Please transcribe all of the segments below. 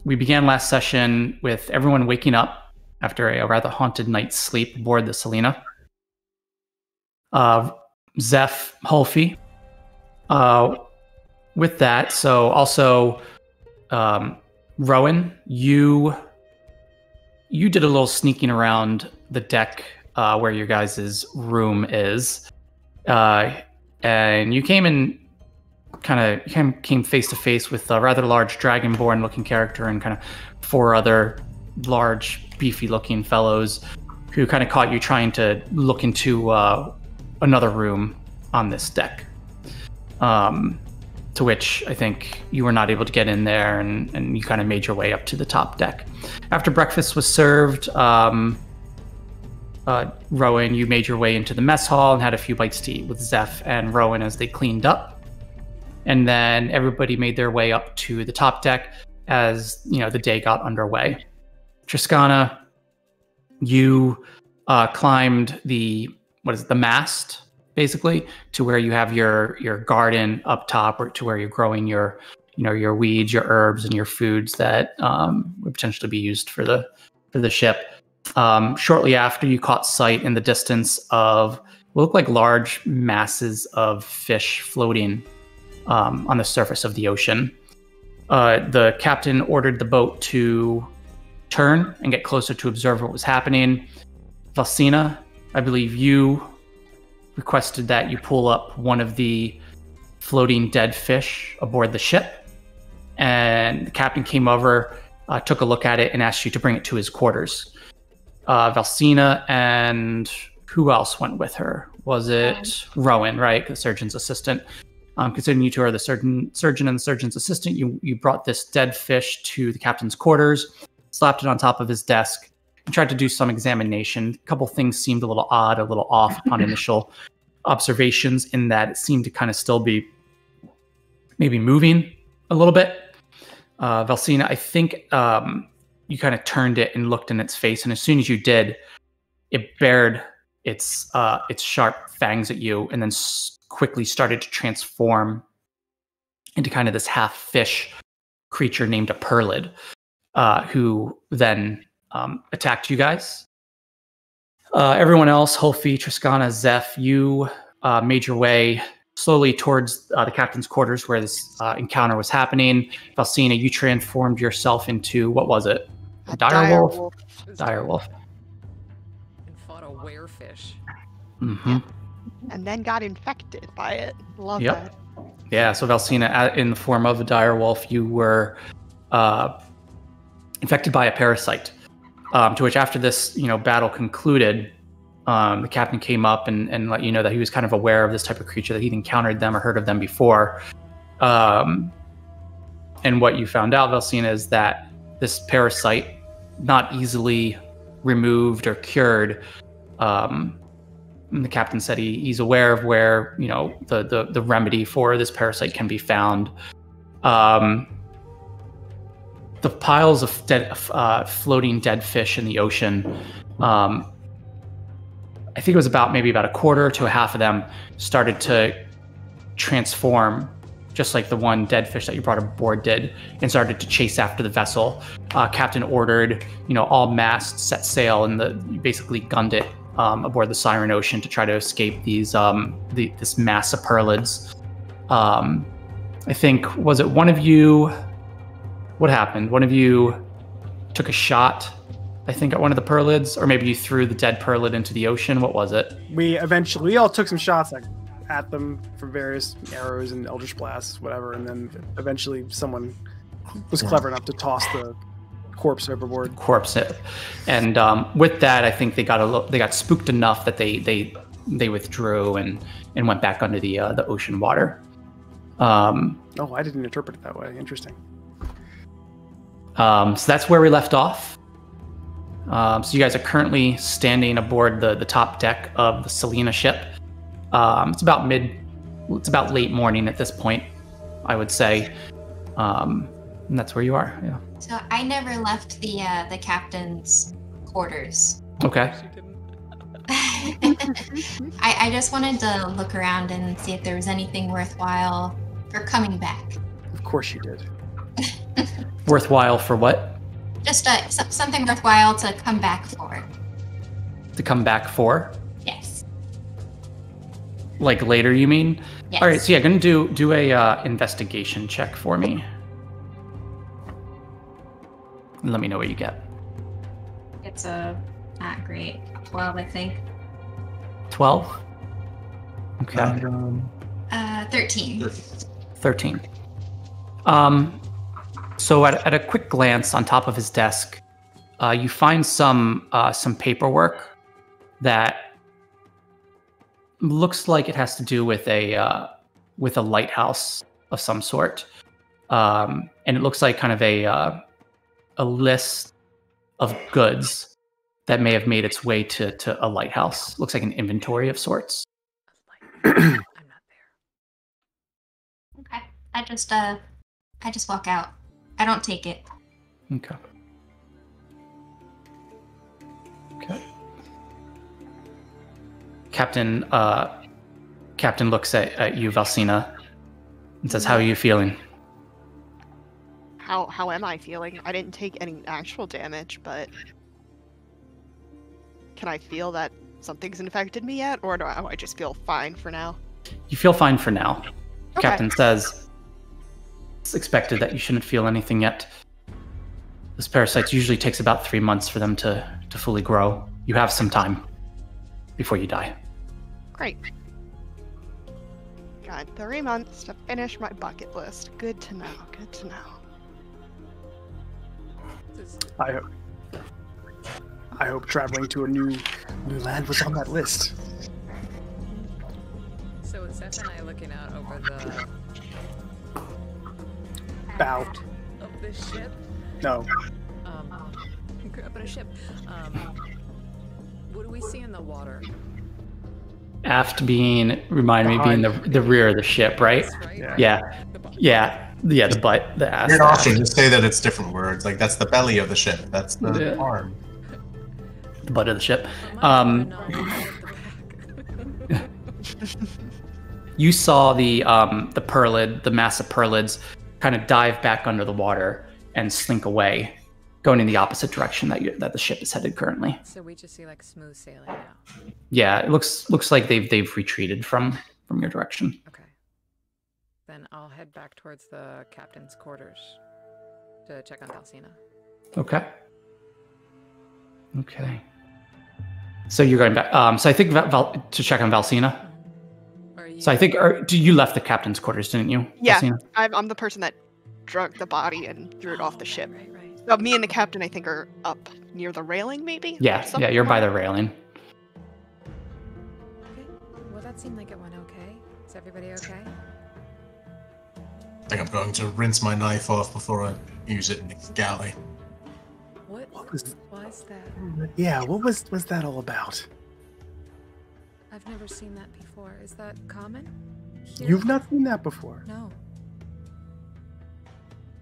we began last session with everyone waking up after a rather haunted night's sleep aboard the Selena. Zeph, Hulfie. With that, so also Rowan, you did a little sneaking around the deck where your guys' room is, and you came in. Came face to face with a rather large dragonborn looking character and kind of 4 other large beefy looking fellows who kind of caught you trying to look into another room on this deck, to which I think you were not able to get in there, and you kind of made your way up to the top deck. After breakfast was served, Rowan, you made your way into the mess hall and had a few bites to eat with Zeph and Rowan as they cleaned up. And then everybody made their way up to the top deck as, the day got underway. Triskana, you climbed the mast, basically, to where you have your garden up top, or to where you're growing your weeds, your herbs, and your foods that would potentially be used for the ship. Shortly after, you caught sight in the distance of what looked like large masses of fish floating on the surface of the ocean. The captain ordered the boat to turn and get closer to observe what was happening. Valsina, I believe you requested that you pull up one of the floating dead fish aboard the ship, and the captain came over, took a look at it, and asked you to bring it to his quarters. Valsina and who else went with her? Was it Rowan, right? The surgeon's assistant. Considering you two are the surgeon and the surgeon's assistant, you brought this dead fish to the captain's quarters, slapped it on top of his desk, and tried to do some examination. A couple things seemed a little odd, a little off upon initial observations, in that it seemed to kind of still be maybe moving a little bit. Valsina, I think you kind of turned it and looked in its face, and as soon as you did, it bared its sharp fangs at you, and then quickly started to transform into kind of this half fish creature named a Perlid, who then attacked you guys. Everyone else, Hulfie, Triskana, Zeph, you made your way slowly towards the captain's quarters where this encounter was happening. Valsina, you transformed yourself into, what was it? A direwolf? Direwolf. And fought a werefish. Mm-hmm. Yeah. And then got infected by it. Love that. Yeah, so Valsina, in the form of a direwolf, you were infected by a parasite. To which, after this, battle concluded, the captain came up and let you know that he was kind of aware of this type of creature, that he'd encountered them or heard of them before. And what you found out, Valsina, is that this parasite, not easily removed or cured. The captain said he's aware of where the remedy for this parasite can be found. The piles of floating dead fish in the ocean, I think it was maybe about a quarter to a half of them started to transform, just like the one dead fish that you brought aboard did, and started to chase after the vessel. Captain ordered all masts set sail, and basically gunned it aboard the Siren Ocean to try to escape these this mass of Perlids. I think, was it one of you? What happened? One of you took a shot, I think, at one of the Perlids, or maybe you threw the dead Perlid into the ocean. What was it? We all took some shots at them from various arrows and eldritch blasts, whatever, and then eventually someone was clever enough to toss the corpse overboard. And with that, I think they got spooked enough that they withdrew and went back under the ocean water. Oh, I didn't interpret it that way. Interesting. So that's where we left off. So you guys are currently standing aboard the top deck of the Selena ship. It's about late morning at this point, I would say. And that's where you are. Yeah. So I never left the captain's quarters. Okay. I just wanted to look around and see if there was anything worthwhile for coming back. Of course you did. Worthwhile for what? Just something worthwhile to come back for. To come back for? Yes. Like later, you mean? Yes. All right, so yeah, gonna do a investigation check for me. And let me know what you get. It's not great. 12, I think. 12? Okay. 13. 13. So at a quick glance on top of his desk, you find some paperwork that looks like it has to do with a lighthouse of some sort, and it looks like kind of a list of goods that may have made its way to a lighthouse. Looks like an inventory of sorts. I'm not there. Okay. I just walk out. I don't take it. Okay. Okay. Captain looks at you, Valsina, and says, "How are you feeling?" How am I feeling? I didn't take any actual damage, but can I feel that something's infected me yet, or do I just feel fine for now? You feel fine for now. Okay. Captain says, "It's expected that you shouldn't feel anything yet. Those parasites usually takes about 3 months for them to fully grow. You have some time before you die." Great. Got 3 months to finish my bucket list. Good to know. Good to know. I hope traveling to a new land was on that list. So is Zeph and I looking out over the Bow. of the ship? No. Grew up in a ship. What do we see in the water? Aft being, remind me, being the rear of the ship, right? Right? Yeah. The bottom. Yeah, the butt, the ass. You're the not ass. option. Just say that it's different words. Like that's the belly of the ship. That's the arm. The butt of the ship. You saw the purlid, the massive purlids, kind of dive back under the water and slink away, going in the opposite direction that the ship is headed currently. So we just see like smooth sailing now. Yeah, it looks like they've retreated from your direction. Okay. Then I'll head back towards the captain's quarters to check on Valsina. Okay. Okay. So you're going back. So I think to check on Valsina. So I think you left the captain's quarters, didn't you? Yeah, Valsina? I'm the person that drug the body and threw it off the ship. Right. So me and the captain, I think, are up near the railing, maybe? Yeah, you're by the railing. Okay. Well, that seemed like it went okay. Is everybody okay? I think I'm going to rinse my knife off before I use it in the galley. What was that? Yeah, what was that all about? I've never seen that before. Is that common? Here? You've not seen that before. No.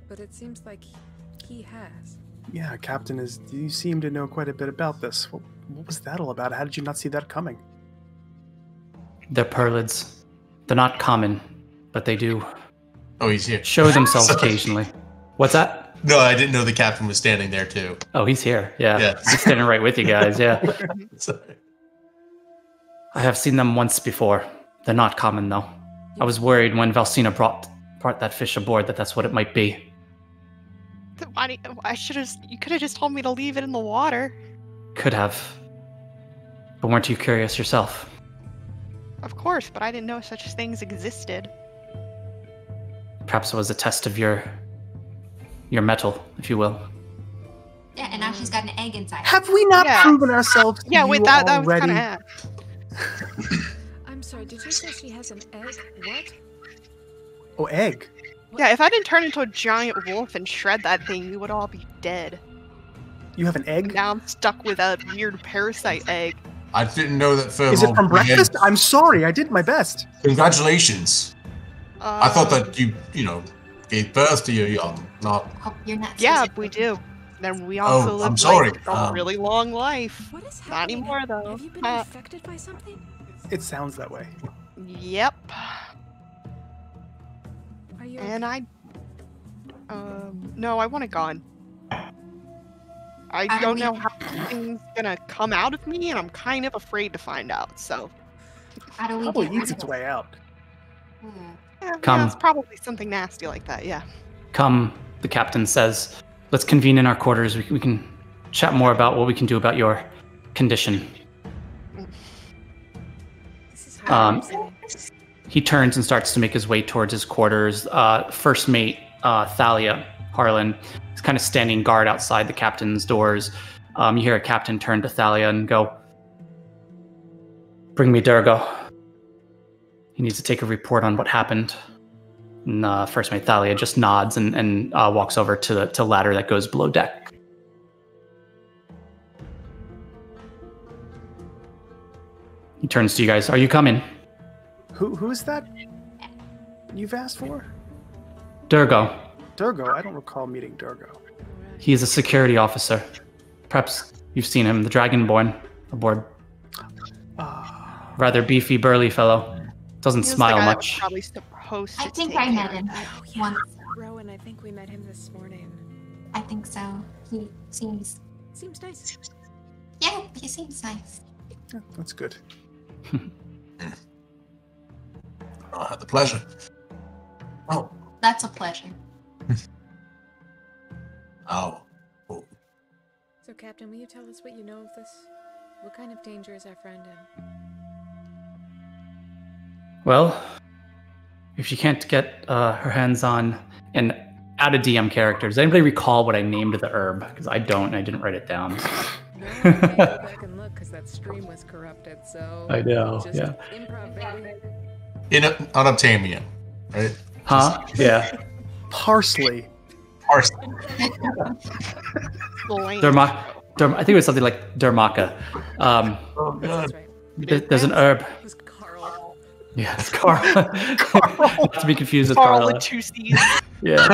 But it seems like he has. Yeah, Captain, you seem to know quite a bit about this. What was that all about? How did you not see that coming? They're purlids. They're not common, but they do Oh, he's here. show themselves occasionally. What's that? No, I didn't know the captain was standing there too. Oh, he's here. Yeah. Yeah. He's standing right with you guys. Yeah. Sorry. I have seen them once before. They're not common, though. I was worried when Valsina brought that fish aboard that's what it might be. You could have just told me to leave it in the water. Could have. But weren't you curious yourself? Of course, but I didn't know such things existed. Perhaps it was a test of your metal, if you will. Yeah, and now she's got an egg inside. Have we not proven ourselves to Yeah, you with that was already? kind of. I'm sorry, did you say she has an egg? What? Oh, egg. Yeah, if I didn't turn into a giant wolf and shred that thing, we would all be dead. You have an egg? Now I'm stuck with a weird parasite egg. I didn't know that Firbolg Is it from had- breakfast? I'm sorry, I did my best. Congratulations. I thought that you gave birth to your young, not... Oh, you're not. Yeah, we do. Then we also Oh, live I'm sorry. a really long life. What is Not happening? anymore, though. Have you been infected by something? It sounds that way. Yep. Are you And I No, I want it gone. I don't know how things gonna come out of me, and I'm kind of afraid to find out. So How do we Probably get rid eats of its it? way out. yeah, it's probably something nasty like that. Yeah. Come, the captain says. Let's convene in our quarters. We can chat more about what we can do about your condition. This is how He turns and starts to make his way towards his quarters. First mate, Thalia Harlan, is kind of standing guard outside the captain's doors. You hear a captain turn to Thalia and go, "Bring me Durgo. He needs to take a report on what happened." And first mate Thalia just nods and walks over to the ladder that goes below deck. He turns to you guys. "Are you coming?" Who is that you've asked for? Durgo. Durgo? I don't recall meeting Durgo. He is a security officer. Perhaps you've seen him, the Dragonborn, aboard. Rather beefy, burly fellow. Doesn't He was the smile guy that was much. probably supposed to I think take I care met of him that. once. Rowan, I think we met him this morning. I think so. He seems... Seems nice. Yeah, he seems nice. Yeah, that's good. I had the pleasure. Oh. That's a pleasure. Oh. So, Captain, will you tell us what you know of this? What kind of danger is our friend in? Well, if she can't get her hands on an out of DM character, does anybody recall what I named the herb? Because I don't, and I didn't write it down. No, I can't go back and look because that stream was corrupted. So I know, just yeah. improv, baby. Unobtainium, right? Huh? Yeah. Parsley. Parsley. I think it was something like Dermaca. Oh, God. That's right. There's an herb. It was Carl. Yeah, it's Carl. Not to be confused with Carl Carla. with 2 C's. Yeah.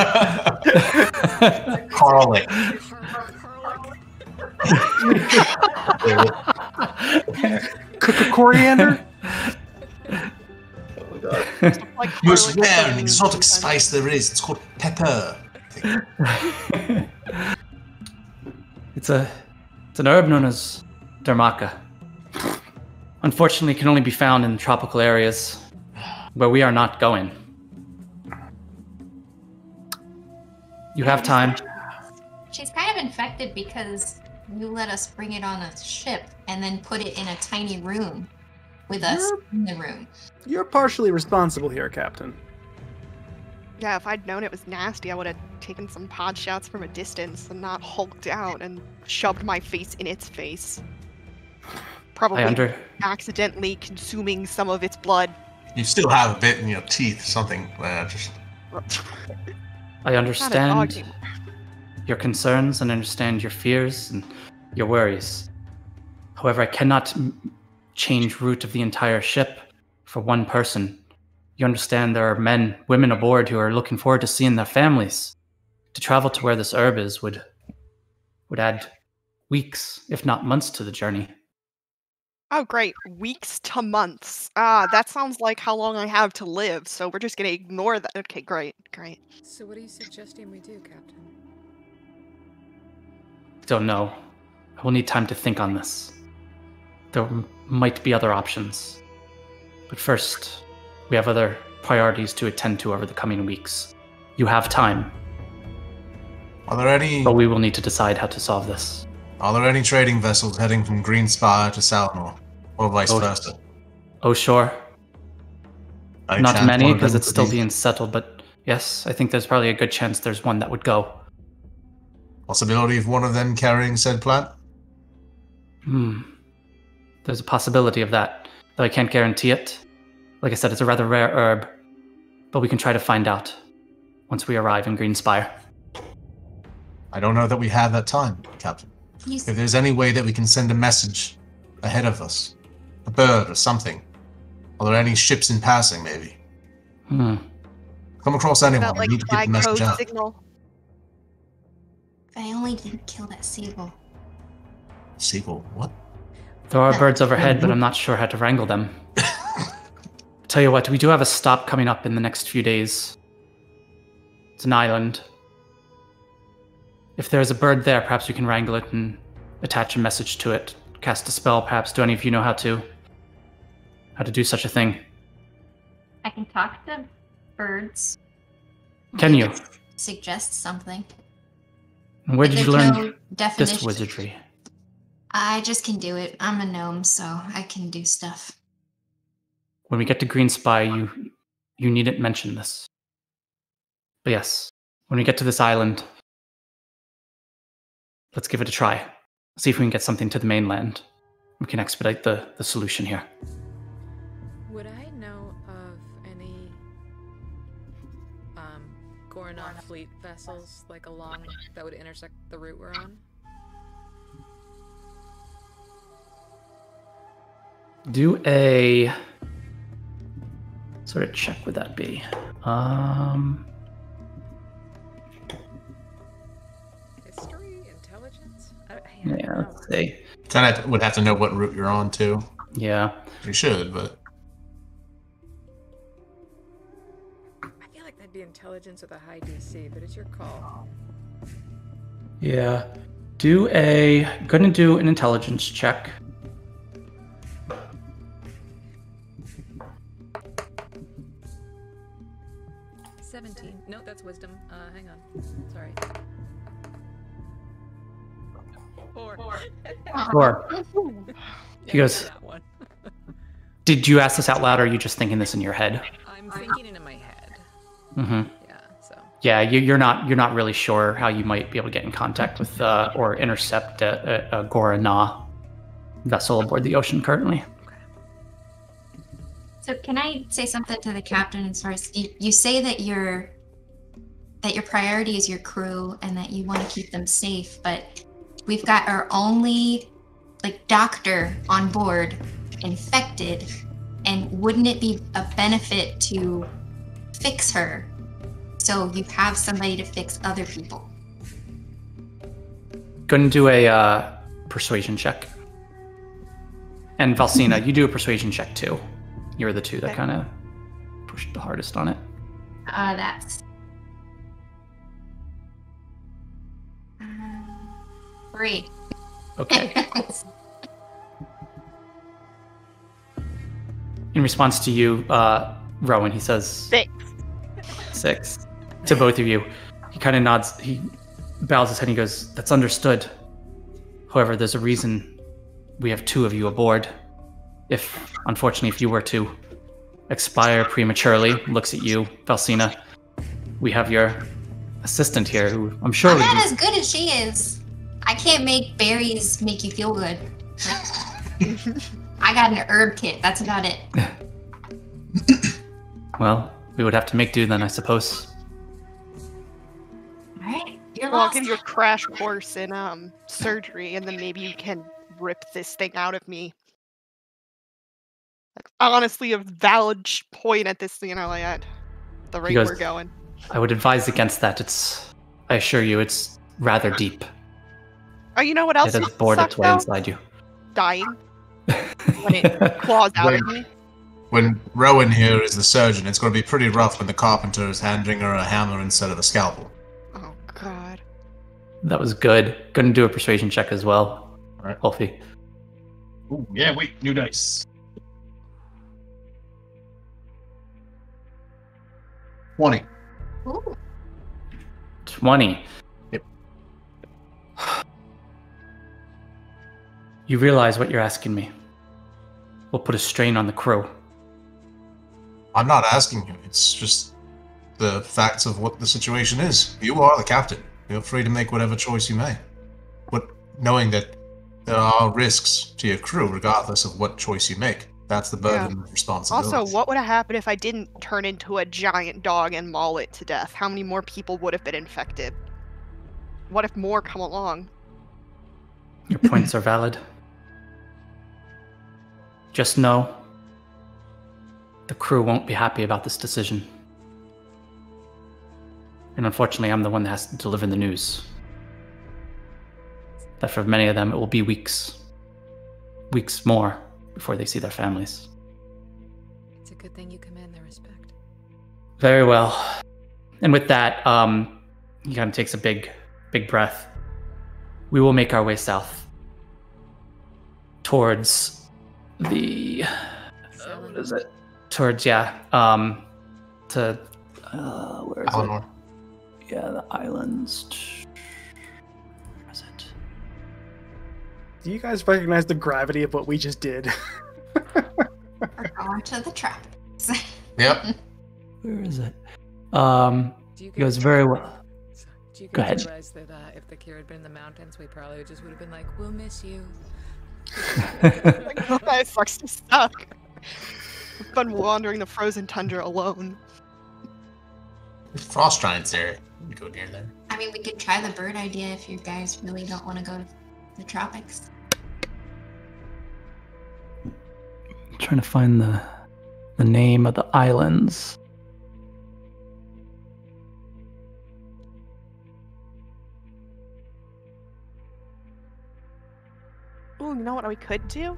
Carly. Cook a coriander? Like Most garlic rare and and exotic sometimes- spice there is. It's called pepper. It's an herb known as Dermaca. Unfortunately, it can only be found in tropical areas where we are not going. You have time. She's kind of infected because you let us bring it on a ship and then put it in a tiny room with us in the room. You're partially responsible here, Captain. Yeah, if I'd known it was nasty, I would have taken some pod shots from a distance and not hulked out and shoved my face in its face. Probably accidentally consuming some of its blood. You still have a bit in your teeth, something. Just I understand your concerns and understand your fears and your worries. However, I cannot change route of the entire ship for one person. You understand there are women aboard who are looking forward to seeing their families. To travel to where this herb is would add weeks, if not months, to the journey. Oh, great. Weeks to months. Ah, that sounds like how long I have to live, so we're just gonna ignore that. Okay, great. So what are you suggesting we do, Captain? Don't know. I will need time to think on this. There might be other options. But first, we have other priorities to attend to over the coming weeks. You have time. Are there any? But we will need to decide how to solve this. Are there any trading vessels heading from Greenspire to Salnor, or vice versa? Oh, sure. Any Not chance many, one of because them it's could still be- being settled, but yes, I think there's probably a good chance there's one that would go. Possibility of one of them carrying said plant? There's a possibility of that, though I can't guarantee it. Like I said, it's a rather rare herb, but we can try to find out once we arrive in Greenspire. I don't know that we have that time, Captain. If there's any way that we can send a message ahead of us, a bird or something. Are there any ships in passing, maybe? Come across anyone, That we like need to get the flag message code out. signal. If I only didn't kill that seagull. Seagull, what? There are birds overhead, but I'm not sure how to wrangle them. Tell you what, we do have a stop coming up in the next few days. It's an island. If there's a bird there, perhaps we can wrangle it and attach a message to it. Cast a spell, perhaps. Do any of you know how to do such a thing? I can talk to birds. Can you? Suggest something. Where did you learn no this wizardry? I just can do it. I'm a gnome, so I can do stuff. When we get to Green Spy, you needn't mention this. But yes, when we get to this island, let's give it a try. See if we can get something to the mainland. We can expedite the solution here. Would I know of any Goranov fleet vessels like along that would intersect the route we're on? Do a sort of check would that be? History, intelligence. Yeah, let's see. Kind of would have to know what route you're on too. Yeah, You should, but I feel like that'd be intelligence with a high DC, but it's your call. yeah. Gonna do an intelligence check. No, that's wisdom. Hang on. Sorry. 4. 4. He goes, That one. did you ask this out loud, or are you just thinking this in your head? I'm thinking it in my head. Mm-hmm. Yeah, so. Yeah, you're not really sure how you might be able to get in contact with or intercept a Gorana vessel aboard the ocean currently. So can I say something to the captain as far as you say that your priority is your crew and that you want to keep them safe, but we've got our only doctor on board infected, and wouldn't it be a benefit to fix her so you have somebody to fix other people? Go and do a persuasion check. And Valsina, you do a persuasion check too. You're the two that kind of pushed the hardest on it. That's 3. Okay. In response to you, Rowan, he says 6 to both of you. He kind of nods. He bows his head and he goes, "That's understood. However, there's a reason we have 2 of you aboard. Unfortunately, if you were to expire prematurely," looks at you, Valsina, "we have your assistant here, who I'm sure I'm not as good as she is. I can't make berries make you feel good. I got an herb kit. That's about it." Well, we would have to make do then, I suppose. All right, you're Well, I'll lost. give you a crash course in surgery, and then maybe you can rip this thing out of me. Honestly, a valid point at this, at the rate we're going. I would advise against that. I assure you, it's rather deep. Oh, you know what else? It has bored its way inside you. Dying when it claws out at me. when Rowan here is the surgeon, it's going to be pretty rough when the carpenter is handing her a hammer instead of a scalpel. Oh God. That was good. Gonna do a persuasion check as well. All right. Wolfie. Ooh, yeah, wait, new dice. 20. Ooh. 20. Yep. You realize what you're asking me. We'll put a strain on the crew. I'm not asking you. It's just the facts of what the situation is. You are the captain. Feel free to make whatever choice you may. But knowing that there are risks to your crew regardless of what choice you make. That's the burden of responsibility. Also, what would have happened if I didn't turn into a giant dog and maul it to death? How many more people would have been infected? What if more come along? Your points are valid. Just know the crew won't be happy about this decision. And unfortunately, I'm the one that has to deliver the news. That for many of them, it will be weeks more before they see their families. It's a good thing you command their respect. Very well. And with that, he kind of takes a big big breath. We will make our way south towards the what is it? Towards to where is Eleanor. it? Yeah, the islands. Where is it? Do you guys recognize the gravity of what we just did? We're going to the tropics. Yep. Where is it? Do you It goes guys very well. Do you Go guys ahead. realize that if the cure had been in the mountains, we probably just would have been like, we'll miss you. That sucks to suck. I've been wandering the frozen tundra alone. Frost giants there. We go near there. I mean, we could try the bird idea if you guys really don't want to go to the tropics. I'm trying to find the name of the islands. Ooh, you know what we could do?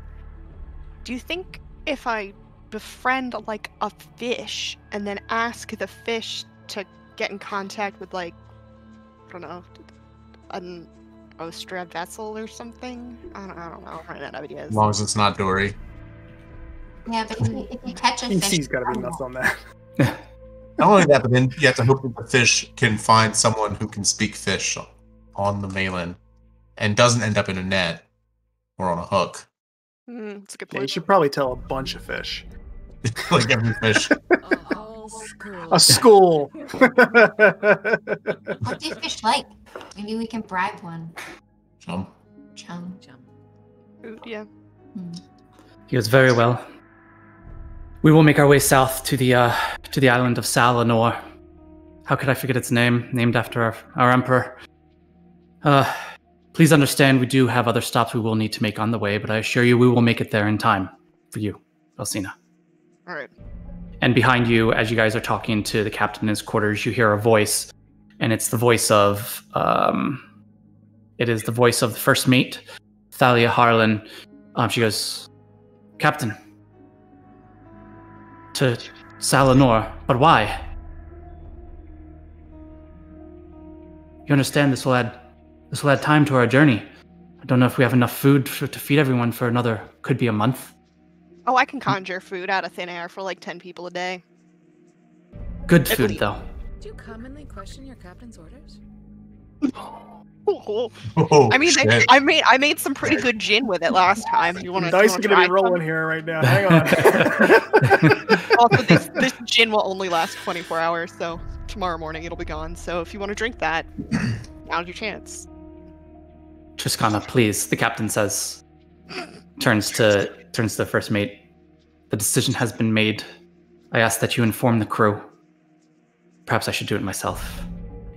Do you think if I befriend like a fish and then ask the fish to get in contact with like, I don't know, an Ostra vessel or something? I don't know. I'm running out of ideas. As long as it's not Dory. Yeah, but if you catch a fish, PC's gotta be nuts on that. Not only that, but then you have to hope that the fish can find someone who can speak fish on the mainland and doesn't end up in a net or on a hook. That's a good Yeah, you point. should probably tell a bunch of fish. Like every fish. A whole school. A school. what do fish like? Maybe we can bribe one. Chum. Chum. Food, yeah. He goes very well. We will make our way south to the island of Salanor. How could I forget its name? Named after our emperor. Please understand, we do have other stops we will need to make on the way, but I assure you we will make it there in time for you, Elsina. All right. And behind you, as you guys are talking to the captain in his quarters, you hear a voice, and it's the voice of the first mate, Thalia Harlan. She goes, Captain, to Salanor, but why? You understand this will add time to our journey. I don't know if we have enough food to feed everyone for another, could be a month. Oh, I can conjure food out of thin air for like 10 people a day. Good food, though. Do you commonly question your captain's orders? Oh, Oh, I mean, shit. I made some pretty good gin with it last time. You want to? Dice are gonna be rolling here right now. Hang on. Also, this gin will only last 24 hours, so tomorrow morning it'll be gone. So if you want to drink that, now's your chance. Triskana, please, the captain says, turns to the first mate. The decision has been made. I ask that you inform the crew. Perhaps I should do it myself.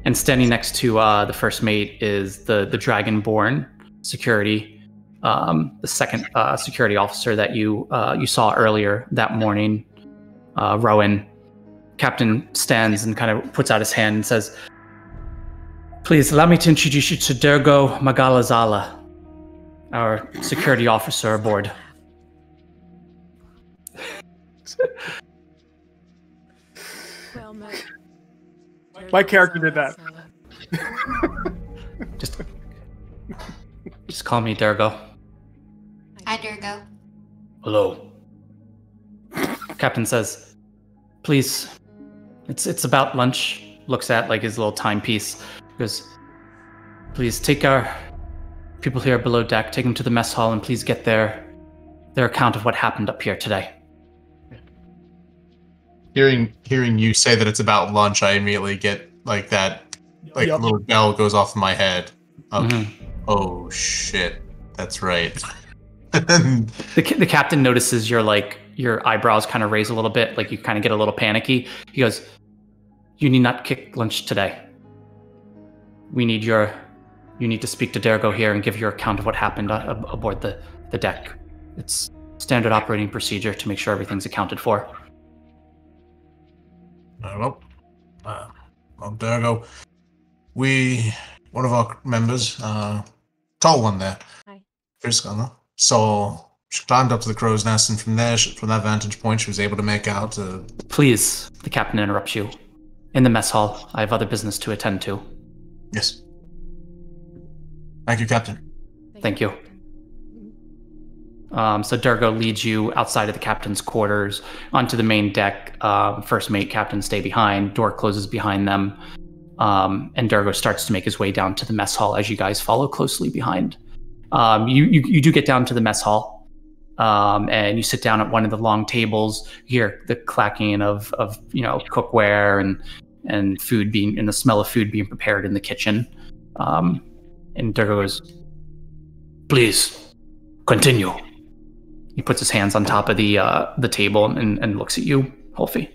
And standing next to the first mate is the Dragonborn security, the second security officer that you saw earlier that morning, Rowan. Captain stands and kind of puts out his hand and says, please allow me to introduce you to Dergo Magalazala, our security officer aboard. Well met. My character did that. Just call me Dergo. Hi, Durgo. Hello. Captain says, please, it's about lunch. Looks at like his little timepiece. Goes, please take our people here below deck, take them to the mess hall, and please get their account of what happened up here today. Hearing you say that it's about lunch, I immediately get like that, like Yep. a little bell goes off in my head. Mhm. Oh shit, that's right. The captain notices your eyebrows kind of raise a little bit, like you kind of get a little panicky. He goes, you need not kick lunch today. You need to speak to Dergo here and give your account of what happened aboard the deck. It's standard operating procedure to make sure everything's accounted for. Well, Dergo, one of our members, tall one there, Hi. Triskana, so she climbed up to the crow's nest, and from there, from that vantage point, she was able to make out. Please, the captain interrupts you. In the mess hall, I have other business to attend to. Yes. Thank you, Captain. Thank you. So Durgo leads you outside of the captain's quarters onto the main deck. First mate, captain, stay behind. Door closes behind them. And Durgo starts to make his way down to the mess hall as you guys follow closely behind. You do get down to the mess hall, and you sit down at one of the long tables. You hear the clacking of cookware and food and the smell of food being prepared in the kitchen. And Durgo goes, "Please, continue." He puts his hands on top of the table and looks at you, Holfi.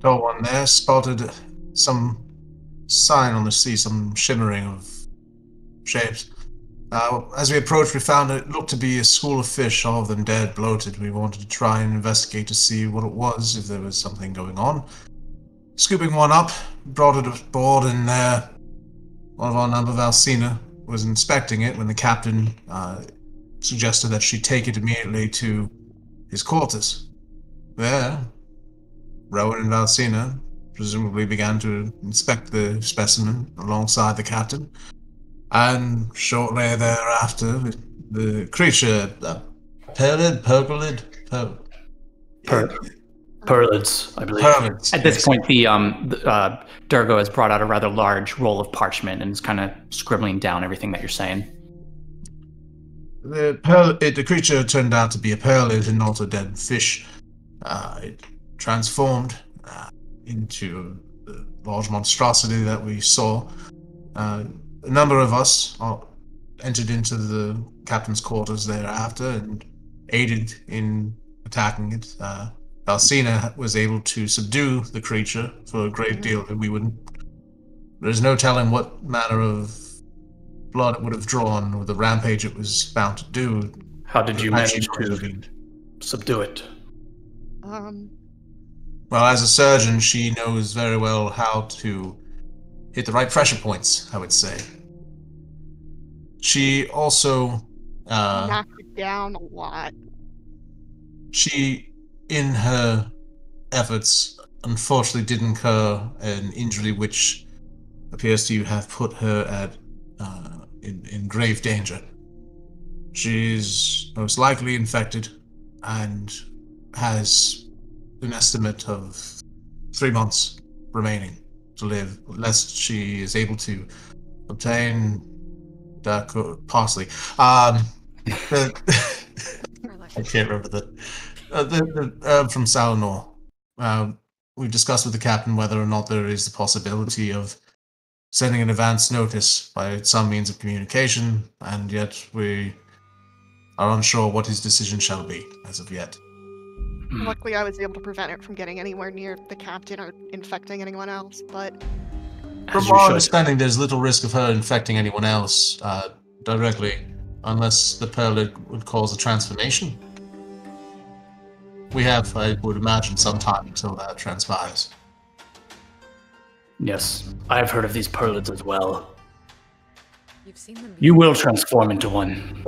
No one there spotted some sign on the sea, some shimmering of shapes. As we approached, we found it looked to be a school of fish, all of them dead, bloated. We wanted to try and investigate to see what it was, if there was something going on. Scooping one up, brought it aboard, and one of our number, Valsina, was inspecting it when the captain suggested that she take it immediately to his quarters. There, Rowan and Valsina presumably began to inspect the specimen alongside the captain, and shortly thereafter, the creature, Perlids, I believe. Perlids, At this point, Durgo has brought out a rather large roll of parchment and is kind of scribbling down everything that you're saying. The creature turned out to be a perlid and not a dead fish. It transformed into the large monstrosity that we saw. A number of us entered into the captain's quarters thereafter and aided in attacking it. Valsina was able to subdue the creature for a great deal. There's no telling what manner of blood it would have drawn or the rampage it was bound to do. How did you manage to subdue it? Well, as a surgeon, she knows very well how to hit the right pressure points, I would say. She also knocked it down a lot. She, in her efforts, unfortunately did incur an injury which appears to have put her at in grave danger. She's most likely infected and has an estimate of 3 months remaining to live, lest she is able to obtain parsley. I can't remember the herb from Salanor. We've discussed with the captain whether or not there is the possibility of sending an advance notice by some means of communication, and yet we are unsure what his decision shall be as of yet. Luckily, I was able to prevent it from getting anywhere near the captain or infecting anyone else, but... From our understanding, there's little risk of her infecting anyone else directly, unless the perlid would cause a transformation. We have, I would imagine, some time until that transpires. Yes, I've heard of these perlids as well. You've seen them. You will transform into one.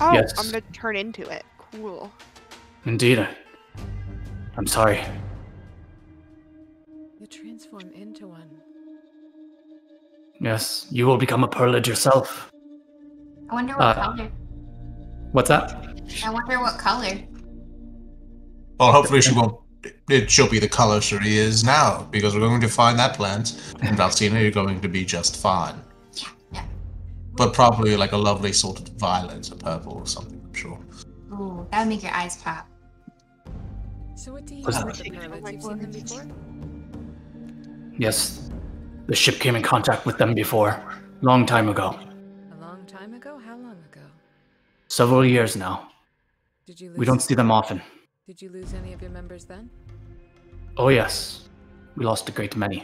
Oh, yes. I'm gonna turn into it. Cool. Indeed. I'm sorry. You transform into one. Yes, you will become a perlid yourself. I wonder what color. What's that? I wonder what color. Well, hopefully she won't. She'll be the color she is now, because we're going to find that plant, and Valsina, you're going to be just fine. Yeah. But probably like a lovely sort of violet or purple or something, I'm sure. Ooh, that would make your eyes pop. So what do you do with the perlids? You've seen them before? Yes. The ship came in contact with them before. Long time ago. A long time ago? How long ago? Several years now. Did you lose We don't see them often. Did you lose any of your members then? Oh yes. We lost a great many.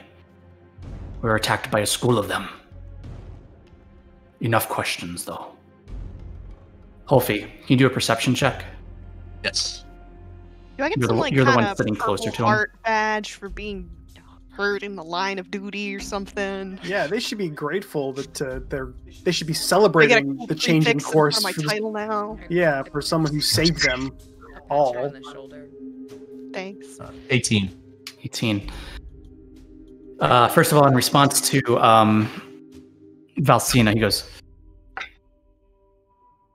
We were attacked by a school of them. Enough questions, though. Holfi, can you do a perception check? Yes. Do I get You're some the- like you're the kind one of sitting closer purple to him. heart badge for being hurt in the line of duty or something? Yeah, they should be grateful that they should be I get a celebrating cool the change in prefix in course. front of For my title now. yeah, for someone who saved them Pat you all. on the shoulder. Thanks. 18. 18. First of all, in response to Valsina, he goes,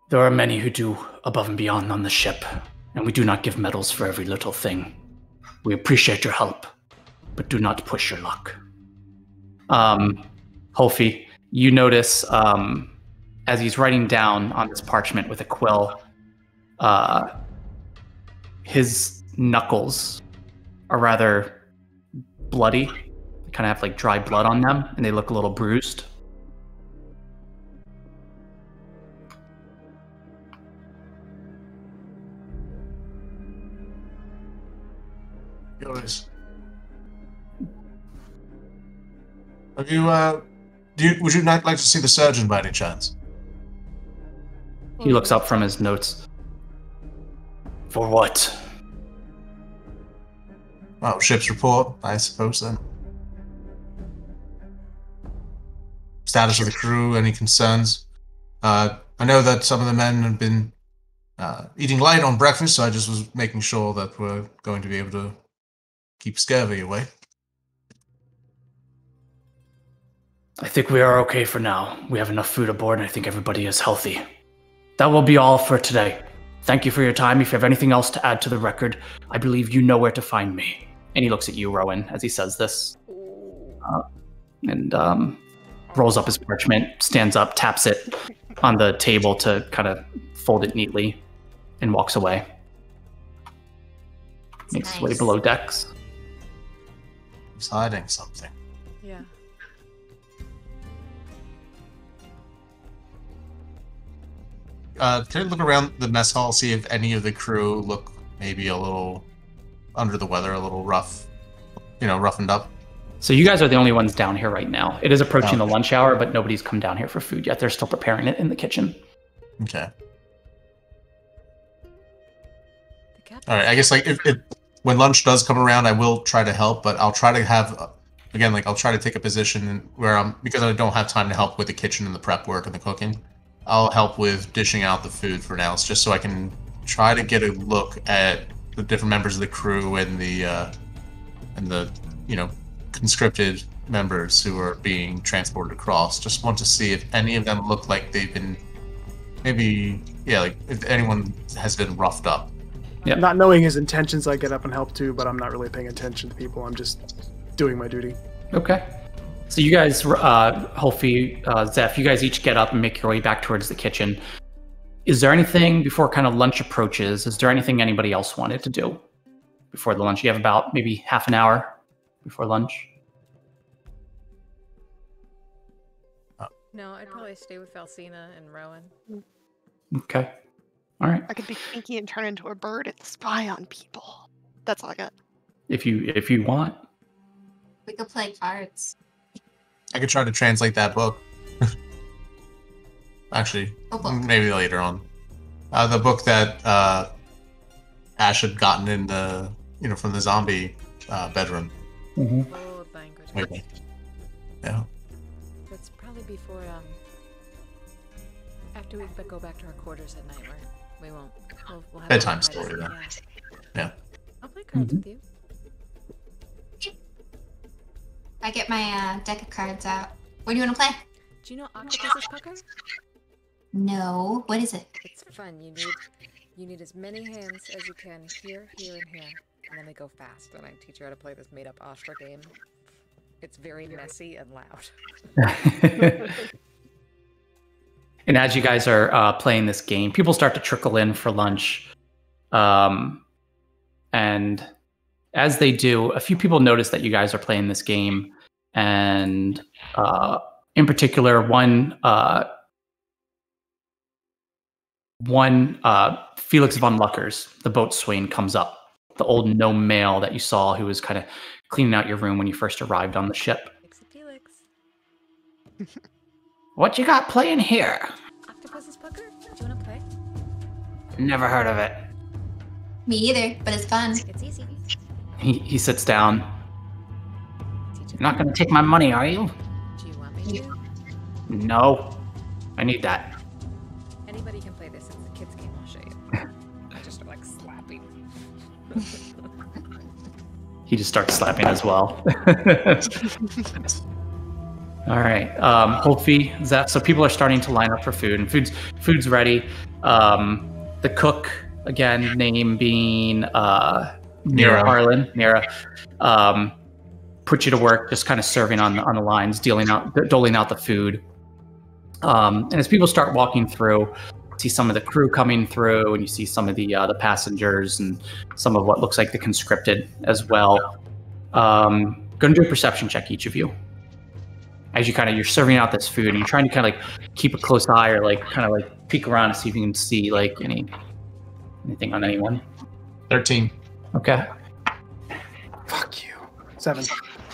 there are many who do above and beyond on the ship, and we do not give medals for every little thing. We appreciate your help, but do not push your luck. Holfi, you notice as he's writing down on this parchment with a quill, his knuckles are rather bloody. They kind of have like dry blood on them, and they look a little bruised. Yours. Have you, would you not like to see the surgeon by any chance? He looks up from his notes. For what? Oh, ship's report, I suppose then. Status of the crew, any concerns? I know that some of the men have been eating light on breakfast, so I just was making sure that we're going to be able to keep scurvy away. I think we are okay for now. We have enough food aboard, and I think everybody is healthy. That will be all for today. Thank you for your time. If you have anything else to add to the record, I believe you know where to find me. And he looks at you, Rowan, as he says this. And rolls up his parchment, stands up, taps it on the table to kind of fold it neatly, and walks away. Makes his way below decks. He's hiding something. Yeah. Can I look around the mess hall, see if any of the crew look maybe a little under the weather, a little rough, roughened up? So you guys are the only ones down here right now. It is approaching the lunch hour, but nobody's come down here for food yet. They're still preparing it in the kitchen. Okay. All right. I guess like if when lunch does come around, I will try to help, but I'll try to have I'll try to take a position where because I don't have time to help with the kitchen and the prep work and the cooking. I'll help with dishing out the food for now. It's just so I can try to get a look at the different members of the crew and the conscripted members who are being transported across. Just want to see if any of them look like they've been if anyone has been roughed up. Yeah. Not knowing his intentions, I get up and help too, but I'm not really paying attention to people. I'm just doing my duty. Okay. So you guys, Holfi, Zeph, you guys each get up and make your way back towards the kitchen. Is there anything, before kind of lunch approaches, is there anything anybody else wanted to do before the lunch? You have about maybe half an hour before lunch. No, I'd probably stay with Valsina and Rowan. Okay. All right. I could be sneaky and turn into a bird and spy on people. That's all I got. If you want. We could play cards. I could try to translate that book. Actually, maybe later on. The book that Ash had gotten in the, from the zombie bedroom. Mm-hmm. Oh, language. Maybe. Yeah. That's probably before, after we go back to our quarters at night, where we won't. We'll have bedtime story. Yeah. I'll play cards with you. I get my deck of cards out. What do you want to play? Do you know Octopus's Pucker? No. What is it? It's fun. You need as many hands as you can here, here, and here, and then they go fast. And I teach you how to play this made-up Ostra game. It's very messy and loud. And as you guys are playing this game, people start to trickle in for lunch. And as they do, a few people notice that you guys are playing this game. And in particular, one Felix von Luckers, the boatswain, comes up. The old gnome male that you saw who was kind of cleaning out your room when you first arrived on the ship. Felix. What you got playing here? Octopus's Pucker? Do you want to play? Never heard of it. Me either, but it's fun. It's easy. He sits down. You're not going to take my money, are you? Do you want me to? No. I need that. Anybody can play this. It's the kids' game. I'll show you. I just start, slapping. He just starts slapping as well. All right. Hopefully, Zeph. So people are starting to line up for food, and food's ready. The cook, again, name being Mira Harlan. Mira, put you to work, just kind of serving on the lines, doling out the food. And as people start walking through, see some of the crew coming through, and you see some of the passengers and some of what looks like the conscripted as well. Going to do a perception check, each of you. As you're serving out this food, and you're trying to kind of like keep a close eye or like kind of like peek around to see if you can see like anything on anyone. 13. Okay. Fuck you. 7.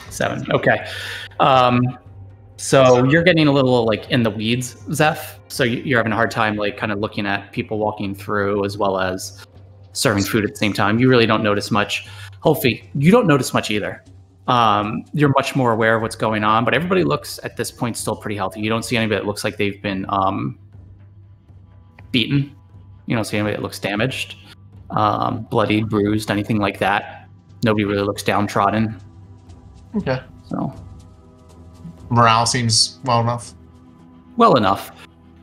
7. Okay. So you're getting a little like in the weeds, Zeph. So you're having a hard time like kind of looking at people walking through as well as serving food at the same time. You really don't notice much. Hopefully, you don't notice much either. You're much more aware of what's going on, but everybody looks at this point still pretty healthy. You don't see anybody that looks like they've been beaten. You don't see anybody that looks damaged, bloodied, bruised, anything like that. Nobody really looks downtrodden. Okay. So morale seems well enough. Well enough.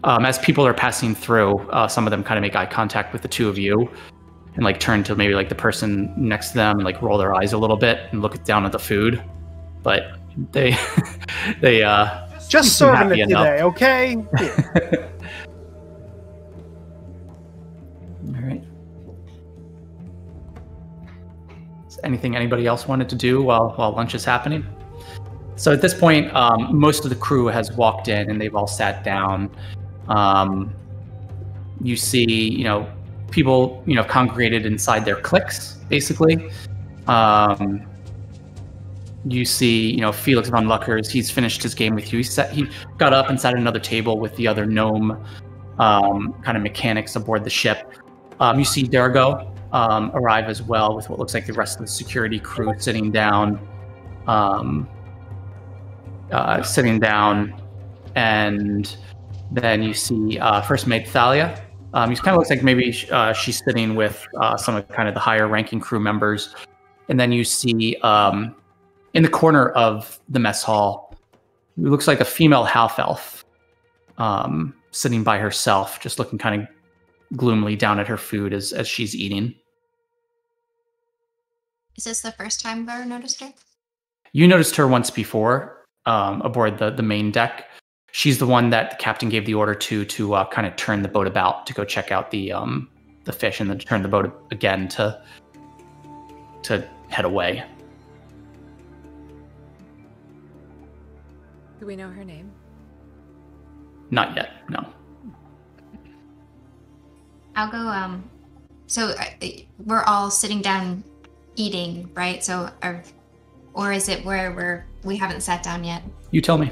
As people are passing through, some of them kind of make eye contact with the two of you and like turn to maybe like the person next to them and like roll their eyes a little bit and look down at the food. But they just serving it today, okay? All right. Is anything anybody else wanted to do while lunch is happening? So at this point, most of the crew has walked in and they've all sat down. You see, people, congregated inside their cliques, basically. You see, Felix von Luckers, he's finished his game with you. He got up and sat at another table with the other gnome kind of mechanics aboard the ship. You see Durgo arrive as well with what looks like the rest of the security crew sitting down. And then you see First Mate Thalia. He kind of looks like maybe she's sitting with some of kind of the higher ranking crew members. And then you see in the corner of the mess hall, it looks like a female half-elf sitting by herself, just looking kind of gloomily down at her food as she's eating. Is this the first time you've ever noticed her? You noticed her once before aboard the main deck. She's the one that the captain gave the order to kind of turn the boat about to go check out the fish, and then turn the boat again to head away. Do we know her name? Not yet, no. I'll go. So we're all sitting down eating, right? So, or is it where we haven't sat down yet? You tell me.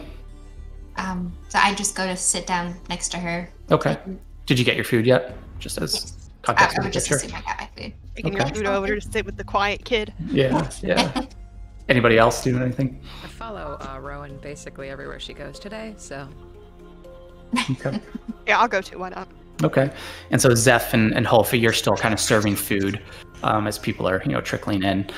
So I just go to sit down next to her. Okay. Did you get your food yet? Just as context I of the would just picture. assume I got my food. Taking your food over to sit with the quiet kid. Yeah. Anybody else doing anything? I follow Rowan basically everywhere she goes today, so. Okay. Yeah, I'll go too. Why not? Okay. And so Zeph and Hulfi, you're still kind of serving food as people are, trickling in.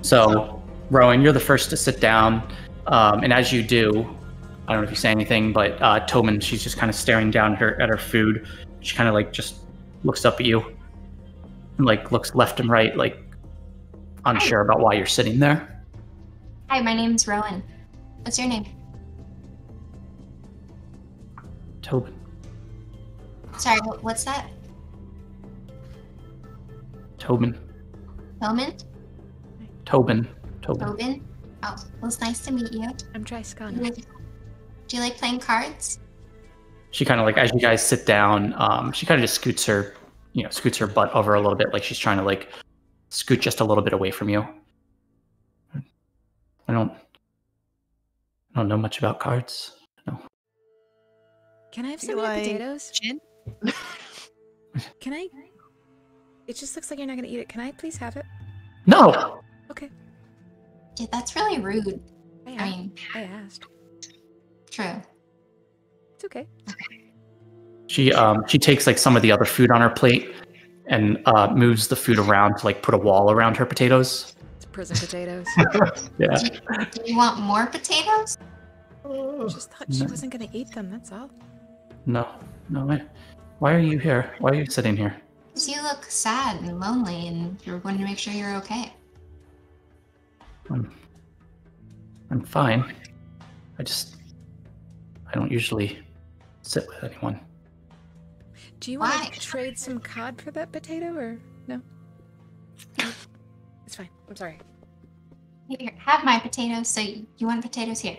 So Rowan, you're the first to sit down. And as you do, I don't know if you say anything, but Tobin, she's just kind of staring down at her food. She kind of like just looks up at you and like looks left and right, like unsure about why you're sitting there. Hi, my name's Rowan. What's your name? Tobin. Sorry, what's that? Tobin. Tobin? Tobin. Tobin? Oh, well, it's nice to meet you. I'm Triskana. Do you like playing cards? She kind of like, as you guys sit down, she kind of just scoots her butt over a little bit, like she's trying to like scoot just a little bit away from you. I don't know much about cards. No. Can I have some potatoes? Gin? Can I? It just looks like you're not gonna eat it. Can I please have it? No. Okay. Yeah, that's really rude. I asked. True. It's okay. She takes like some of the other food on her plate and moves the food around to like put a wall around her potatoes. prison potatoes. Yeah. Do you want more potatoes? Just thought she wasn't gonna eat them, that's all. No. Why are you here? Why are you sitting here? Because you look sad and lonely, and you're going to make sure you're okay. I'm fine. I don't usually sit with anyone. Do you want to trade some cod for that potato, or no? It's fine. I'm sorry. Here, have my potatoes. So you want potatoes here?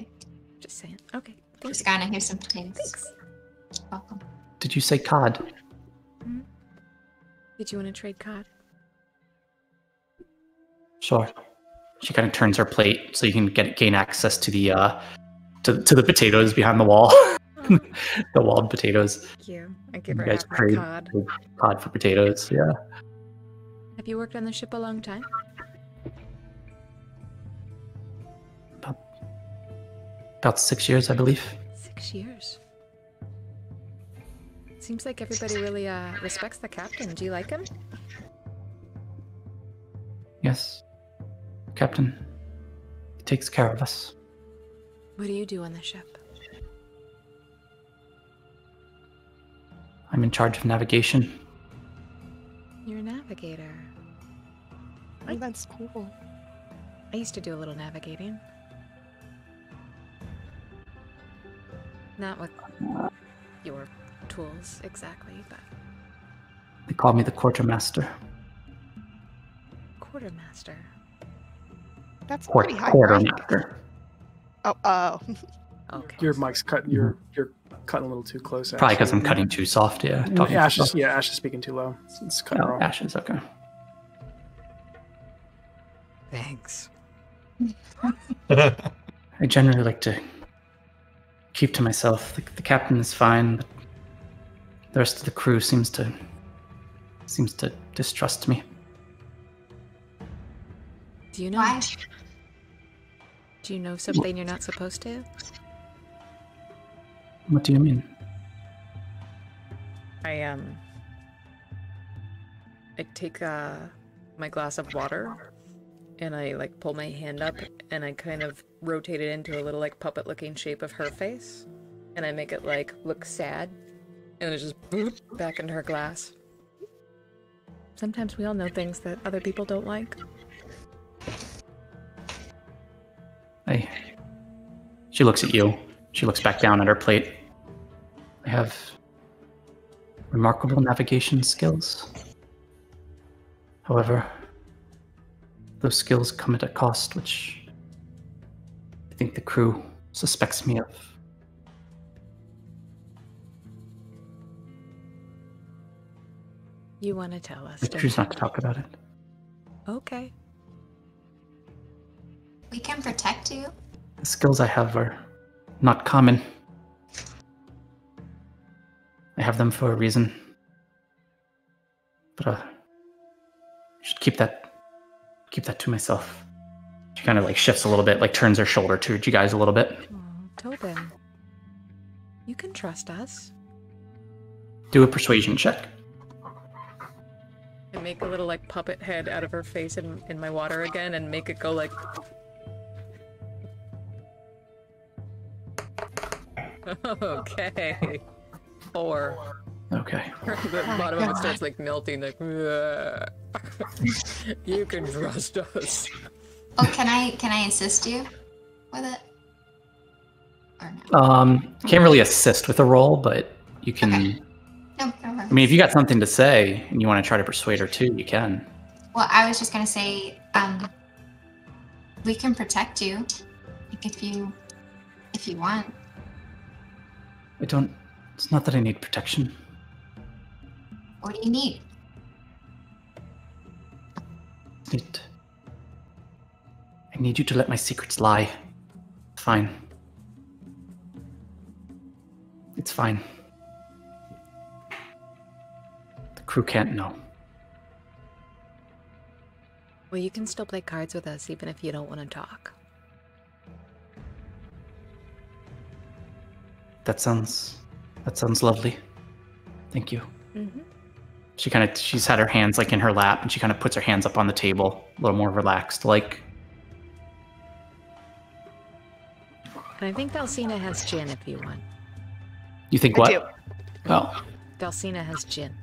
Just saying. Okay. Thanks, Ghana. Here's some potatoes. Thanks. Welcome. Did you say cod? Mm-hmm. Did you want to trade cod? Sure. She kind of turns her plate so you can gain access to the to the potatoes behind the wall. The walled potatoes. Thank you. I give her You guys half my trade cod. cod for potatoes. Yeah. Have you worked on the ship a long time? About 6 years, I believe. 6 years. Seems like everybody really respects the captain. Do you like him? Yes. Captain. He takes care of us. What do you do on the ship? I'm in charge of navigation. You're a navigator. Oh, that's cool. I used to do a little navigating. Not with your tools exactly, but They call me the quartermaster. quartermaster. That's pretty high rank. Quartermaster. Oh. Okay. Your mic's cutting. You're cutting a little too close. Probably because I'm actually. cutting too soft. Yeah. Talking Ash too is, soft. yeah, Ash is speaking too low. It's cutting her Oh, off. ashes. Okay. Thanks. I generally like to keep to myself. The captain is fine, but the rest of the crew seems to distrust me. Do you know? Why? Do you know something you're not supposed to? What do you mean? I take my glass of water and I like pull my hand up and I kind of rotate it into a little like puppet looking shape of her face and I make it like look sad and it just boop back into her glass. Sometimes we all know things that other people don't like. She looks at you. She looks back down at her plate. I have remarkable navigation skills. However, those skills come at a cost, which I think the crew suspects me of. You want to tell us? I choose not to talk about it. Okay. We can protect you. The skills I have are not common. I have them for a reason. But I should keep that to myself. She kind of like shifts a little bit, like turns her shoulder towards you guys a little bit. Oh, Tobin. You can trust us. Do a persuasion check. I make a little like puppet head out of her face in my water again and make it go like okay. 4. Okay. The bottom of it starts like melting, like you can trust us. Oh, can I assist you with it? Or no? Can't really assist with a roll, but you can. Okay. No, I mean, if you got something to say and you want to try to persuade her too, you can. Well, I was just gonna say, we can protect you, like if you want. I don't. It's not that I need protection. What do you need? I need you to let my secrets lie. Fine. It's fine. The crew can't know. Well, you can still play cards with us even if you don't want to talk. That sounds lovely. Thank you. Mm-hmm. She's had her hands like in her lap and she kind of puts her hands up on the table, a little more relaxed, like And I think Dulcina has gin if you want. You think I what? do. Oh. Dulcina has gin.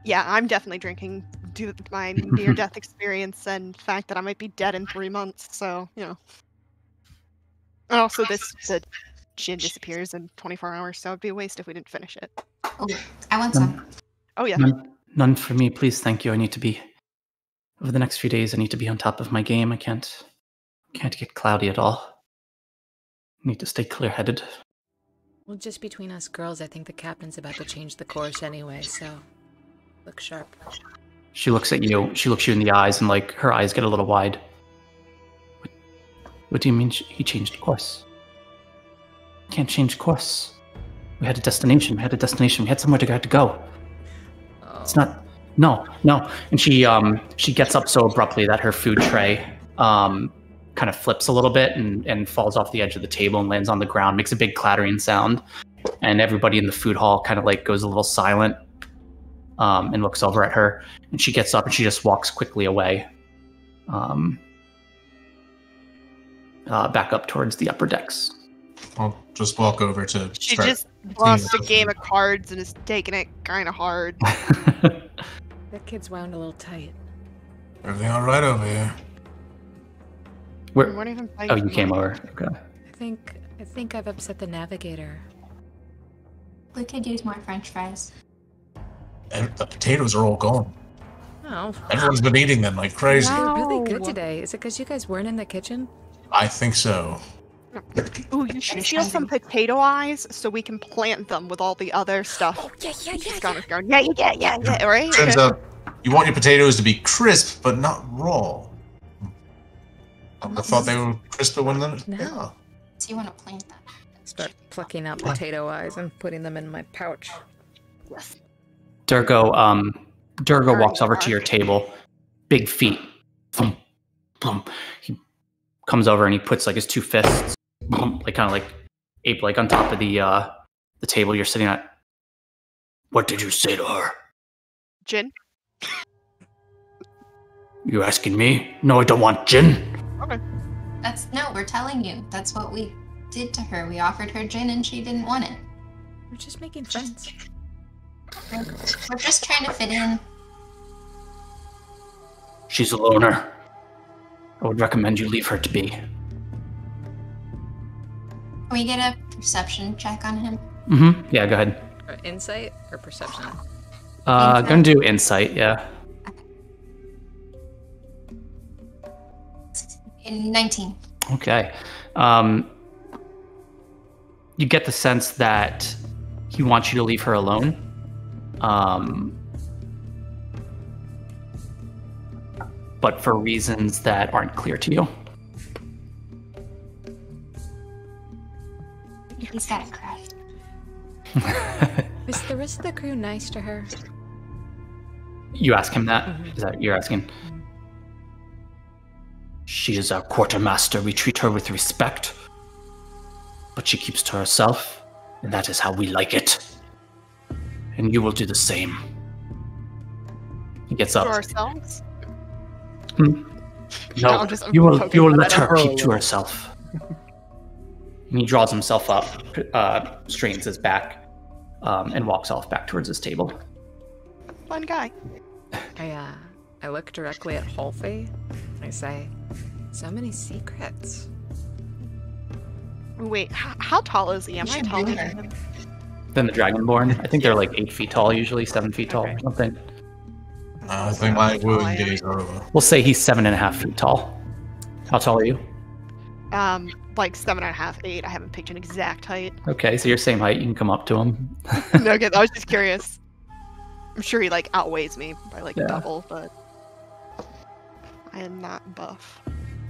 Yeah, I'm definitely drinking due to my near-death experience and the fact that I might be dead in 3 months, so, you know. And also the gin disappears in 24 hours, so it'd be a waste if we didn't finish it. Oh, I want some. Oh, yeah. None for me, please. Thank you. I need to be over the next few days. I need to be on top of my game. I can't get cloudy at all. I need to stay clear-headed. Well, just between us girls, I think the captain's about to change the course anyway, so look sharp. She looks at you. She looks you in the eyes, and like her eyes get a little wide. What do you mean he changed course? Can't change course. We had a destination. We had somewhere to go. Oh. It's not. No. And she gets up so abruptly that her food tray kind of flips a little bit and falls off the edge of the table and lands on the ground, makes a big clattering sound, and everybody in the food hall kind of like goes a little silent and looks over at her, and she gets up and she just walks quickly away back up towards the upper decks. I'll just walk over to She just lost a game of cards and is taking it kind of hard. That kid's wound a little tight. Everything all right over here? Where? What even Oh, you came over. Okay. I think I've upset the navigator. We could use more French fries. And the potatoes are all gone. Oh. Everyone's been eating them like crazy. They're really good today. Is it because you guys weren't in the kitchen? I think so. Ooh, you should steal some potato eyes so we can plant them with all the other stuff. Oh, yeah. Yeah, right? Turns out you want your potatoes to be crisp, but not raw. I thought they were crisper when they're... No. Yeah. So you want to plant them? Start plucking out potato eyes and putting them in my pouch. Durgo walks over to your table, big feet. Boom, boom. He comes over and he puts like his two fists, boom, like kind of like ape like on top of the table you're sitting at. What did you say to her? Gin? You asking me? No, I don't want gin. Okay. We're telling you. That's what we did to her. We offered her gin and she didn't want it. We're just making friends. We're just trying to fit in. She's a loner. I would recommend you leave her to be. Can we get a perception check on him? Mm-hmm. Yeah, go ahead. Insight or perception? Gonna do insight, yeah. In 19. Okay. You get the sense that he wants you to leave her alone. But for reasons that aren't clear to you. He's got a cry. Is the rest of the crew nice to her? You ask him that? Mm-hmm. Is that what you're asking? Mm-hmm. She is our quartermaster. We treat her with respect. But she keeps to herself, and that is how we like it. And you will do the same. He gets up. To ourselves? No, you will let her keep to herself. And he draws himself up, straightens his back, and walks off back towards his table. Fun guy. I look directly at Holfey, and I say, so many secrets. Wait, how tall is he? Am I taller than him? Than the Dragonborn? I think they're like 8 feet tall usually, 7 feet tall or something. I think my wooing days are over. We'll say he's 7.5 feet tall. How tall are you? Like 7.5, 8. I haven't picked an exact height. Okay, so you're same height. You can come up to him. No, okay, I was just curious. I'm sure he like outweighs me by like double, but I am not buff.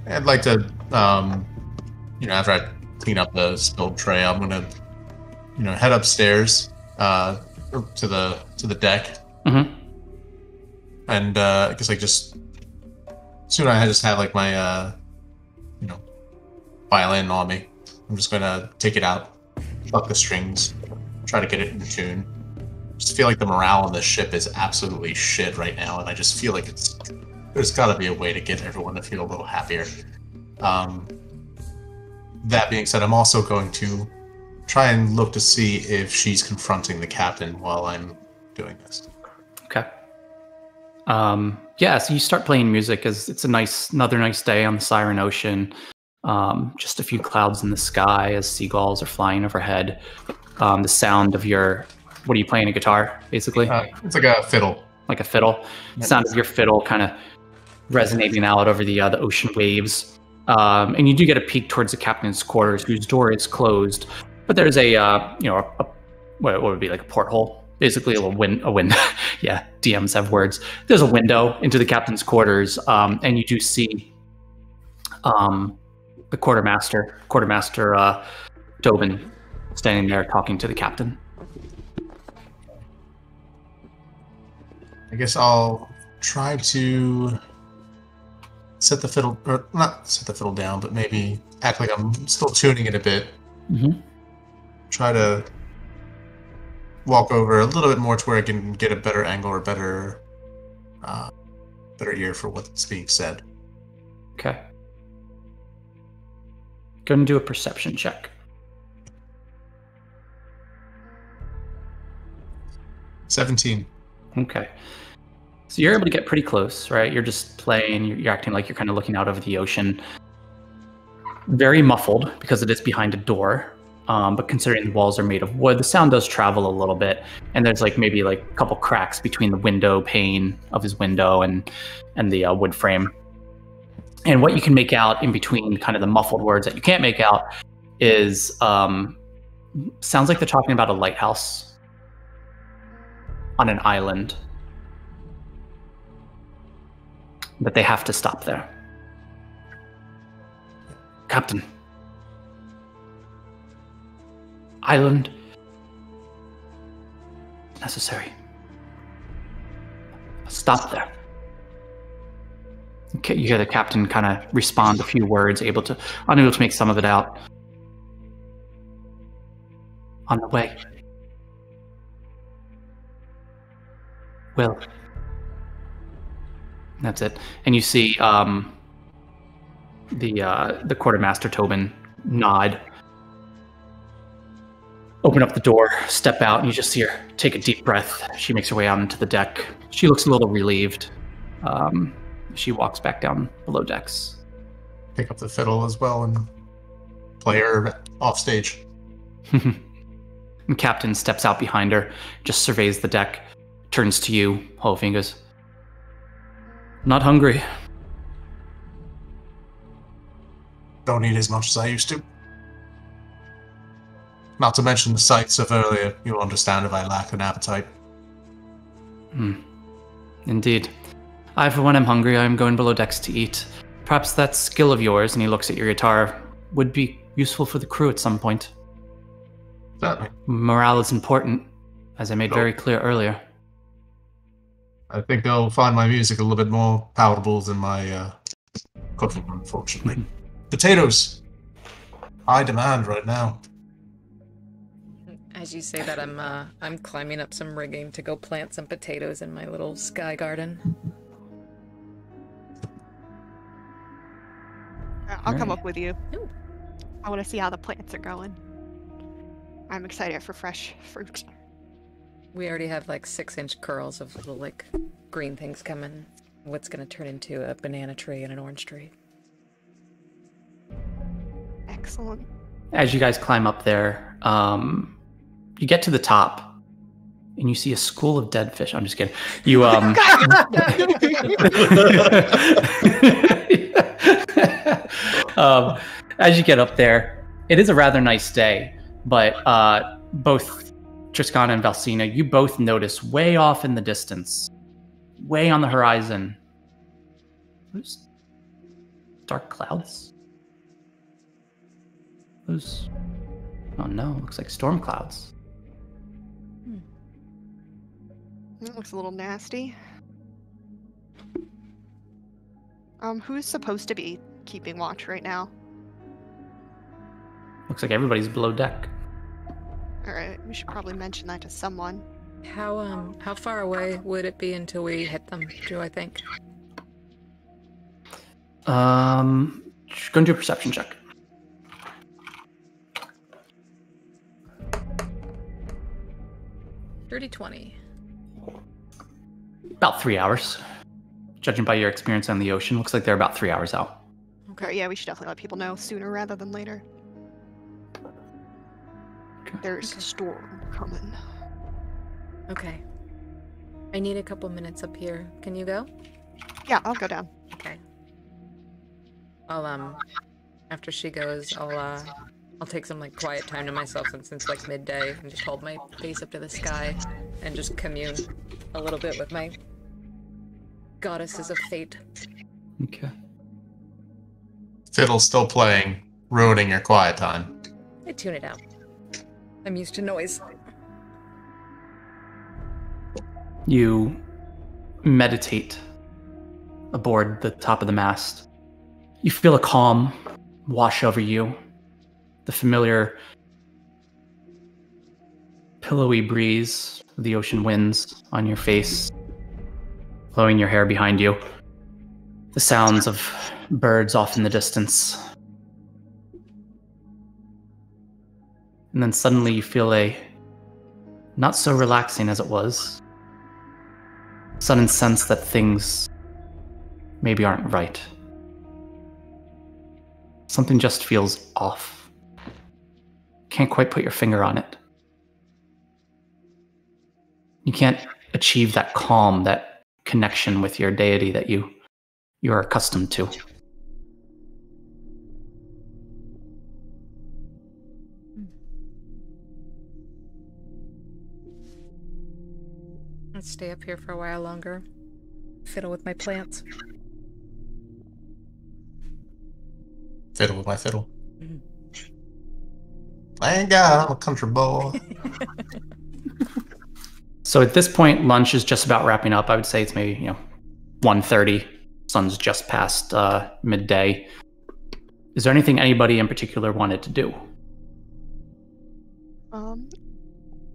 I'd like to, after I clean up the spilled tray, I'm gonna, head upstairs to the deck. Mm-hmm. And I guess soon I just have like my violin on me. I'm just gonna take it out, pluck the strings, try to get it in tune. Just feel like the morale on this ship is absolutely shit right now, and I just feel like there's got to be a way to get everyone to feel a little happier. that being said, I'm also going to try and look to see if she's confronting the captain while I'm doing this. Okay. So you start playing music as it's another nice day on the Siren Ocean. Just a few clouds in the sky as seagulls are flying overhead. The sound of what are you playing, a guitar, basically? It's like a fiddle. Like a fiddle. The sound of your fiddle kind of resonating out over the ocean waves. And you do get a peek towards the captain's quarters, whose door is closed. But there's what would be like a porthole? Basically a window. Yeah, DMs have words. There's a window into the captain's quarters, and you do see the quartermaster Tobin, standing there talking to the captain. I guess I'll try to set the fiddle, or not set the fiddle down, but maybe act like I'm still tuning it a bit. Mm-hmm. Try to walk over a little bit more to where I can get a better angle or better ear for what's being said. Okay. Go and do a perception check. 17. Okay. So you're able to get pretty close, right? You're just playing, you're acting like you're kind of looking out over the ocean. Very muffled because it is behind a door. But considering the walls are made of wood, the sound does travel a little bit. And there's maybe a couple cracks between the window pane of his window and the wood frame. And what you can make out in between kind of the muffled words that you can't make out is sounds like they're talking about a lighthouse on an island. But they have to stop there. Captain. Island. Necessary. Stop there. Okay, you hear the captain kind of respond a few words, unable to make some of it out. On the way. Will. That's it. And you see the quartermaster Tobin nod, open up the door, step out, and you just see her take a deep breath. She makes her way out into the deck. She looks a little relieved. She walks back down below decks. Pick up the fiddle as well and play her off stage. And Captain steps out behind her, just surveys the deck, turns to you, whole fingers. Not hungry. Don't eat as much as I used to. Not to mention the sights of earlier. You'll understand if I lack an appetite. Indeed. I, for when I'm hungry, I'm going below decks to eat. Perhaps that skill of yours, and he looks at your guitar, would be useful for the crew at some point. Certainly. Morale is important, as I made very clear earlier. I think they'll find my music a little bit more palatable than my cooking, unfortunately. Potatoes! High demand right now. As you say that, I'm climbing up some rigging to go plant some potatoes in my little sky garden. I'll come up with you. Ooh. I want to see how the plants are going. I'm excited for fresh fruit. We already have 6-inch curls of little green things coming. What's gonna turn into a banana tree and an orange tree. Excellent. As you guys climb up there, you get to the top, and you see a school of dead fish. I'm just kidding. You as you get up there, it is a rather nice day, but both Triscana and Valsina, you both notice way off in the distance, way on the horizon, those dark clouds. Those, oh no, looks like storm clouds. That looks a little nasty. Who's supposed to be keeping watch right now? Looks like everybody's below deck. Alright, we should probably mention that to someone. How far away would it be until we hit them, do I think? Go and do a perception check. Dirty 20. About 3 hours. Judging by your experience on the ocean, looks like they're about 3 hours out. Okay, yeah, we should definitely let people know sooner rather than later. Okay. There's a storm coming. Okay. I need a couple minutes up here. Can you go? Yeah, I'll go down. Okay. I'll after she goes, I'll take some like quiet time to myself since it's like midday and just hold my face up to the sky and just commune a little bit with my goddesses of fate. Okay. Fiddle's still playing, ruining your quiet time. I tune it out. I'm used to noise. You meditate aboard the top of the mast. You feel a calm wash over you. The familiar pillowy breeze of the ocean winds on your face, blowing your hair behind you. The sounds of birds off in the distance. And then suddenly you feel a not so relaxing as it was sudden sense that things maybe aren't right. Something just feels off. Can't quite put your finger on it. You can't achieve that calm, that connection with your deity that you're accustomed to. Let's stay up here for a while longer. Fiddle with my plants. Fiddle with my fiddle. Thank God, I'm a country boy. So at this point, lunch is just about wrapping up. I would say it's maybe 1:30. Sun's just past midday. Is there anything anybody in particular wanted to do?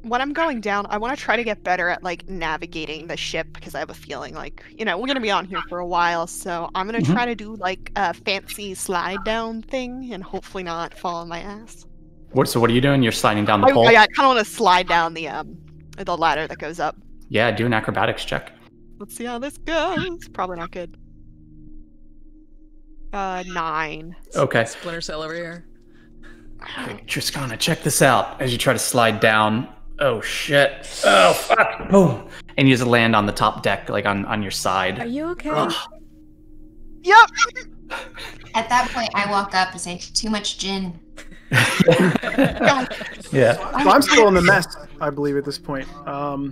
When I'm going down, I want to try to get better at like navigating the ship because I have a feeling like, we're gonna be on here for a while, so I'm gonna try to do like a fancy slide down thing and hopefully not fall on my ass. So what are you doing? You're sliding down the pole? I kind of want to slide down the ladder that goes up. Yeah, do an acrobatics check. Let's see how this goes. Probably not good. 9. Okay. Splinter cell over here. Okay, Triskana, check this out. As you try to slide down, oh shit. Oh fuck. Boom. And you just land on the top deck, like on your side. Are you okay? Yep. At that point, I walk up and say, "Too much gin." Yeah. Well, I'm still in the mess, I believe, at this point. I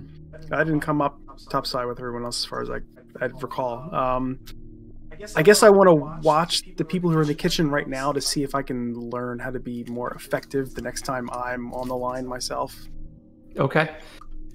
didn't come up topside with everyone else as far as I recall. I guess I want to watch the people who are in the kitchen right now to see if I can learn how to be more effective the next time I'm on the line myself. Okay.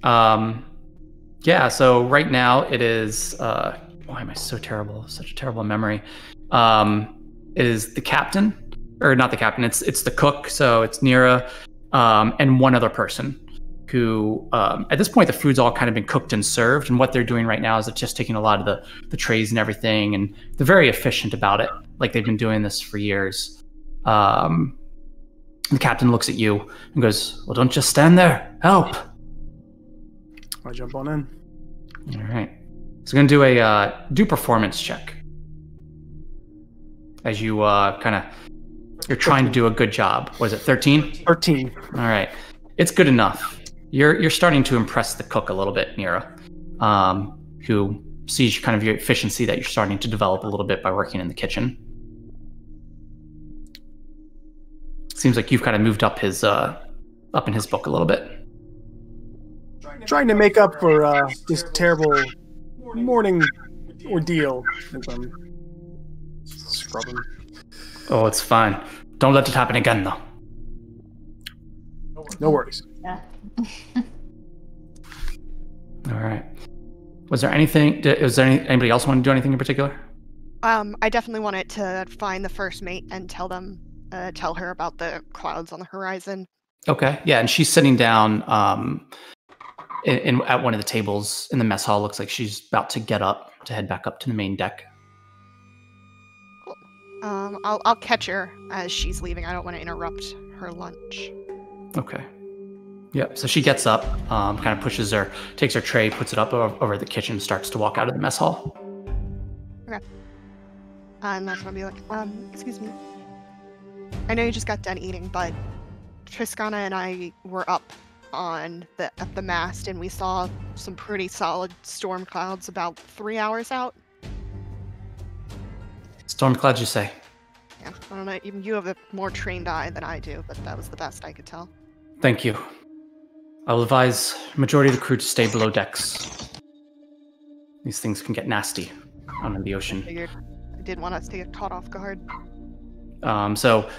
Yeah, so right now it is why am I so terrible? Such a terrible memory. It is the captain, or not the captain, it's the cook, so it's Nira, and one other person who, at this point, the food's all kind of been cooked and served, and what they're doing right now is they're just taking a lot of the trays and everything, and they're very efficient about it, like they've been doing this for years. The captain looks at you and goes, "Well, don't just stand there. Help." I jump on in. All right. So I'm going to do performance check. As you you're trying to do a good job. Was it 13? 13. All right. It's good enough. You're starting to impress the cook a little bit, Nira, who sees kind of your efficiency that you're starting to develop a little bit by working in the kitchen. Seems like you've kind of moved up in his book a little bit. Trying to make up for this terrible morning ordeal as I'm scrubbing. Oh, it's fine. Don't let it happen again, though. No worries. Yeah. All right. Was there anything? Anybody else want to do anything in particular? I definitely wanted to find the first mate and tell her about the clouds on the horizon. Okay. Yeah, and she's sitting down at one of the tables in the mess hall. Looks like she's about to get up to head back up to the main deck. Cool. I'll catch her as she's leaving. I don't want to interrupt her lunch. Okay. Yep. So she gets up, kind of pushes her, takes her tray, puts it up over the kitchen, starts to walk out of the mess hall. Okay. And that's when I'll be like, excuse me. I know you just got done eating, but Triskana and I were up at the mast, and we saw some pretty solid storm clouds about 3 hours out. Storm clouds, you say? Yeah, I don't know. Even you have a more trained eye than I do, but that was the best I could tell. Thank you. I will advise majority of the crew to stay below decks. These things can get nasty out in the ocean. I didn't want us to get caught off guard. So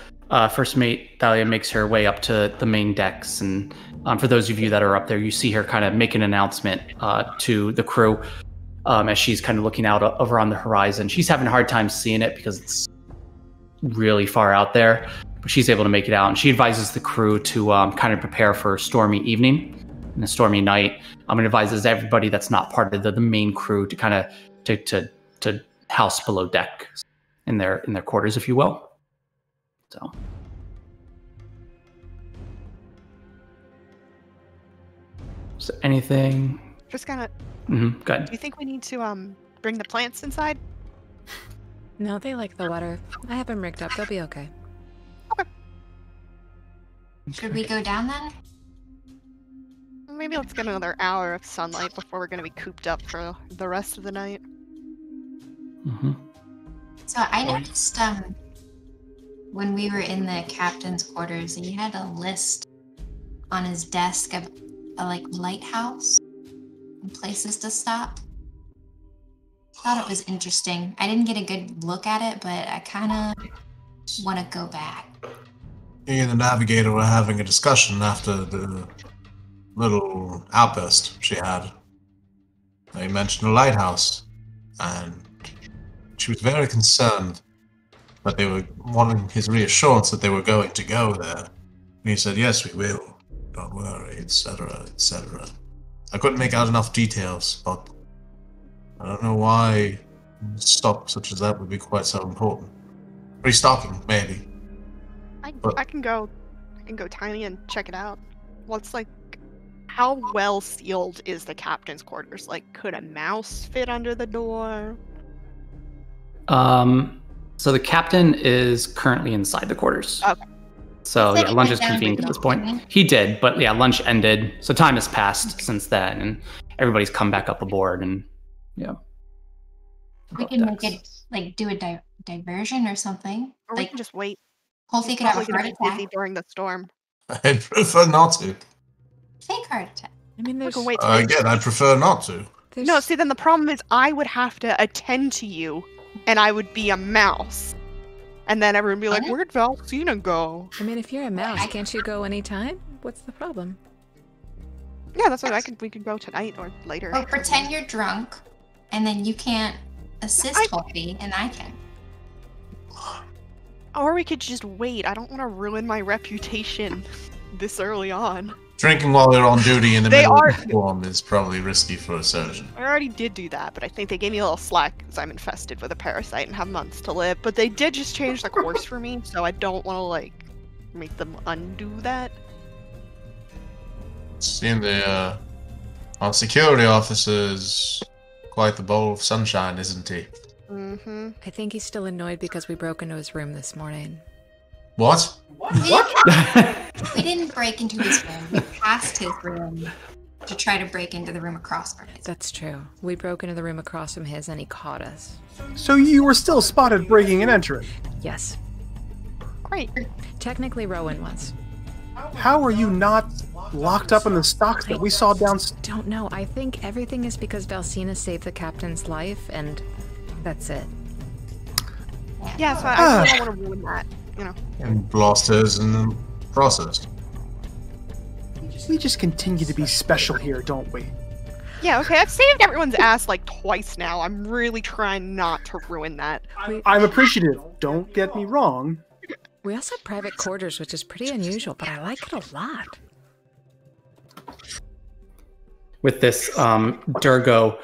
First Mate Thalia makes her way up to the main decks, and for those of you that are up there, you see her kind of make an announcement to the crew as she's kind of looking out over on the horizon. She's having a hard time seeing it because it's really far out there, but she's able to make it out, and she advises the crew to kind of prepare for a stormy evening and a stormy night. It advises everybody that's not part of the main crew to kind of to house below deck in their quarters, if you will. So anything? Just kind of. Go ahead. Do you think we need to bring the plants inside? No, they like the water. I have them rigged up. They'll be okay. Okay. Should we go down then? Maybe let's get another hour of sunlight before we're going to be cooped up for the rest of the night. So I noticed when we were in the captain's quarters, he had a list on his desk of a lighthouse and places to stop. Thought it was interesting. I didn't get a good look at it, but I kind of want to go back. Me and the navigator were having a discussion after the little outburst she had. They mentioned a lighthouse, and she was very concerned that they were wanting his reassurance that they were going to go there. And he said, yes, we will. Don't worry, etc., etc. I couldn't make out enough details, but I don't know why a stop such as that would be quite so important. Restocking, maybe. I can go tiny and check it out. What's how well sealed is the captain's quarters? Could a mouse fit under the door? So the captain is currently inside the quarters. Okay. So yeah, lunch is convened at this point. He did, but yeah, lunch ended. So time has passed since then, and everybody's come back up aboard, and yeah. We can make it do a diversion or something. Or we can just wait. Hopefully, could have a heart attack during the storm. I'd prefer not to. Fake heart attack. I mean, there's again, I'd prefer not to. No, see, then the problem is I would have to attend to you, and I would be a mouse. And then everyone would be like, where'd Valcina go? I mean, if you're a mouse, can't you go anytime? What's the problem? Yeah, that's what we could go tonight or later. Or pretend you're drunk, and then you can't assist Hopi, and I can. Or we could just wait. I don't want to ruin my reputation this early on. Drinking while they're on duty in the middle of the storm is probably risky for a surgeon. I already did do that, but I think they gave me a little slack because I'm infested with a parasite and have months to live. But they did just change the course for me, so I don't want to, make them undo that. Seeing our security officer is quite the bowl of sunshine, isn't he? Mm-hmm. I think he's still annoyed because we broke into his room this morning. What? We didn't break into his room. We passed his room to try to break into the room across from his. That's true. We broke into the room across from his, and he caught us. So you were still spotted breaking and entering? Yes. Great. Technically, Rowan was. How are you not locked up in the stocks that we saw downstairs? Don't know. I think everything is because Valcina saved the captain's life, and that's it. Yeah, so I don't want to ruin that, And lost hers in the process. We just continue to be special here, don't we? Yeah, okay, I've saved everyone's ass twice now. I'm really trying not to ruin that. I'm appreciative, don't get me wrong. We also have private quarters, which is pretty unusual, but I like it a lot. With this, Durgo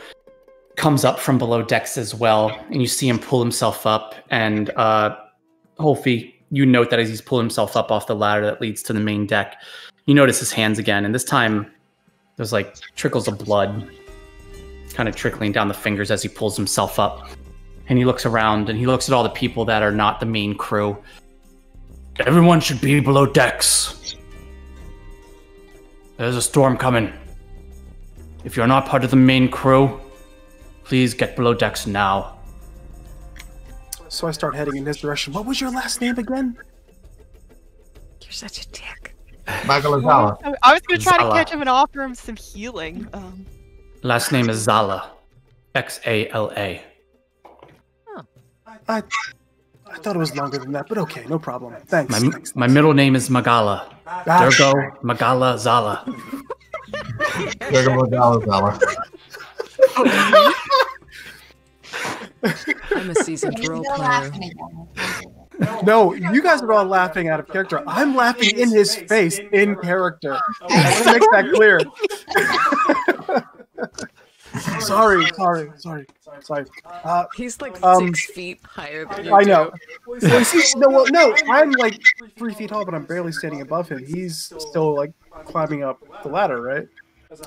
comes up from below decks as well, and you see him pull himself up, and Holfi, you note that as he's pulling himself up off the ladder that leads to the main deck, You notice his hands again, and this time there's like trickles of blood kind of trickling down the fingers as he pulls himself up. And he looks around and he looks at all the people that are not the main crew. Everyone should be below decks. There's a storm coming. If you're not part of the main crew, please get below decks now. So I start heading in his direction. What was your last name again? You're such a dick. Magalazala. I was gonna try Zala. to catch him and offer him some healing. Last name is Zala. Xala. I thought it was longer than that, but okay, no problem. Thanks. My middle name is Magala. There go Magala Zala. There go Magalazala. I'm a seasoned role player. No, you guys are all laughing out of character. I'm laughing in his face, in character. I want to make that clear. Sorry. He's like 6 feet higher than you. I know. No, I'm like 3 feet tall, but I'm barely standing above him. He's still like climbing up the ladder, right?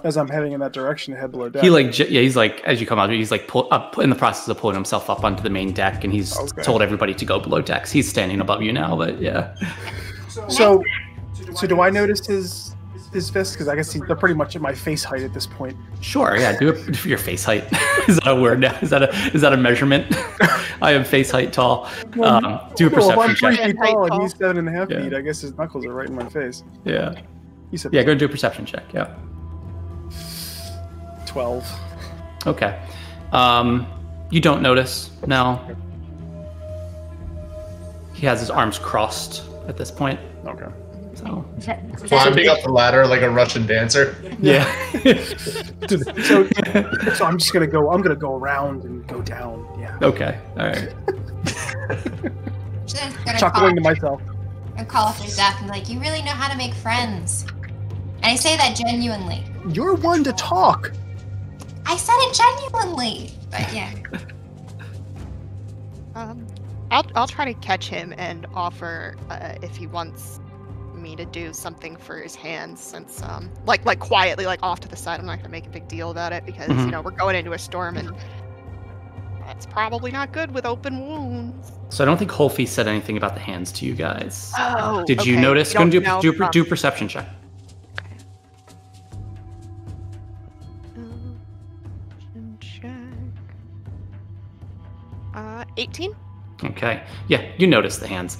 As I'm heading in that direction to head below deck. He's like, as you come out, he's like in the process of pulling himself up onto the main deck, and he's told everybody to go below decks. He's standing above you now, but yeah. So do I notice his fists? Because I guess they're pretty much at my face height at this point. Sure, yeah. Do it for your face height. Is that a word now? Is that a measurement? I am face height tall. Do a perception I'm 3 check. feet tall and he's 7.5 feet. I guess his knuckles are right in my face. Yeah. He said, Yeah, go and do a perception check. Yeah. 12. Okay. You don't notice. No. He has his arms crossed at this point. Okay. So. Climbing up the ladder like a Russian dancer. Yeah. So I'm just gonna go. I'm gonna go around and go down. Yeah. Okay. All right. Chuckling to myself. And call up their Zach and be like, "You really know how to make friends." And I say that genuinely. You're one to talk. I said it genuinely, but yeah. I'll try to catch him and offer if he wants me to do something for his hands, since like quietly, like off to the side. I'm not gonna make a big deal about it because we're going into a storm and that's probably not good with open wounds. So I don't think Holfie said anything about the hands to you guys. Oh, Did you notice? Go and do perception check. Check. 18. Okay. Yeah, you notice the hands.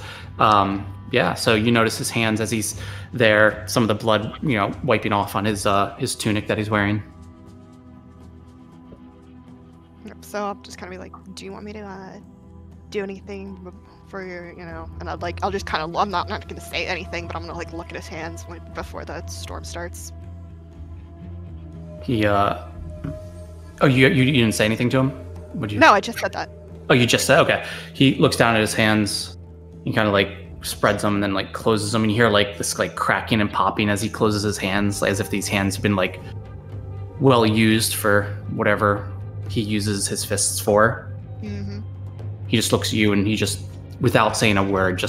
Yeah, so you notice his hands as he's there, some of the blood, wiping off on his tunic that he's wearing. So I'm just kind of be like, do you want me to do anything for your, and I'll just kind of, I'm not going to say anything, but I'm going to look at his hands before the storm starts. He, you didn't say anything to him? Would you? No, I just said that. Oh, you just said, okay. He looks down at his hands, he kind of spreads them and then closes them, and you hear this cracking and popping as he closes his hands, as if these hands have been well used for whatever he uses his fists for. Mm-hmm. He just looks at you and he just, without saying a word,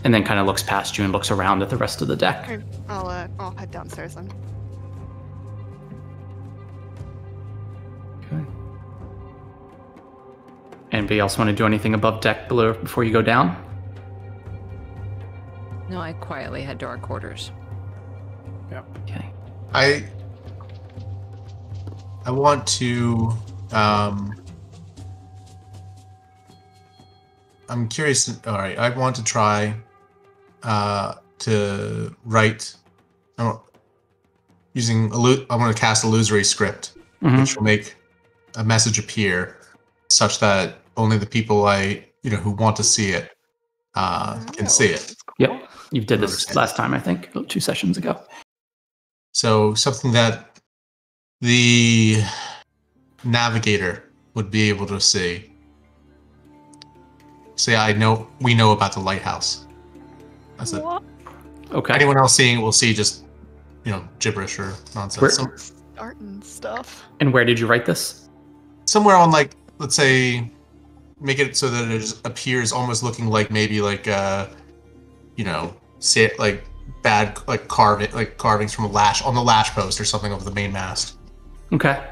and then kind of looks past you and looks around at the rest of the deck. Okay. I'll head downstairs then. Okay. Anybody else want to do anything above deck below before you go down? No, I quietly head to our quarters. Yeah. Okay. I want to. I'm curious. All right, I want to try to write. Using I want to cast illusory script, which will make a message appear, such that only the people who want to see it can see it. Yep. You did this last time, I think, 2 sessions ago. So something that the navigator would be able to see. Say, we know about the lighthouse. That's it. Okay. Anyone else seeing it will see just, gibberish or nonsense. Starting stuff. And where did you write this? Somewhere on let's say, make it so that it appears almost looking like maybe like bad carvings from a lash on the lash post or something over the main mast. Okay.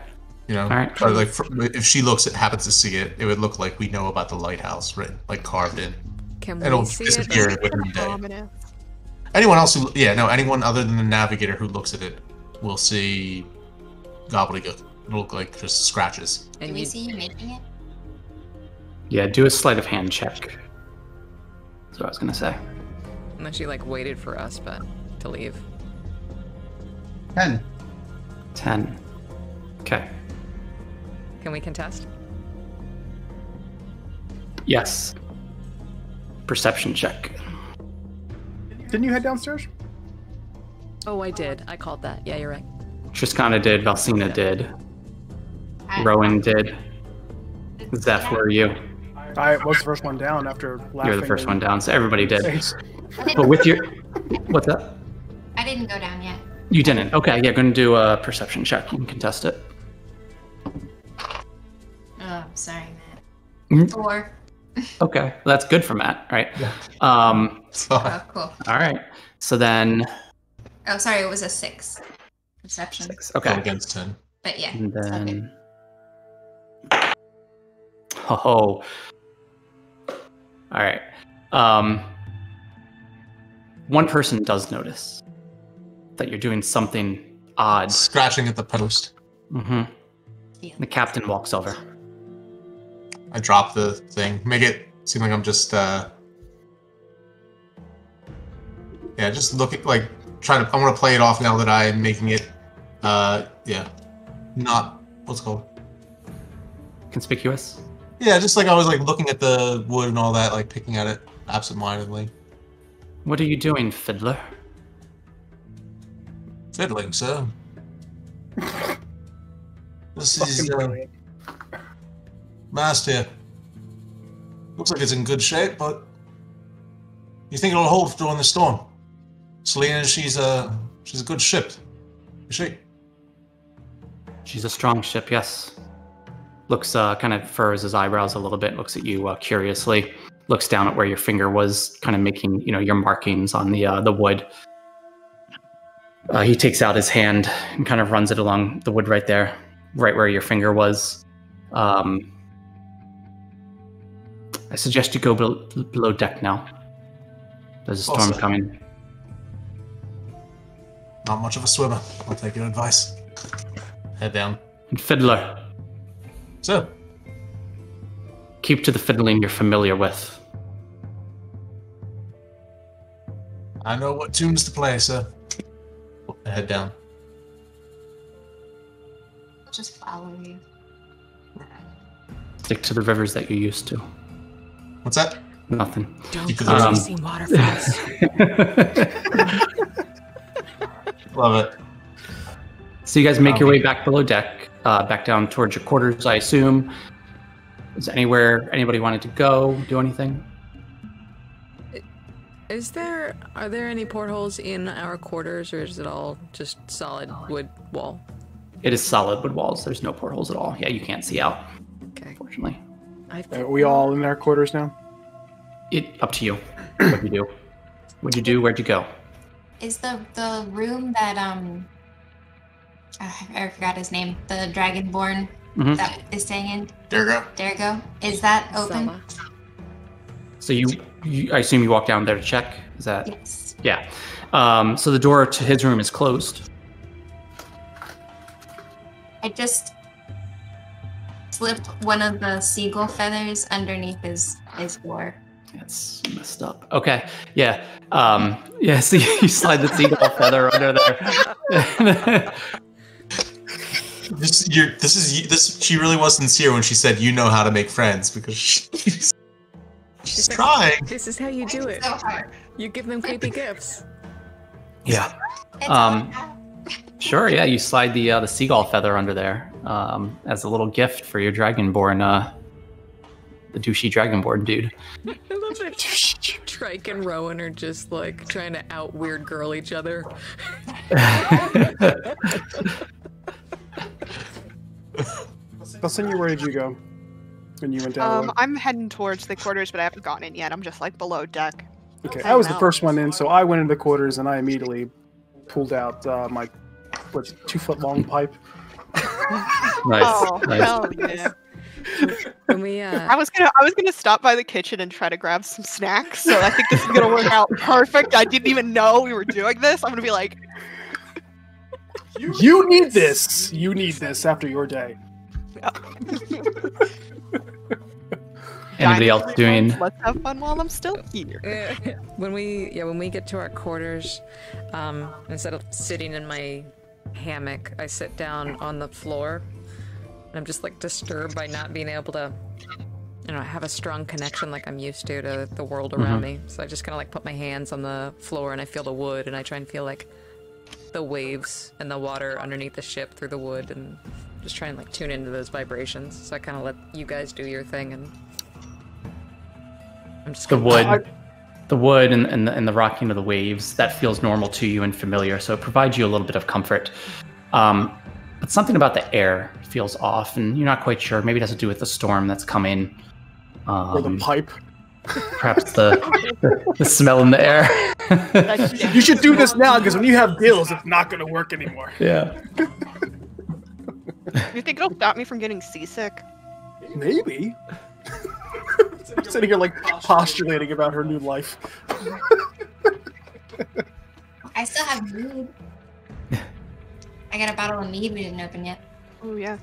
You know, all right. Or like if she happens to see it, it would look like we know about the lighthouse written, like carved in. Can It'll we see disappear it? within a day. Ominous. Anyone else anyone other than the navigator who looks at it will see gobbledygook. It'll look like just scratches. Do we see you making it? Yeah, do a sleight of hand check. That's what I was gonna say. Unless she like waited for us, but to leave. 10. 10. Okay. Can we contest? Yes. Perception check. Didn't you head downstairs? Oh, I did. I called that. Yeah, you're right. Triskana did. Valsina did. Rowan did. Zeph, where are you? I was the first one down after laughing. You're the first one down, so everybody did. Face. But with your... What's that? I didn't go down yet. You didn't. Okay, yeah, going to do a perception check. You can contest it. Oh, sorry, Matt. 4. Okay, well, that's good for Matt, right? Oh, cool. All right. So then... Oh, sorry, it was a 6. Perception. 6. Okay. Against 10. But yeah. And it's okay. then... Oh. All right. One person does notice that you're doing something odd. Scratching at the post. Mm-hmm. Yeah. The captain walks over. I drop the thing. Make it seem like I'm just just looking like I want to play it off now that I'm making it not what's it called? Conspicuous? Yeah, just like I was like looking at the wood and all that, like picking at it absentmindedly. What are you doing, fiddler? Fiddling, sir. This Fucking is brilliant. mast here. Looks like it's in good shape, but you think it'll hold during the storm? Selena, she's a good ship. Is she? She's a strong ship, yes. Looks, kind of furrows his eyebrows a little bit, looks at you curiously, looks down at where your finger was, kind of making, your markings on the wood. He takes out his hand and kind of runs it along the wood right there, right where your finger was. I suggest you go below deck now. There's a storm Awesome. coming. Not much of a swimmer. I'll take your advice. Head down. And fiddler, So, keep to the fiddling you're familiar with. I know what tunes to play, sir. Head down. I'll just follow you. Stick to the rivers that you used to. What's that? Nothing. Don't Keep to go the chasing waterfalls. Love it. So you guys make your way back below deck, back down towards your quarters, I assume. Is anywhere anybody wanted to go, do anything? Are there any portholes in our quarters, or is it all just solid wood wall? It is solid wood walls. There's no portholes at all. Yeah, you can't see out, Okay. unfortunately. Are we all in our quarters now? Up to you. What'd you do? What'd you do? Where'd you go? Is the room that I forgot his name, the Dragonborn Mhm. that is staying in? There you go. Dergo. Is that open? Selma. So you I assume you walk down there to check? Is that? Yes. Yeah. So the door to his room is closed. I just slipped one of the seagull feathers underneath his door. It's messed up. Okay. Yeah. Yeah. So you slide the seagull feather under there. She really was sincere when she said, "You know how to make friends," because she's trying. This is how you do it. So hard. You give them creepy gifts. Yeah. It's Sure. Yeah. You slide the seagull feather under there as a little gift for your dragonborn. The douchey dragonborn dude. I love it. Trike and Rowan are just like trying to out weird girl each other. Balsinia, where did you go when you went down? I'm heading towards the quarters, but I haven't gotten in yet. I'm just like below deck. Okay, I was the first one in, so I went into the quarters and I immediately pulled out my 2-foot-long pipe. Nice. Oh, nice. hell yeah. When we I was gonna stop by the kitchen and try to grab some snacks, so I think this is gonna work out perfect. I didn't even know we were doing this. I'm gonna be like, You need this. You need this after your day. Anybody else doing? Let's have fun while I'm still here. when we get to our quarters, instead of sitting in my hammock, I sit down on the floor. And I'm just like disturbed by not being able to, have a strong connection like I'm used to the world around me. So I just kind of like put my hands on the floor and I feel the wood and I try and feel like the waves and the water underneath the ship through the wood and just try and like tune into those vibrations. So I kind of let you guys do your thing and I'm just the wood and the rocking of the waves, that feels normal to you and familiar, so it provides you a little bit of comfort. But something about the air feels off, and you're not quite sure. Maybe it has to do with the storm that's coming. Or the pipe. Perhaps the smell in the air. You should do this now, because when you have bills, it's not going to work anymore. Yeah. You think it'll stop me from getting seasick? Maybe. I'm sitting here like postulating about her new life. I still have mead. I got a bottle of mead we didn't open yet. Oh yeah.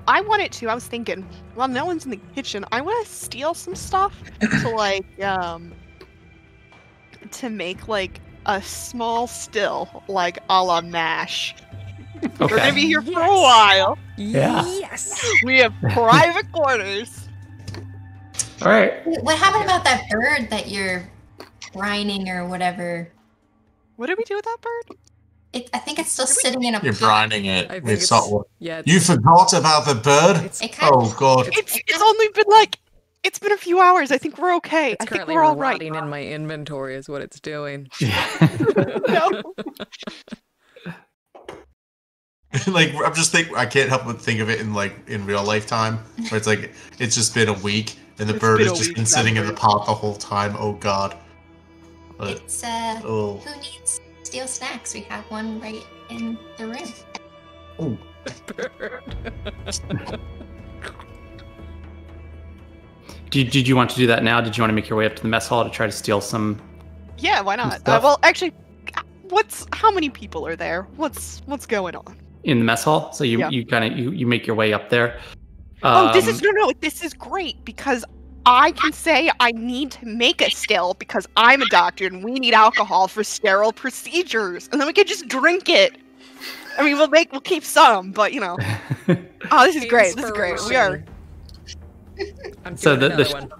I wanted to. I was thinking, while no one's in the kitchen, I want to steal some stuff to like to make like a small still, like a la MASH. Okay. We're gonna be here for a while. Yeah. Yes. We have private quarters. All right. What happened about that bird that you're brining or whatever? What did we do with that bird? I think it's still sitting in a You're pot. brining it I think with salt water. Yeah. You forgot about the bird? It kind Oh god. It's only been like it's been a few hours. I think we're okay. It's I think currently we're all right. rotting in my inventory is what it's doing. No. Like I'm just I can't help but think of it in real life time, where it's like it's just been a week and the It's bird been has a just week, been that sitting in the bird. pot the whole time. Oh god. But, It's oh. who needs steel snacks? We have one right in the room. Oh. Did you want to do that now? Did you want to make your way up to the mess hall to try to steal some? Yeah, why not? Stuff. Well, actually, how many people are there? What's going on? In the mess hall? So you Yeah. you make your way up there. This is great because I can say I need to make a still because I'm a doctor and we need alcohol for sterile procedures, and then we can just drink it. I mean, we'll keep some, but Oh, this is great. This is great. We are. I'm So doing another one.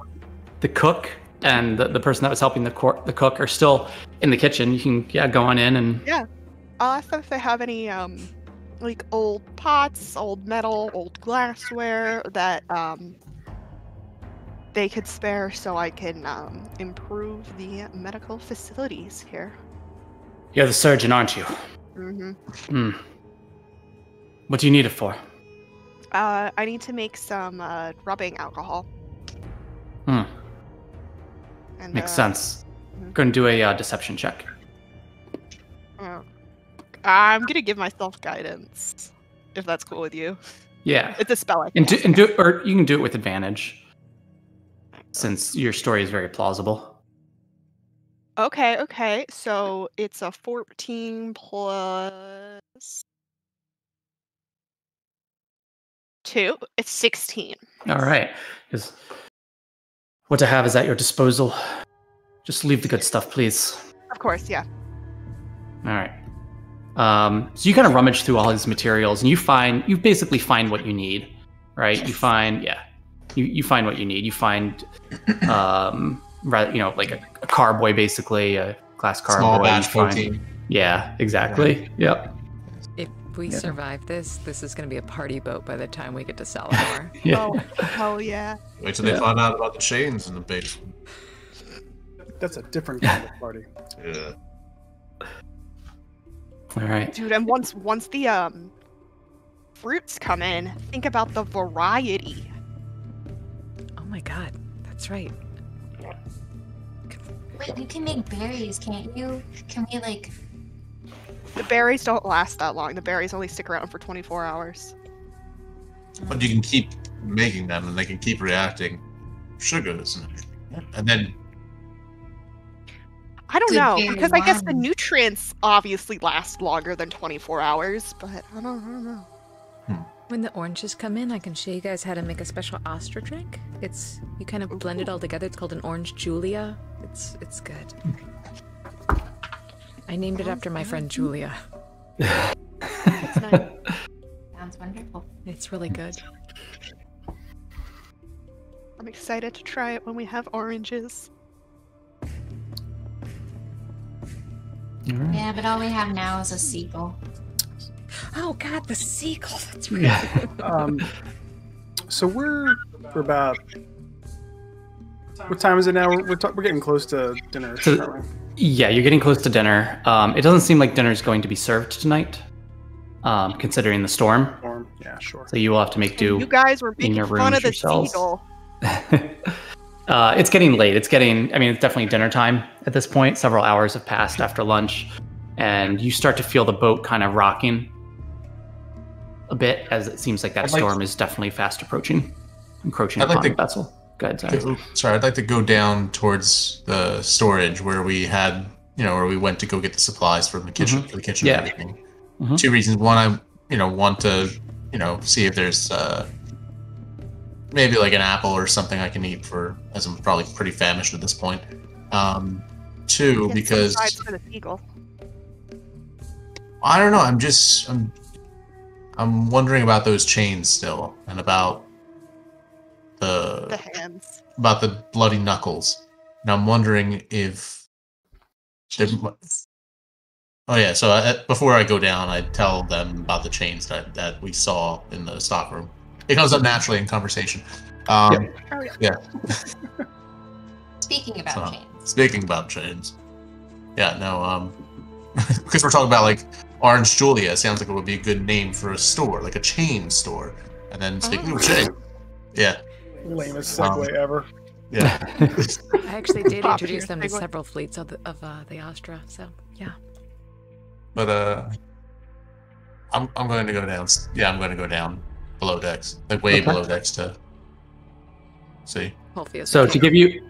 the cook and the person that was helping the cook are still in the kitchen. You can go on in and I'll ask them if they have any like old pots, old metal, old glassware that they could spare so I can improve the medical facilities here. You're the surgeon, aren't you? Mm-hmm. What do you need it for? I need to make some rubbing alcohol. Hmm. And, Makes sense. mhm. Go and do a deception check. I'm gonna give myself guidance, if that's cool with you. Yeah. It's a spell. I And can do or you can do it with advantage, since your story is very plausible. Okay. So it's a 14 plus 2. It's 16. All right. Because what to have is at your disposal. Just leave the good stuff, please. Of course, yeah. All right. So you kind of rummage through all his materials, and you basically find what you need, right? You find, you find what you need. You find, like a carboy, basically a glass carboy. Small batch You find- protein. Yeah, exactly. Yep. If we Yeah. survive this is going to be a party boat by the time we get to Salamar. Yeah. Oh, hell yeah. Wait till they find out about the chains in the basement. That's a different kind of party. Yeah. All right. Dude, and once the fruits come in, think about the variety. Oh my god, that's right. Wait, you can make berries, can't you? Can we, like... The berries don't last that long. The berries only stick around for 24 hours. But you can keep making them, and they can keep reacting sugars and everything. And then... I don't Good know, berry because I guess the wine. nutrients obviously last longer than 24 hours, but I don't know. When the oranges come in, I can show you guys how to make a special Astra drink. You kind of blend it all together. It's called an Orange Julia. It's good. I named it after my friend Julia. It's nice. Sounds wonderful. It's really good. I'm excited to try it when we have oranges. Yeah, but all we have now is a seagull. Oh god, the seagull. That's right. So we're about. What time is it now? We're getting close to dinner. So, yeah, you're getting close to dinner. It doesn't seem like dinner is going to be served tonight, considering the storm. Yeah, sure. So you will have to make do. You guys were in making your fun of rooms the yourselves. seagull. It's getting late. It's definitely dinner time at this point. Several hours have passed after lunch, and you start to feel the boat kind of rocking a bit, as it seems like that storm is definitely fast encroaching upon the vessel. Go ahead, sorry. Sorry, I'd like to go down towards the storage where we had, where we went to go get the supplies from the kitchen, for the kitchen and everything. Two reasons. One, I, want to, see if there's maybe like an apple or something I can eat as I'm probably pretty famished at this point. Two, because For the seagull. I don't know. I'm wondering about those chains still, and about The hands. about the bloody knuckles. And I'm wondering if oh yeah, so before I go down, I tell them about the chains that we saw in the stockroom. It comes up naturally in conversation. Yeah. Speaking about chains. Speaking about chains. Yeah, no, because we're talking about like Orange Julia, it sounds like it would be a good name for a store, like a chain store. And then speaking of chain, yeah. Lamest segue ever. Yeah. I actually did introduce them to several fleets of the Astra, so yeah. But I'm going to go down. Yeah, I'm going to go down below decks, like way below decks to see. So to give you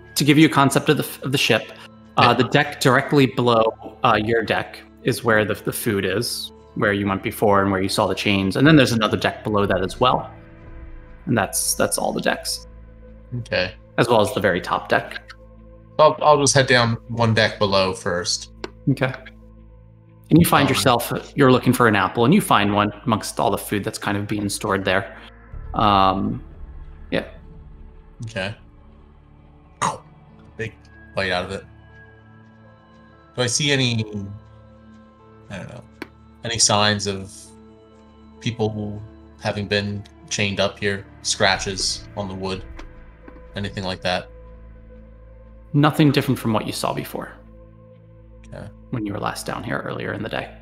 a concept of the ship, the deck directly below your deck is where the food is, where you went before and where you saw the chains, and then there's another deck below that as well, and that's all the decks. Okay. As well as the very top deck. I'll just head down one deck below first. Okay. And you find yourself, you're looking for an apple, and you find one amongst all the food that's kind of being stored there. Yeah. Okay. Big bite out of it. Do I see any signs of people having been chained up here? Scratches on the wood? Anything like that? Nothing different from what you saw before. Okay. When you were last down here earlier in the day.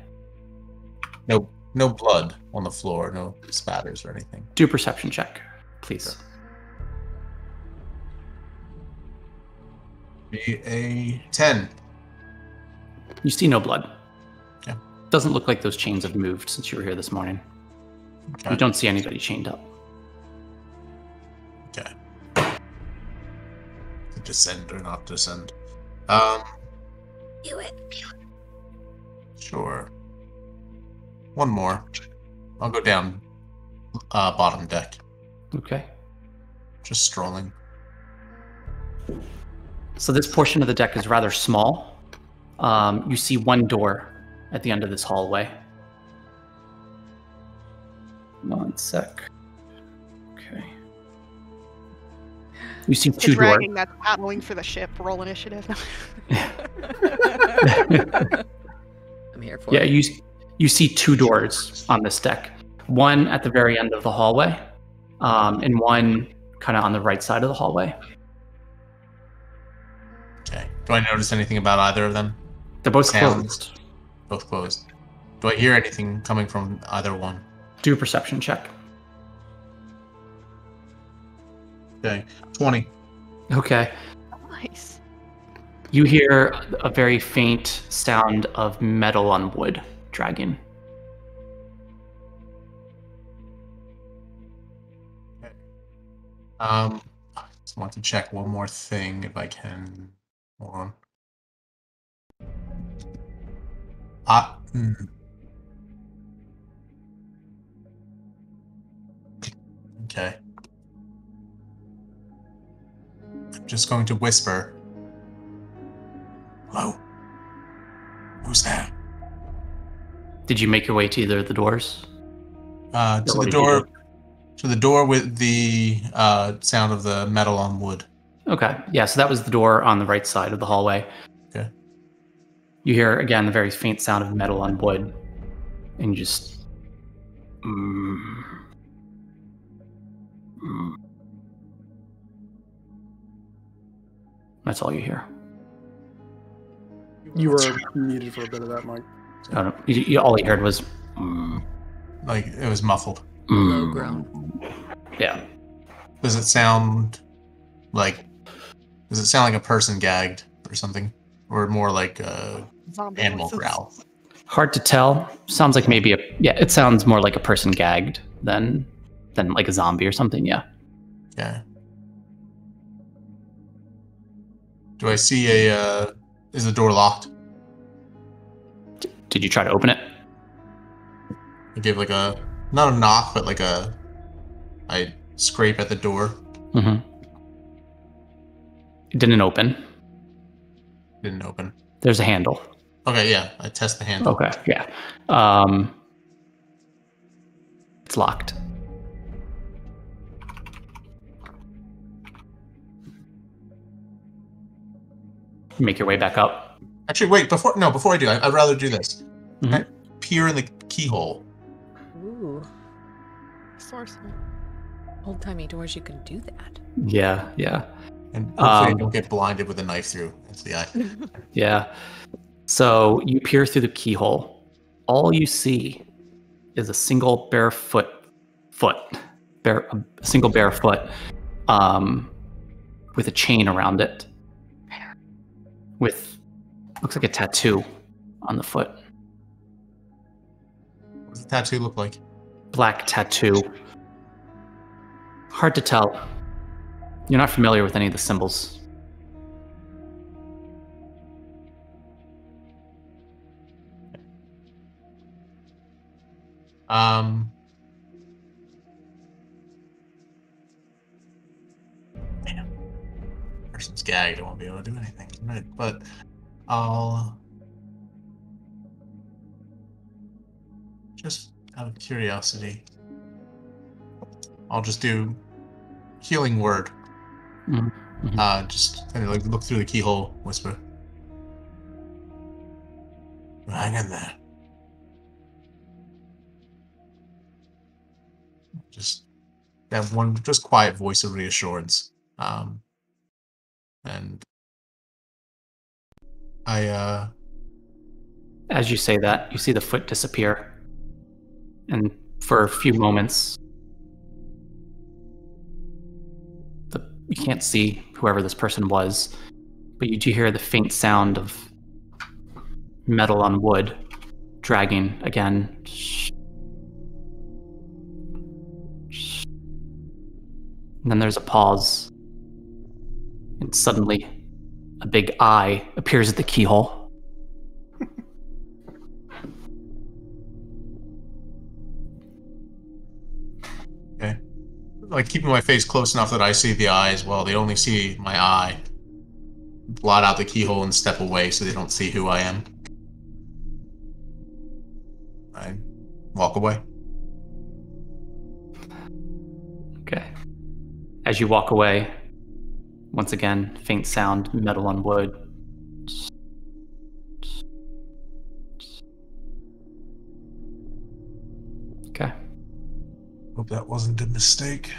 No blood on the floor, no spatters or anything. Do a perception check, please. Be a 10. You see no blood. Okay. Doesn't look like those chains have moved since you were here this morning. Okay. You don't see anybody chained up. Okay. Descend or not descend? Do it. Sure. One more. I'll go down bottom deck. Okay. Just strolling. So this portion of the deck is rather small. You see one door at the end of this hallway. One sec. Okay. You see two doors. Dragging that's paddling for the ship. Roll initiative. I'm here for Yeah, it. you see two doors on this deck. One at the very end of the hallway, and one kind of on the right side of the hallway. Okay. Do I notice anything about either of them? They're both Sounds. closed. Both closed. Do I hear anything coming from either one? Do a perception check. Okay. 20. Okay. Nice. You hear a very faint sound of metal on wood dragging. Okay. Just want to check one more thing if I can. Hold on. Okay. I'm just going to whisper. Hello? Who's there? Did you make your way to either of the doors? To the door with the sound of the metal on wood. Okay. Yeah, so that was the door on the right side of the hallway. Okay. You hear, again, the very faint sound of metal on wood. And you just... That's all you hear. You were muted for a bit of that, Mike. I don't know. All you heard was... Like, it was muffled. Low groan. Yeah. Does it sound like a person gagged or something? Or more like a Zombie animal voices. growl? Hard to tell. Sounds like maybe it sounds more like a person gagged than like a zombie or something, yeah. Yeah. Do I see is the door locked? Did you try to open it? I give like not a knock, but like I scrape at the door. Mm-hmm. It didn't open. Didn't open. There's a handle. Okay, yeah. I test the handle. Okay, yeah. It's locked. Make your way back up. Actually, wait, before I do, I'd rather do this. Mm-hmm. I peer in the keyhole. Ooh. Source. Old-timey doors, you can do that. Yeah. And hopefully I don't get blinded with a knife through the eye. Yeah. So you peer through the keyhole. All you see is a single bare foot, with a chain around it, with looks like a tattoo on the foot. What does the tattoo look like? Black tattoo. Hard to tell. You're not familiar with any of the symbols. Person's gagged, I won't be able to do anything. Right, but I'll just out of curiosity, I'll just do healing word. Mm-hmm. Just kind of like look through the keyhole, whisper. Hang in there. Just that one, just quiet voice of reassurance. And I, As you say that, you see the foot disappear. And for a few moments, you can't see whoever this person was, but you do hear the faint sound of metal on wood dragging again. And then there's a pause. And suddenly, a big eye appears at the keyhole. Okay. Like keeping my face close enough that I see the eye as well. They only see my eye. Blot out the keyhole and step away so they don't see who I am. I walk away. Okay. As you walk away, once again, faint sound, metal on wood. Okay. Hope that wasn't a mistake.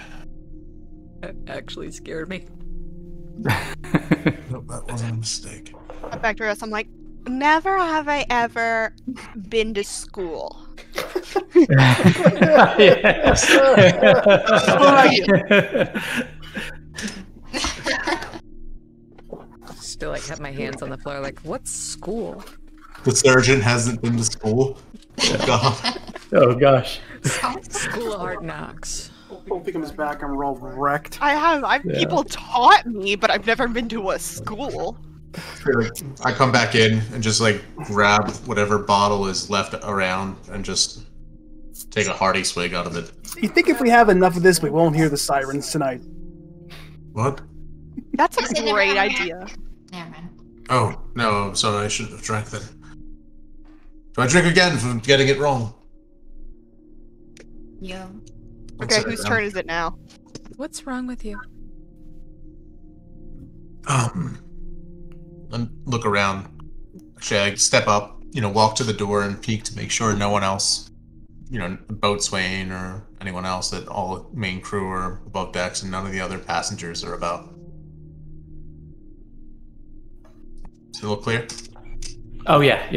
That actually scared me. Nope, that wasn't a mistake. Back to us, I'm like, never have I ever been to school. Yes. Still, like, have my hands on the floor, like, what's school? The surgeon hasn't been to school. God. Oh gosh. School of Hard Knocks. Hopefully comes back, I'm all wrecked. People taught me, but I've never been to a school. I come back in and just like grab whatever bottle is left around and just take a hearty swig out of it. You think if we have enough of this, we won't hear the sirens tonight? What? That's a great idea. Never mind. Oh, no, sorry, I shouldn't have drank then. Do I drink again for getting it wrong? Yeah. Okay, whose turn is it now? What's wrong with you? And look around. Actually, I step up, walk to the door and peek to make sure no one else, boatswain or anyone else, that all the main crew are above decks and none of the other passengers are about. Does it look clear? Oh, yeah.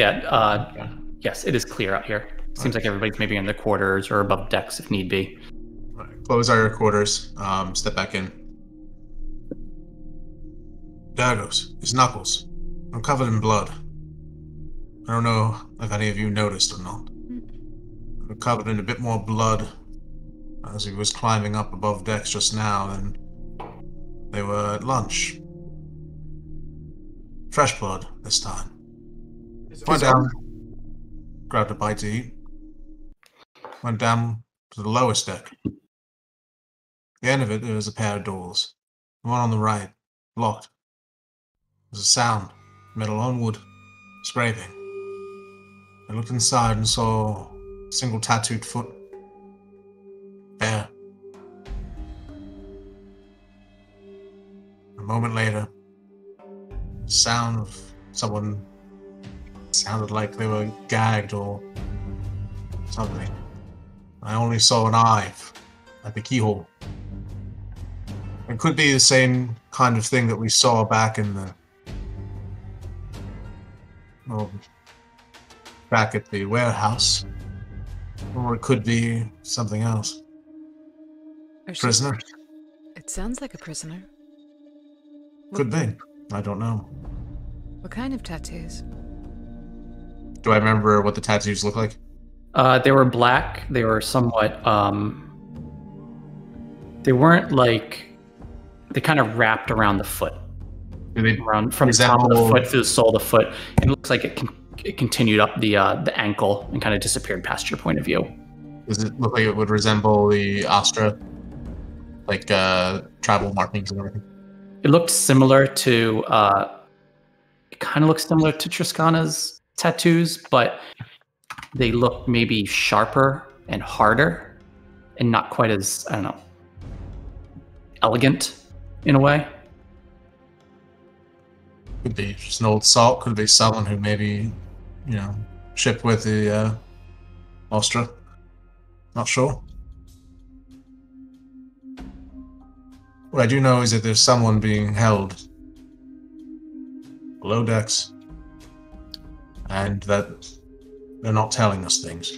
Yes, it is clear out here. Seems like everybody's maybe in their quarters or above decks if need be. Right. Close our quarters. Step back in. There goes. His knuckles. I'm covered in blood. I don't know if any of you noticed or not. I'm covered in a bit more blood as he was climbing up above decks just now than they were at lunch. Fresh blood this time. Went down, grabbed a bite to eat. Went down to the lowest deck. At the end of it, there was a pair of doors. The one on the right, locked. There was a sound, metal on wood, scraping. I looked inside and saw a single tattooed foot. Bare. A moment later, the sound of someone sounded like they were gagged or something. I only saw an eye at the keyhole. It could be the same kind of thing that we saw back in the... back at the warehouse. Or it could be something else. Prisoner? It sounds like a prisoner. Could be. I don't know. What kind of tattoos? Do I remember what the tattoos look like? They were black. They were somewhat, they weren't like, they kind of wrapped around the foot. Around from the top of the foot to the sole of the foot. And it looks like it continued up the ankle and kind of disappeared past your point of view. Does it look like it would resemble the Astra? Like, travel markings and everything? It looked similar to, it kind of looks similar to Triskana's tattoos, but they look maybe sharper and harder and not quite as, I don't know, elegant in a way. Could be just an old salt. Could be someone who maybe, shipped with the Astra. Not sure. What I do know is that there's someone being held below decks, and that they're not telling us things.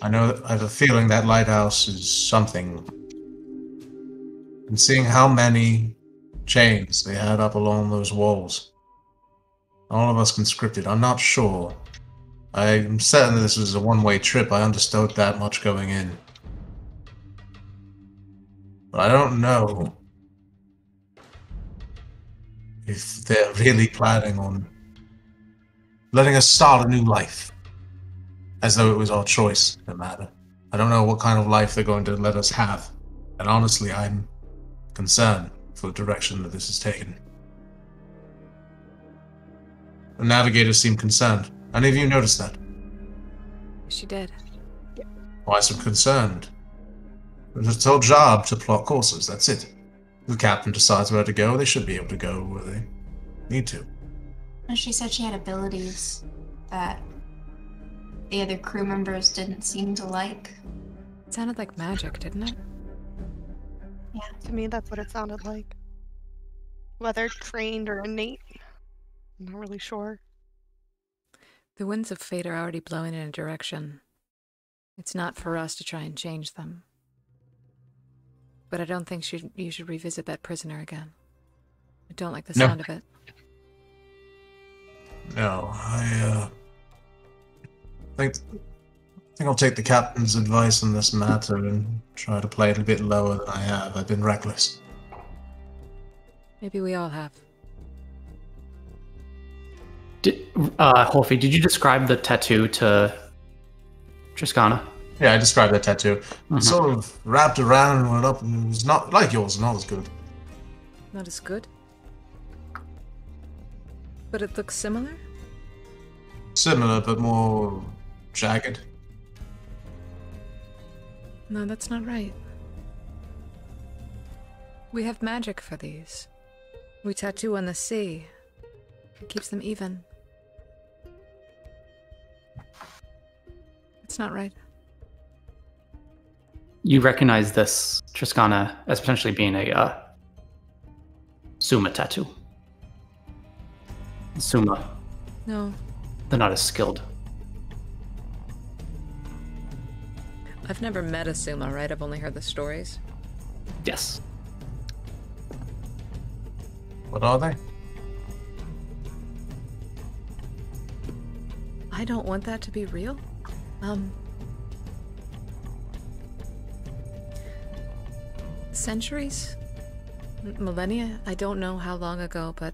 I have a feeling that lighthouse is something. And seeing how many chains they had up along those walls, all of us conscripted, I'm not sure. I'm certain that this was a one-way trip. I understood that much going in. But I don't know if they're really planning on letting us start a new life, as though it was our choice, no matter. I don't know what kind of life they're going to let us have, and honestly, I'm concerned for the direction that this is taken. The navigators seem concerned. Any of you noticed that? She did. Why so concerned? It's their job to plot courses, that's it. If the captain decides where to go, they should be able to go where they need to. And she said she had abilities that the other crew members didn't seem to like. It sounded like magic, didn't it? Yeah. To me, that's what it sounded like. Whether trained or innate, I'm not really sure. The winds of fate are already blowing in a direction. It's not for us to try and change them. But I don't think you should revisit that prisoner again. I don't like the sound of it. No, I think I'll take the captain's advice on this matter and try to play it a bit lower than I have. I've been reckless. Maybe we all have. Holfi, did you describe the tattoo to Triskana? Yeah, I described that tattoo. Mm-hmm. It sort of wrapped around and went up, and it was not like yours, not as good. Not as good? But it looks similar? Similar, but more jagged. No, that's not right. We have magic for these. We tattoo on the sea. It keeps them even. It's not right. You recognize this, Triskana, as potentially being a Suma tattoo. Suma. No. They're not as skilled. I've never met a Suma, right? I've only heard the stories. Yes. What are they? I don't want that to be real. Centuries? Millennia? I don't know how long ago, but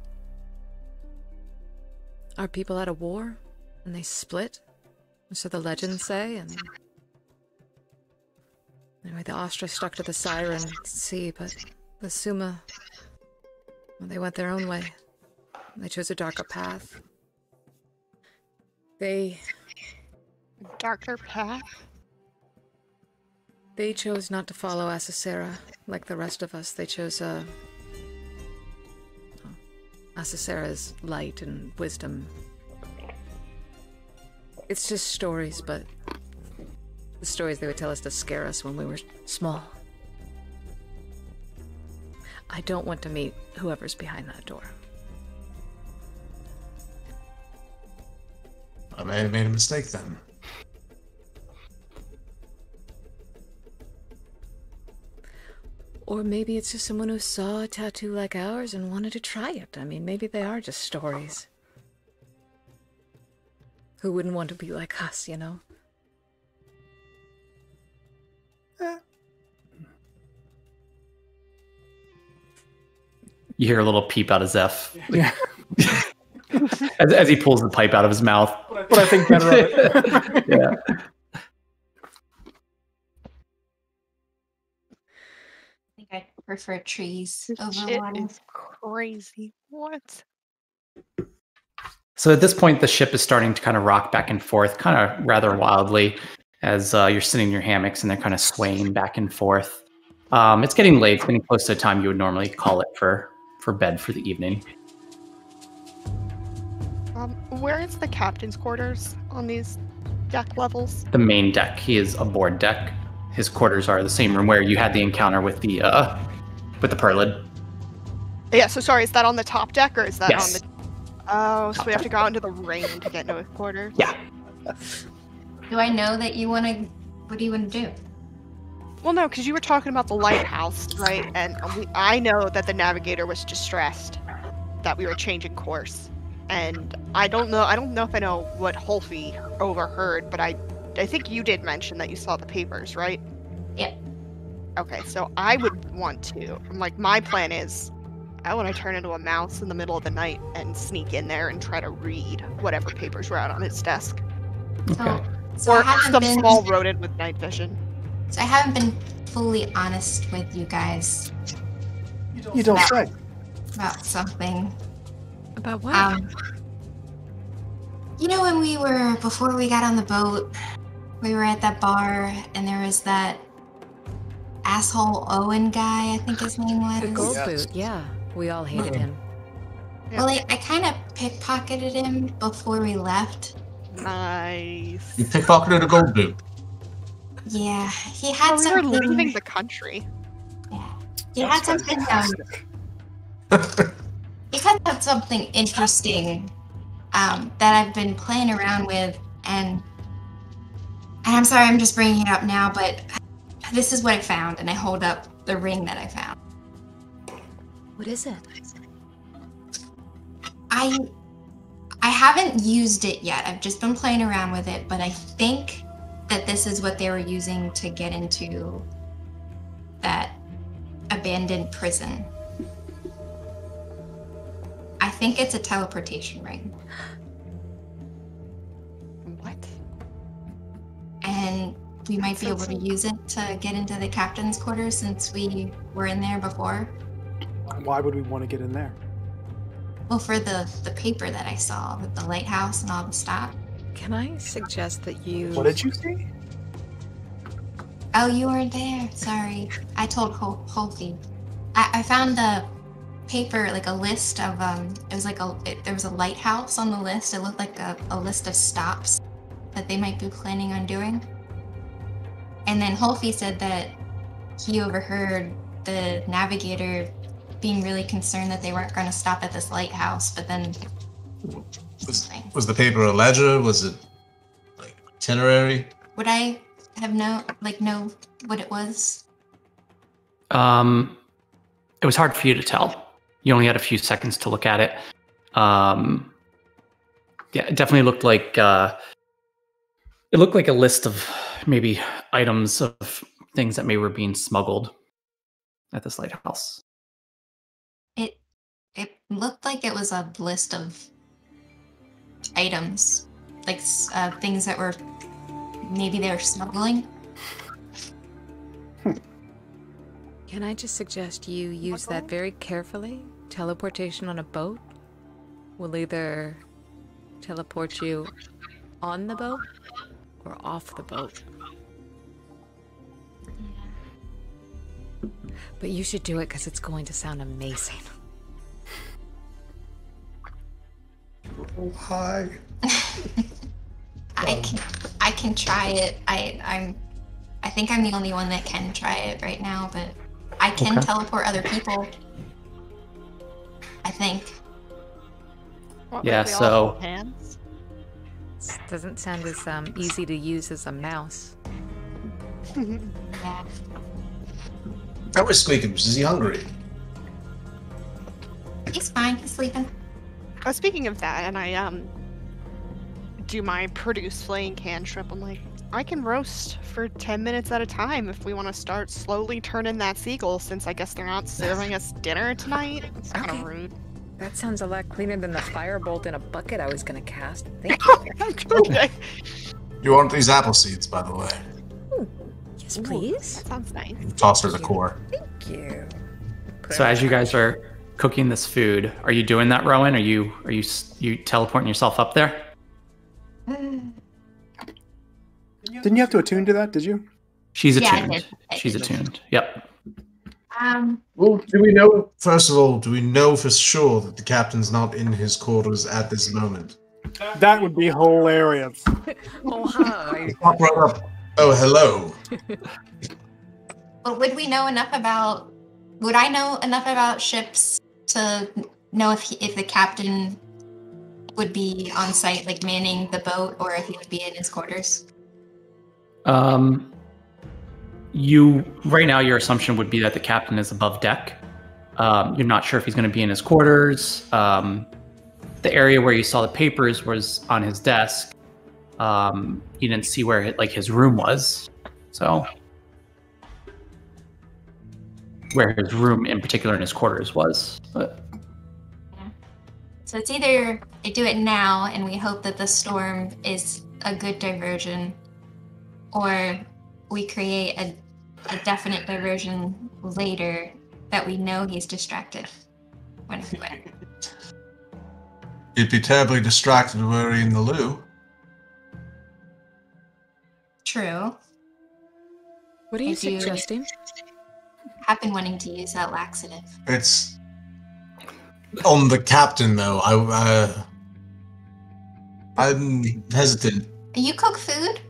are people at a war and they split? So the legends say, and anyway, the Astra stuck to the Siren Sea, but the Suma, well, they went their own way. They chose a darker path. Darker path? They chose not to follow Asasera like the rest of us. They chose Asasera's light and wisdom. It's just stories, but the stories they would tell us to scare us when we were small. I don't want to meet whoever's behind that door. I may have made a mistake then. Or maybe it's just someone who saw a tattoo like ours and wanted to try it. I mean, maybe they are just stories. Who wouldn't want to be like us, you know? You hear a little peep out of Zeph. Yeah. as he pulls the pipe out of his mouth. But I think better of it. Yeah. I think I prefer trees This over shit water. is crazy. What? So at this point, the ship is starting to kind of rock back and forth, kind of rather wildly, as you're sitting in your hammocks and they're kind of swaying back and forth. It's getting late. It's getting close to the time you would normally call it for bed for the evening. Where is the captain's quarters on these deck levels? The main deck. He is aboard deck. His quarters are the same room where you had the encounter with the Perlid. Yeah, so sorry, is that on the top deck or is that Yes. on the... Oh, so we have to go out into the rain to get into his quarters? Yeah. Do I know that you want to... What do you want to do? Well, no, because you were talking about the lighthouse, right? And I know that the navigator was distressed that we were changing course. And I don't know if I know what Holfi overheard, but I think you did mention that you saw the papers, right? Yeah. Okay, so I would want to. My plan is I want to turn into a mouse in the middle of the night and sneak in there and try to read whatever papers were out on his desk. Okay. So Or I haven't some been... small rodent with night vision. So I haven't been fully honest with you guys You don't say. about something. About what? You know when before we got on the boat, we were at that bar and there was that asshole Owen guy, I think his name was. The gold boot, yeah. We all hated him. Well, I kind of pickpocketed him before we left. Nice. You pickpocketed a gold boot. Yeah, he had We were something. leaving the country. Yeah, he had something. He had something interesting that I've been playing around with, and I'm sorry, I'm just bringing it up now, but this is what I found, and I hold up the ring that I found. What is it? I haven't used it yet. I've just been playing around with it, but I think that this is what they were using to get into that abandoned prison. I think it's a teleportation ring. What? And we might be able to use it to get into the captain's quarters since we were in there before. Why would we want to get in there? Well, for the paper that I saw with the lighthouse and all the stuff. Can I suggest that you... What did you see? Oh, you weren't there. Sorry. I told Holfie. I found the paper, like a list of, it was like there was a lighthouse on the list. It looked like a list of stops that they might be planning on doing. And then Holfie said that he overheard the navigator being really concerned that they weren't going to stop at this lighthouse, but then... Was the paper a ledger? Was it, like, itinerary? Would I have know what it was? It was hard for you to tell. You only had a few seconds to look at it. Yeah, it definitely looked like a list of maybe items of things that maybe were being smuggled at this lighthouse. It looked like it was a list of items, like things that were maybe they were smuggling. Can I just suggest you use that very carefully? Teleportation on a boat will either teleport you on the boat or off the boat. Yeah. But you should do it because it's going to sound amazing. Oh, hi. I can try it. I think I'm the only one that can try it right now, but I can teleport other people. I think. What, Yeah, like we all so- hold hands? This doesn't sound as easy to use as a mouse. Yeah. How is Squeakums? Is he hungry? He's fine. He's sleeping. Speaking of that, and I do my produce flaying cantrip. I'm like, I can roast for 10 minutes at a time if we want to start slowly turning that seagull, since I guess they're not serving us dinner tonight. It's kind of rude. That sounds a lot cleaner than the firebolt in a bucket I was going to cast. Thank you. Okay. You want these apple seeds, by the way? Yes, please. That sounds nice. Toss her the core. Thank you. So as you guys are cooking this food, are you doing that, Rowan? Are you teleporting yourself up there? Didn't you have to attune to that? Did you? She's Yeah, I attuned. did. She's attuned. Yep. Well, do we know, first of all, do we know for sure that the captain's not in his quarters at this moment? That would be hilarious. Oh, hi. Pop right up. Oh, hello. But would I know enough about ships to know if the captain would be on site, like manning the boat, or if he would be in his quarters? Right now, your assumption would be that the captain is above deck. You're not sure if he's going to be in his quarters. The area where you saw the papers was on his desk. You didn't see where his room was, so where his room in particular in his quarters was. But So it's either I do it now and we hope that the storm is a good diversion, or we create a definite diversion later that we know he's distracted when he's away. You'd be terribly distracted were he in the loo. True. What are you If you- suggesting? I've been wanting to use that laxative. It's on the captain, though. I'm hesitant. You cook food?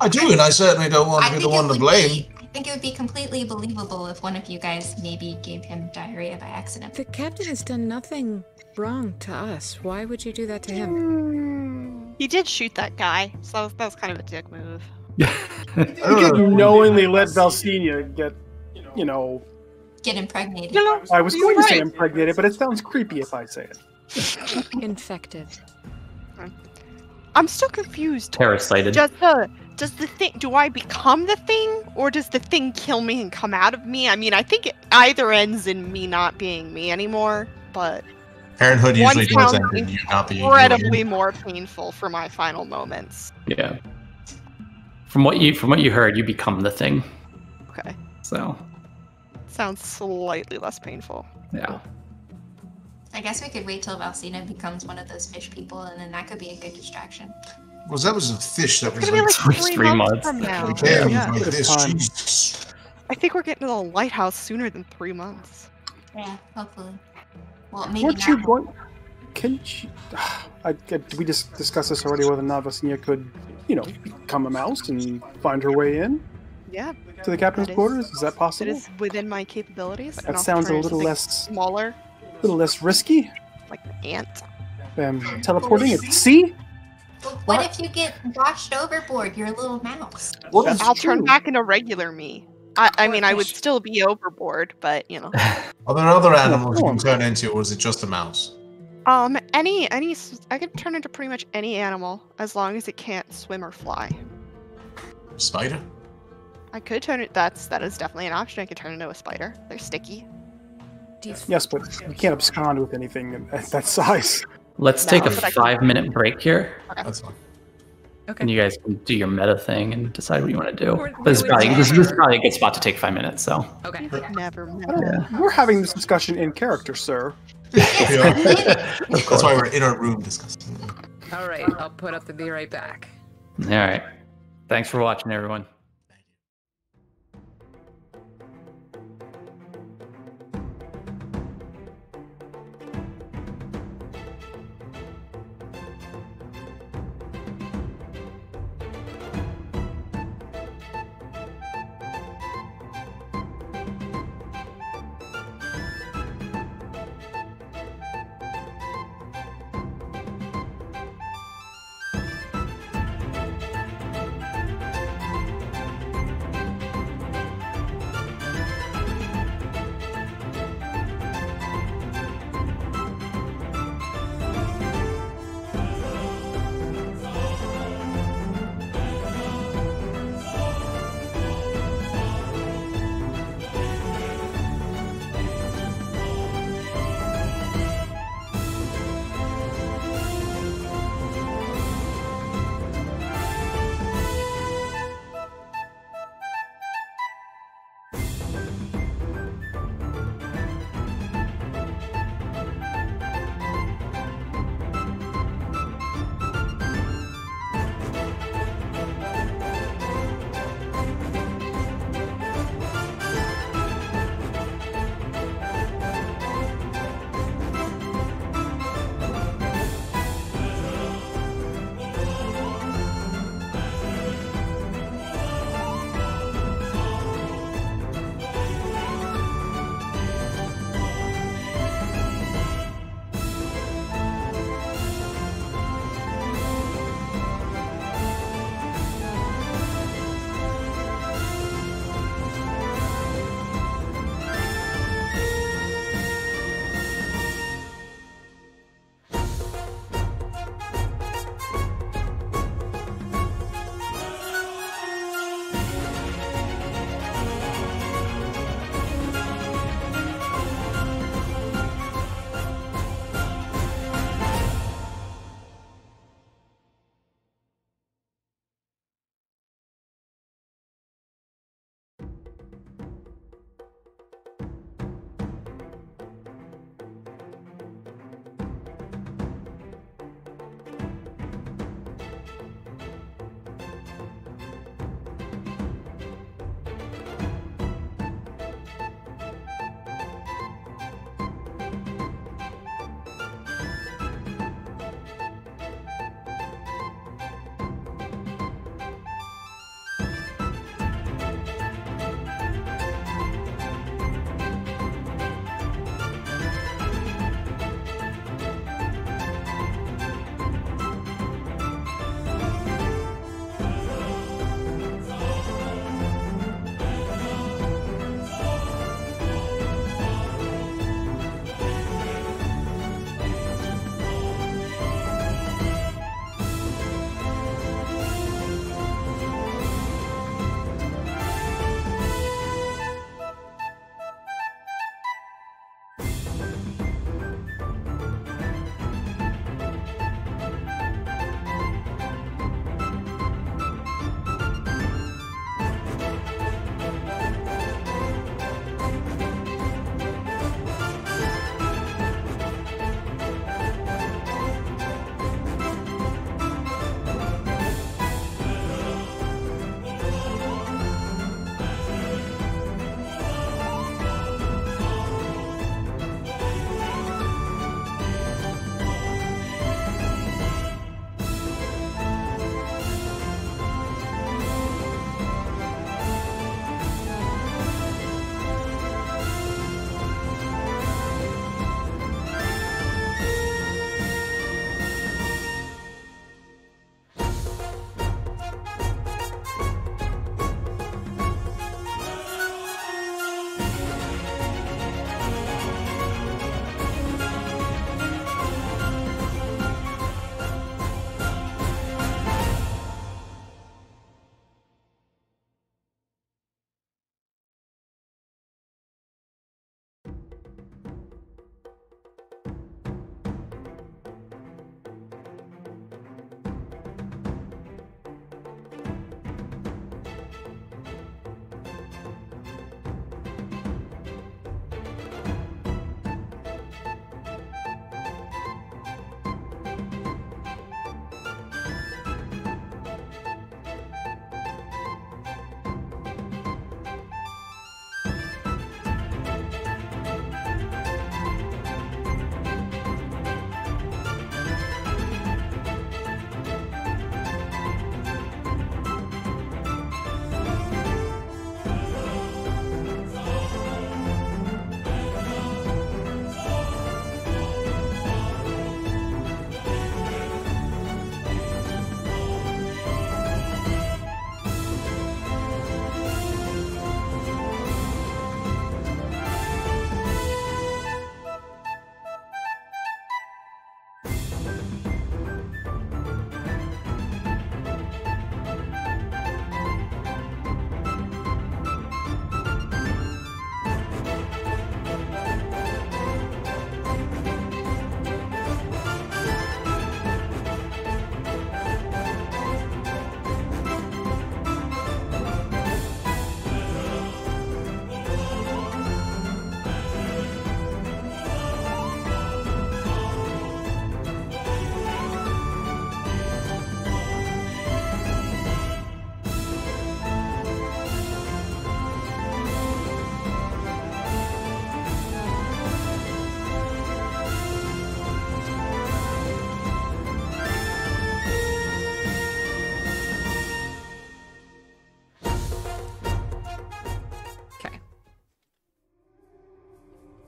I do, and I certainly don't want to be the one to blame. I think it would be completely believable if one of you guys maybe gave him diarrhea by accident. The captain has done nothing wrong to us. Why would you do that to him? He did shoot that guy, so that was kind of a dick move. You could knowingly let Valsenia get, Get impregnated. I was going to say right. impregnated, but it sounds creepy if I say it. Infected. I'm still confused. Parasited. Does the thing? Do I become the thing, or does the thing kill me and come out of me? I mean, I think it either ends in me not being me anymore. But Parenthood usually does end in you not being incredibly more painful for my final moments. Yeah. From what you heard, you become the thing. Okay. So. Sounds slightly less painful. Yeah. I guess we could wait till Valsina becomes one of those fish people, and then that could be a good distraction. Well, that was a fish that was like 3 months from now. Yeah. Like this. Jesus. I think we're getting to the lighthouse sooner than 3 months. Yeah, hopefully. Well, maybe Weren't not. you going? Can you? Did we just discuss this already? Whether Valsina could, become a mouse and find her way in? Yeah. To the captain's quarters? Is that possible? It is within my capabilities. That sounds a little less smaller. A little less risky. Like an ant. Teleporting at sea? What if you get washed overboard? You're a little mouse. I'll turn back into regular me. I mean, I would still be overboard, but Are there other animals you can turn into, or is it just a mouse? Any. I could turn into pretty much any animal as long as it can't swim or fly. Spider? I could turn it. That is definitely an option. I could turn into a spider. They're sticky. Yes, but you can't abscond with anything at that size. Let's take a 5-minute break here. Okay. That's fine. Okay. And you guys can do your meta thing and decide what you want to do. This is probably a good spot to take 5 minutes. So. Okay. Never. We're having this discussion in character, sir. That's why we're in our room discussing. All right. I'll put up the be right back. All right. Thanks for watching, everyone.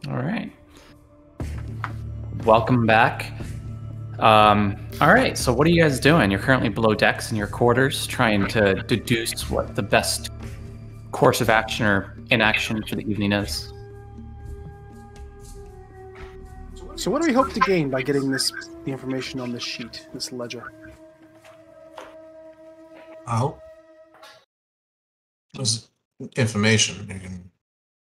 All right. Welcome back. All right, so what are you guys doing? You're currently below decks in your quarters, trying to deduce what the best course of action or inaction for the evening is. So what do we hope to gain by getting the information on this sheet, this ledger? I hope there's information. You can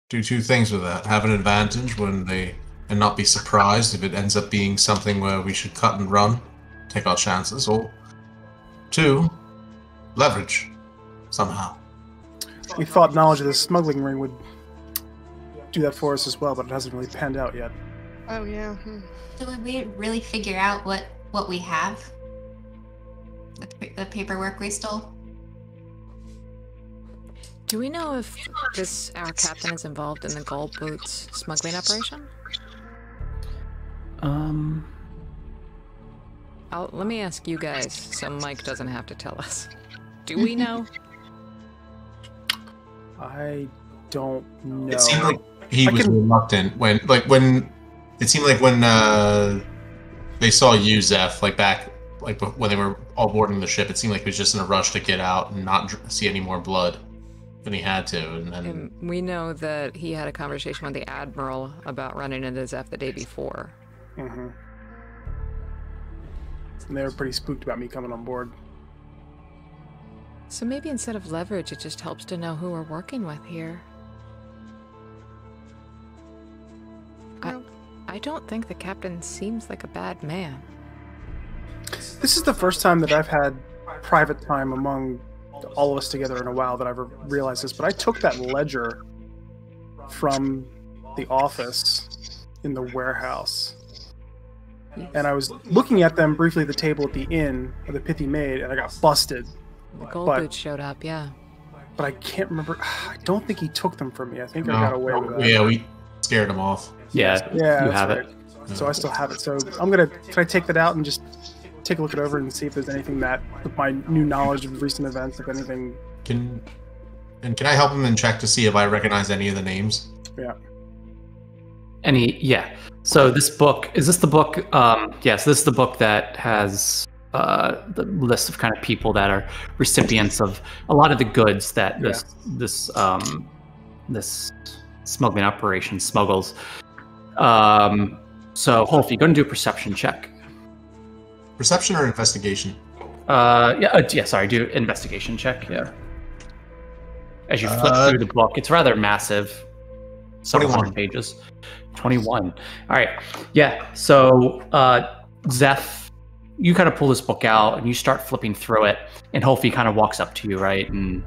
do two things with that. Have an advantage and not be surprised if it ends up being something where we should cut and run, take our chances, or two, leverage somehow. We thought knowledge of the smuggling ring would do that for us as well, but it hasn't really panned out yet. Oh yeah. So would we really figure out what we have? The paperwork we stole? Do we know if our captain is involved in the gold boots smuggling operation? Let me ask you guys, so Mike doesn't have to tell us. Do we know? I don't know. It seemed like he was reluctant when it seemed like when they saw you, Zeph, when they were all boarding the ship, it seemed like he was just in a rush to get out and not see any more blood than he had to. And we know that he had a conversation with the Admiral about running into Zeph the day before. Mm-hmm. And they were pretty spooked about me coming on board. So maybe instead of leverage, it just helps to know who we're working with here. I don't think the captain seems like a bad man. This is the first time that I've had private time among all of us together in a while that I've realized this, but I took that ledger from the office in the warehouse. And I was looking at them briefly at the table at the inn of the Pithy Maid, and I got busted. The gold boots showed up, yeah. But I can't remember. I don't think he took them from me. I think I got away with that. Yeah, we scared him off. Yeah, you have it. So I still have it. So can I take that out and just take a look it over and see if there's anything that, with my new knowledge of recent events, if anything. Can I help him and check to see if I recognize any of the names? Yeah. Yeah. So this book, is this the book? Yes, this is the book that has the list of kind of people that are recipients of a lot of the goods that this smuggling operation smuggles. So Holf, you're going to do a perception check. Perception or investigation? Do investigation check. Yeah. As you flip through the book, it's rather massive. 21 pages. 21. All right. Yeah. So Zeph, you kind of pull this book out and you start flipping through it, and Holfi kind of walks up to you, right, and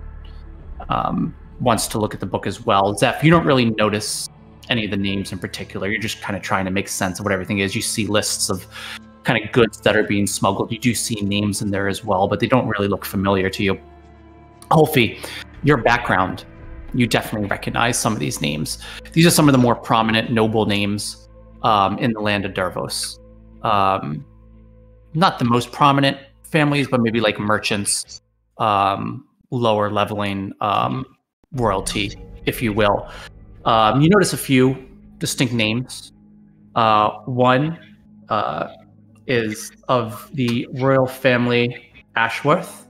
wants to look at the book as well. Zeph, you don't really notice any of the names in particular. You're just kind of trying to make sense of what everything is. You see lists of kind of goods that are being smuggled. You do see names in there as well, but they don't really look familiar to you. Holfi, your background, you definitely recognize some of these names. These are some of the more prominent noble names in the land of Dervos. Not the most prominent families, but maybe like merchants, lower leveling royalty, if you will. You notice a few distinct names. One is of the royal family Ashworth.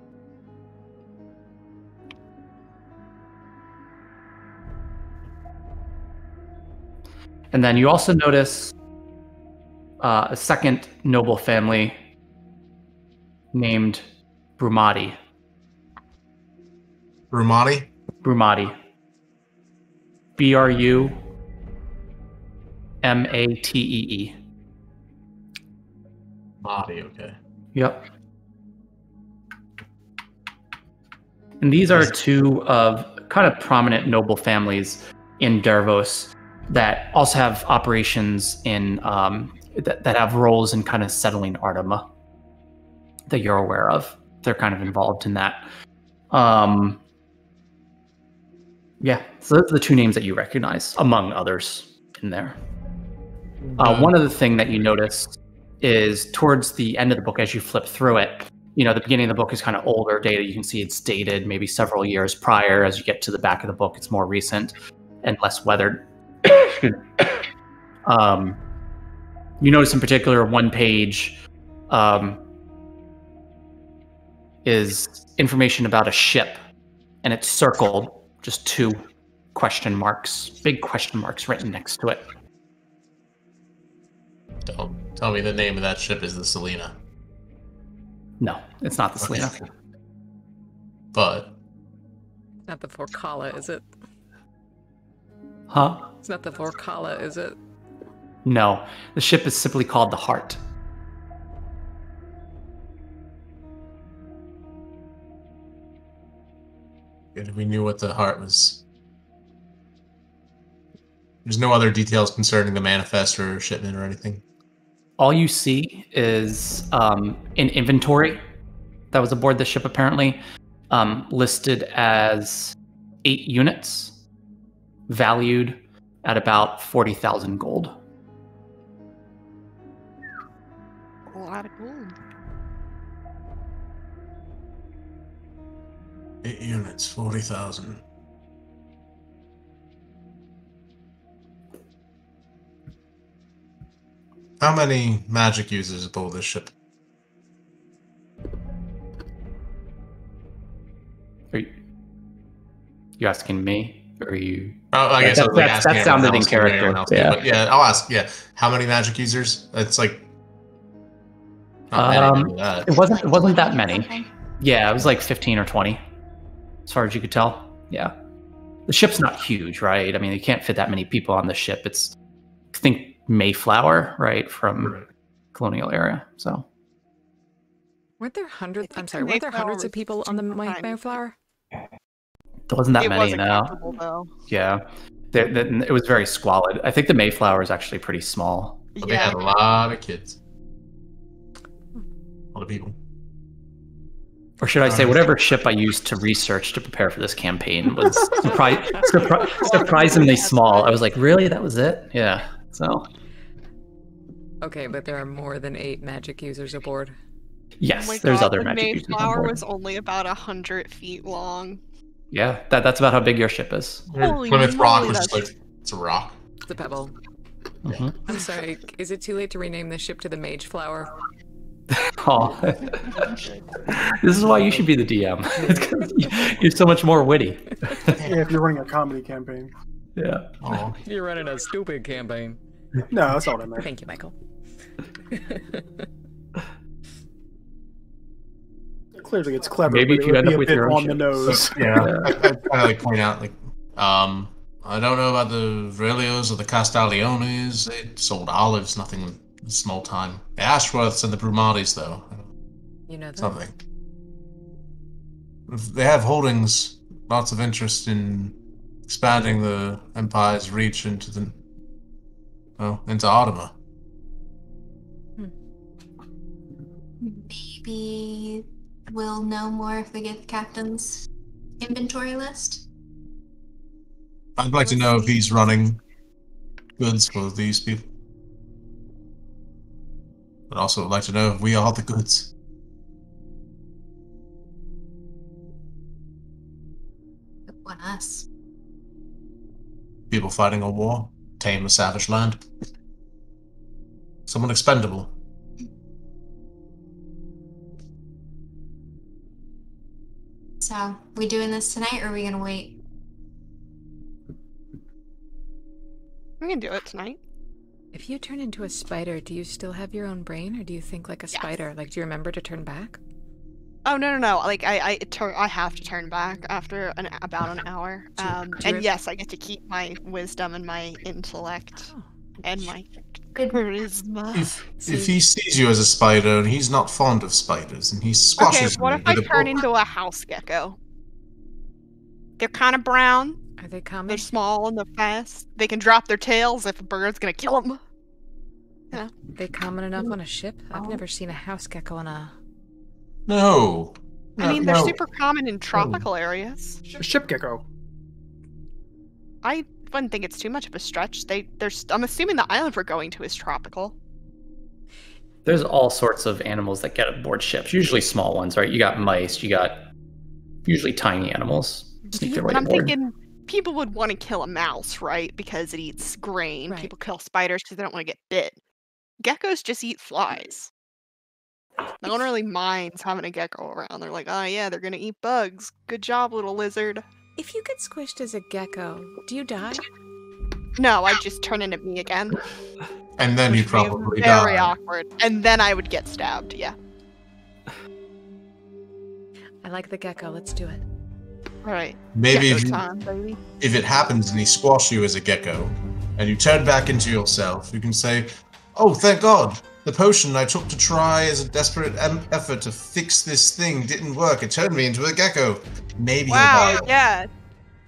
And then you also notice a second noble family named Brumati. Brumati? Brumati. Brumatee. Brumati, okay. Yep. And these are two of kind of prominent noble families in Dervos that also have operations in that have roles in kind of settling Artema that you're aware of. They're kind of involved in that. So those are the two names that you recognize, among others in there. One other thing that you notice is towards the end of the book, as you flip through it, the beginning of the book is kind of older data. You can see it's dated maybe several years prior. As you get to the back of the book, it's more recent and less weathered. You notice in particular one page is information about a ship, and it's circled, just 2 question marks, big question marks written next to it. Don't tell me the name of that ship is the Selena. No, it's not the Selena. But Not the Vorkala, is it? Huh? It's not the Vorkala, is it? No, the ship is simply called the Heart. if we knew what the Heart was. There's no other details concerning the manifest or shipment or anything. All you see is an inventory that was aboard the ship, apparently, listed as 8 units, valued at about 40,000 gold. A lot of gold. 8 units, 40,000. How many magic users aboard this ship? Are you asking me? Or are you... Oh, I guess that sounded in character. Yeah. But yeah, I'll ask. Yeah, how many magic users? It's like not many, that. It wasn't that many. Yeah, it was like 15 or 20, as far as you could tell. Yeah, the ship's not huge, right? I mean, you can't fit that many people on the ship. It's, I think, Mayflower, right, from colonial era. So weren't there hundreds? I'm sorry, weren't there hundreds of people on the Mayflower? There wasn't that many, no. Yeah, it was very squalid. I think the Mayflower is actually pretty small. But they had a lot of kids, a lot of people. Or should I say, whatever ship I used to research to prepare for this campaign was surprisingly small. I was like, really? That was it? Yeah. So. Okay, but there are more than 8 magic users aboard. Yes, oh there's God, other magic users on board. The Mayflower was only about 100 feet long. Yeah, that's about how big your ship is. Plymouth Rock was just like, it's a rock. It's a pebble. Mm-hmm. I'm sorry, is it too late to rename the ship to the Mage Flower? Oh. This is why you should be the DM. You're so much more witty. Yeah, if you're running a comedy campaign. Yeah. Oh. You're running a stupid campaign. No, that's all I meant. Thank you, Michael. Clearly, it's clever. Maybe but if you end up it would with be a your bit own on the ship. nose. Yeah, I'd kind of like point out, like, I don't know about the Aurelios or the Castigliones. They sold olives, nothing in small time. The Ashworths and the Brumatis, though. You know that? Something. They have holdings, lots of interest in expanding the Empire's reach into Artema. Maybe we'll know more if we get the captain's inventory list. I'd like to know if he's running goods for these people. I'd also like to know if we are the goods. Good on us. People fighting a war, tame a savage land. Someone expendable. So, we doing this tonight, or are we gonna wait? We can do it tonight. If you turn into a spider, do you still have your own brain, or do you think like a spider? Like, do you remember to turn back? Oh no! Like I have to turn back after about an hour. And yes, I get to keep my wisdom and my intellect and my charisma. If he sees you as a spider and he's not fond of spiders and he squashes what if I turn into a house gecko? They're kind of brown. Are they common? They're small and they're fast. They can drop their tails if a bird's gonna kill them. Yeah. They common enough on a ship? I've never seen a house gecko on a... No. I mean, they're super common in tropical areas. Ship gecko. I wouldn't think it's too much of a stretch. I'm assuming the island we're going to is tropical. There's all sorts of animals that get aboard ships, usually small ones, right? You got mice, you got usually tiny animals. Sneak their way But I'm aboard. thinking people would want to kill a mouse, right? Because it eats grain. Right. People kill spiders because they don't want to get bit. Geckos just eat flies. No one really minds having a gecko around. They're like, oh yeah, they're gonna eat bugs. Good job, little lizard. If you get squished as a gecko, do you die? No, I'd just turn into me again. And then you Which would be probably very die. awkward. And then I would get stabbed, yeah. I like the gecko. Let's do it. Alright. Maybe Gecko if, you, time, baby. if it happens and he squashes you as a gecko, and you turn back into yourself, you can say, "Oh, thank God! The potion I took to try as a desperate effort to fix this thing didn't work. It turned me into a gecko. Maybe Wow, you'll die." yeah.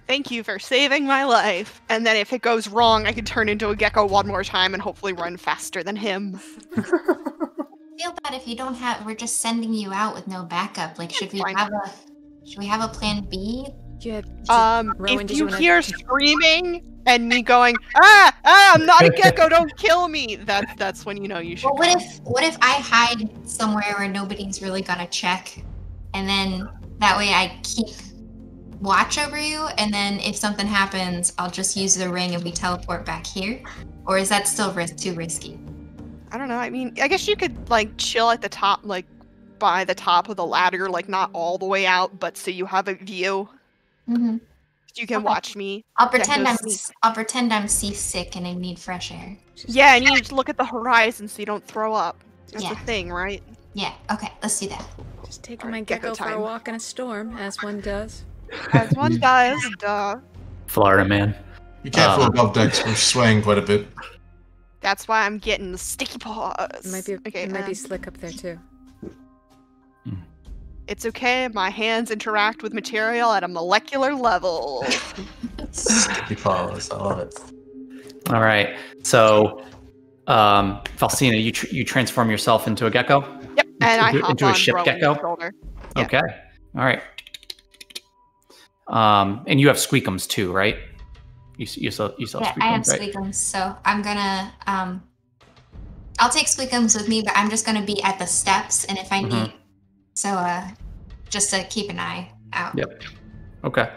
Thank you for saving my life. And then if it goes wrong, I can turn into a gecko one more time and hopefully run faster than him. I feel bad if you don't have. We're just sending you out with no backup. Like, should we Fine. have a plan B? Yeah. Rowan, If did you wanna- hear screaming and me going, I'm not a gecko, don't kill me, that's when you know you should. Well, what if I hide somewhere where nobody's really gonna check, and then that way I keep watch over you, and then if something happens, I'll just use the ring and we teleport back here? Or is that still too risky? I don't know. I mean, I guess you could like chill at the top, like by the top of the ladder, like not all the way out, but so you have a view. Mm-hmm. You can Okay. watch me. I'll pretend Gecko I'll pretend I'm seasick and I need fresh air. Yeah, and you need to look at the horizon so you don't throw up. That's Yeah. the thing, right? Yeah. Okay. Let's do that. Just taking my Alright, gecko gecko for a time. walk in a storm, as one does. As one does, duh. Florida man. Be careful above decks, we're swaying quite a bit. That's why I'm getting the sticky paws. It might be, okay. it might be slick up there too. It's okay. My hands interact with material at a molecular level. Sticky paws, I love it. All right. So, Falsina, you transform yourself into a gecko? Yep, and I Into- hop into a on ship Rowan's gecko? shoulder. Yeah. Okay. All right. And you have squeakums too, right? You still Yeah, squeakums, I have right? squeakums, so I'm gonna I'll take squeakums with me, but I'm just gonna be at the steps, and if I need, just to keep an eye out. Yep. Okay.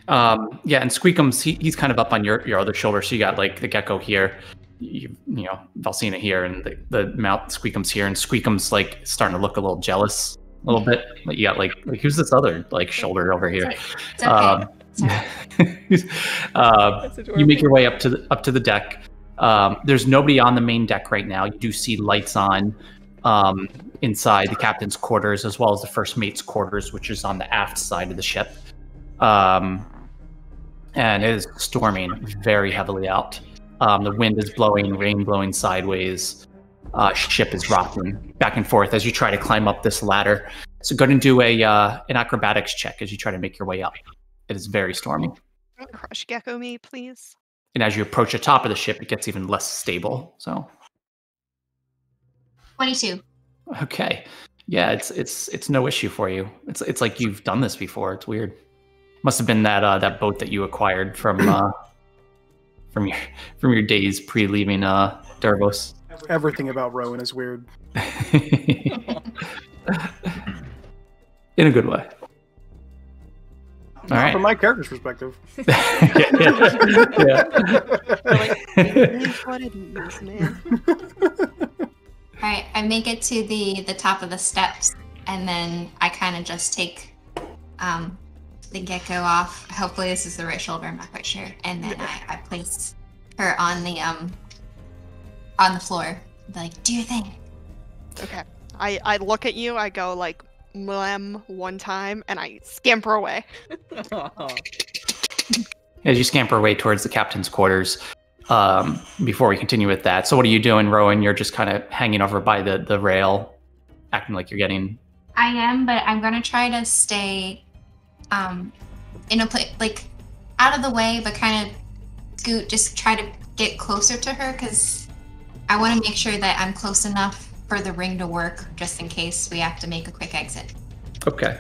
Yeah, and Squeakums, he's kind of up on your other shoulder, so you got like the gecko here, you know, Valsina here, and the mouth Squeakums here, and Squeakums like starting to look a little jealous, a little bit. Like you got like who's this other like shoulder over here? It's okay. You make your way up to the deck. There's nobody on the main deck right now. You do see lights on inside the captain's quarters, as well as the first mate's quarters, which is on the aft side of the ship. And it is storming very heavily out. The wind is blowing, rain blowing sideways. Ship is rocking back and forth as you try to climb up this ladder. So go ahead and do an acrobatics check as you try to make your way up. It is very stormy. Crush gecko me, please. And as you approach the top of the ship, it gets even less stable. So 22. okay, yeah, it's no issue for you. It's like you've done this before. It's weird. Must have been that boat that you acquired from your days pre-leaving Dervos. Everything about Rowan is weird. In a good way. All right. From my character's perspective. yeah. It is what it is, man. All right, I make it to the top of the steps, and then I kind of just take the gecko off. Hopefully this is the right shoulder, I'm not quite sure. And then I place her on the floor. Be like, do your thing. Okay. I look at you, I go like mlem one time, and I scamper away. As you scamper away towards the captain's quarters, before we continue with that, so what are you doing, Rowan? You're just kind of hanging over by the rail, acting like you're getting... I am, but I'm gonna try to stay in a place, like, out of the way, but kind of scoot, just try to get closer to her, because I want to make sure that I'm close enough for the ring to work, just in case we have to make a quick exit. Okay.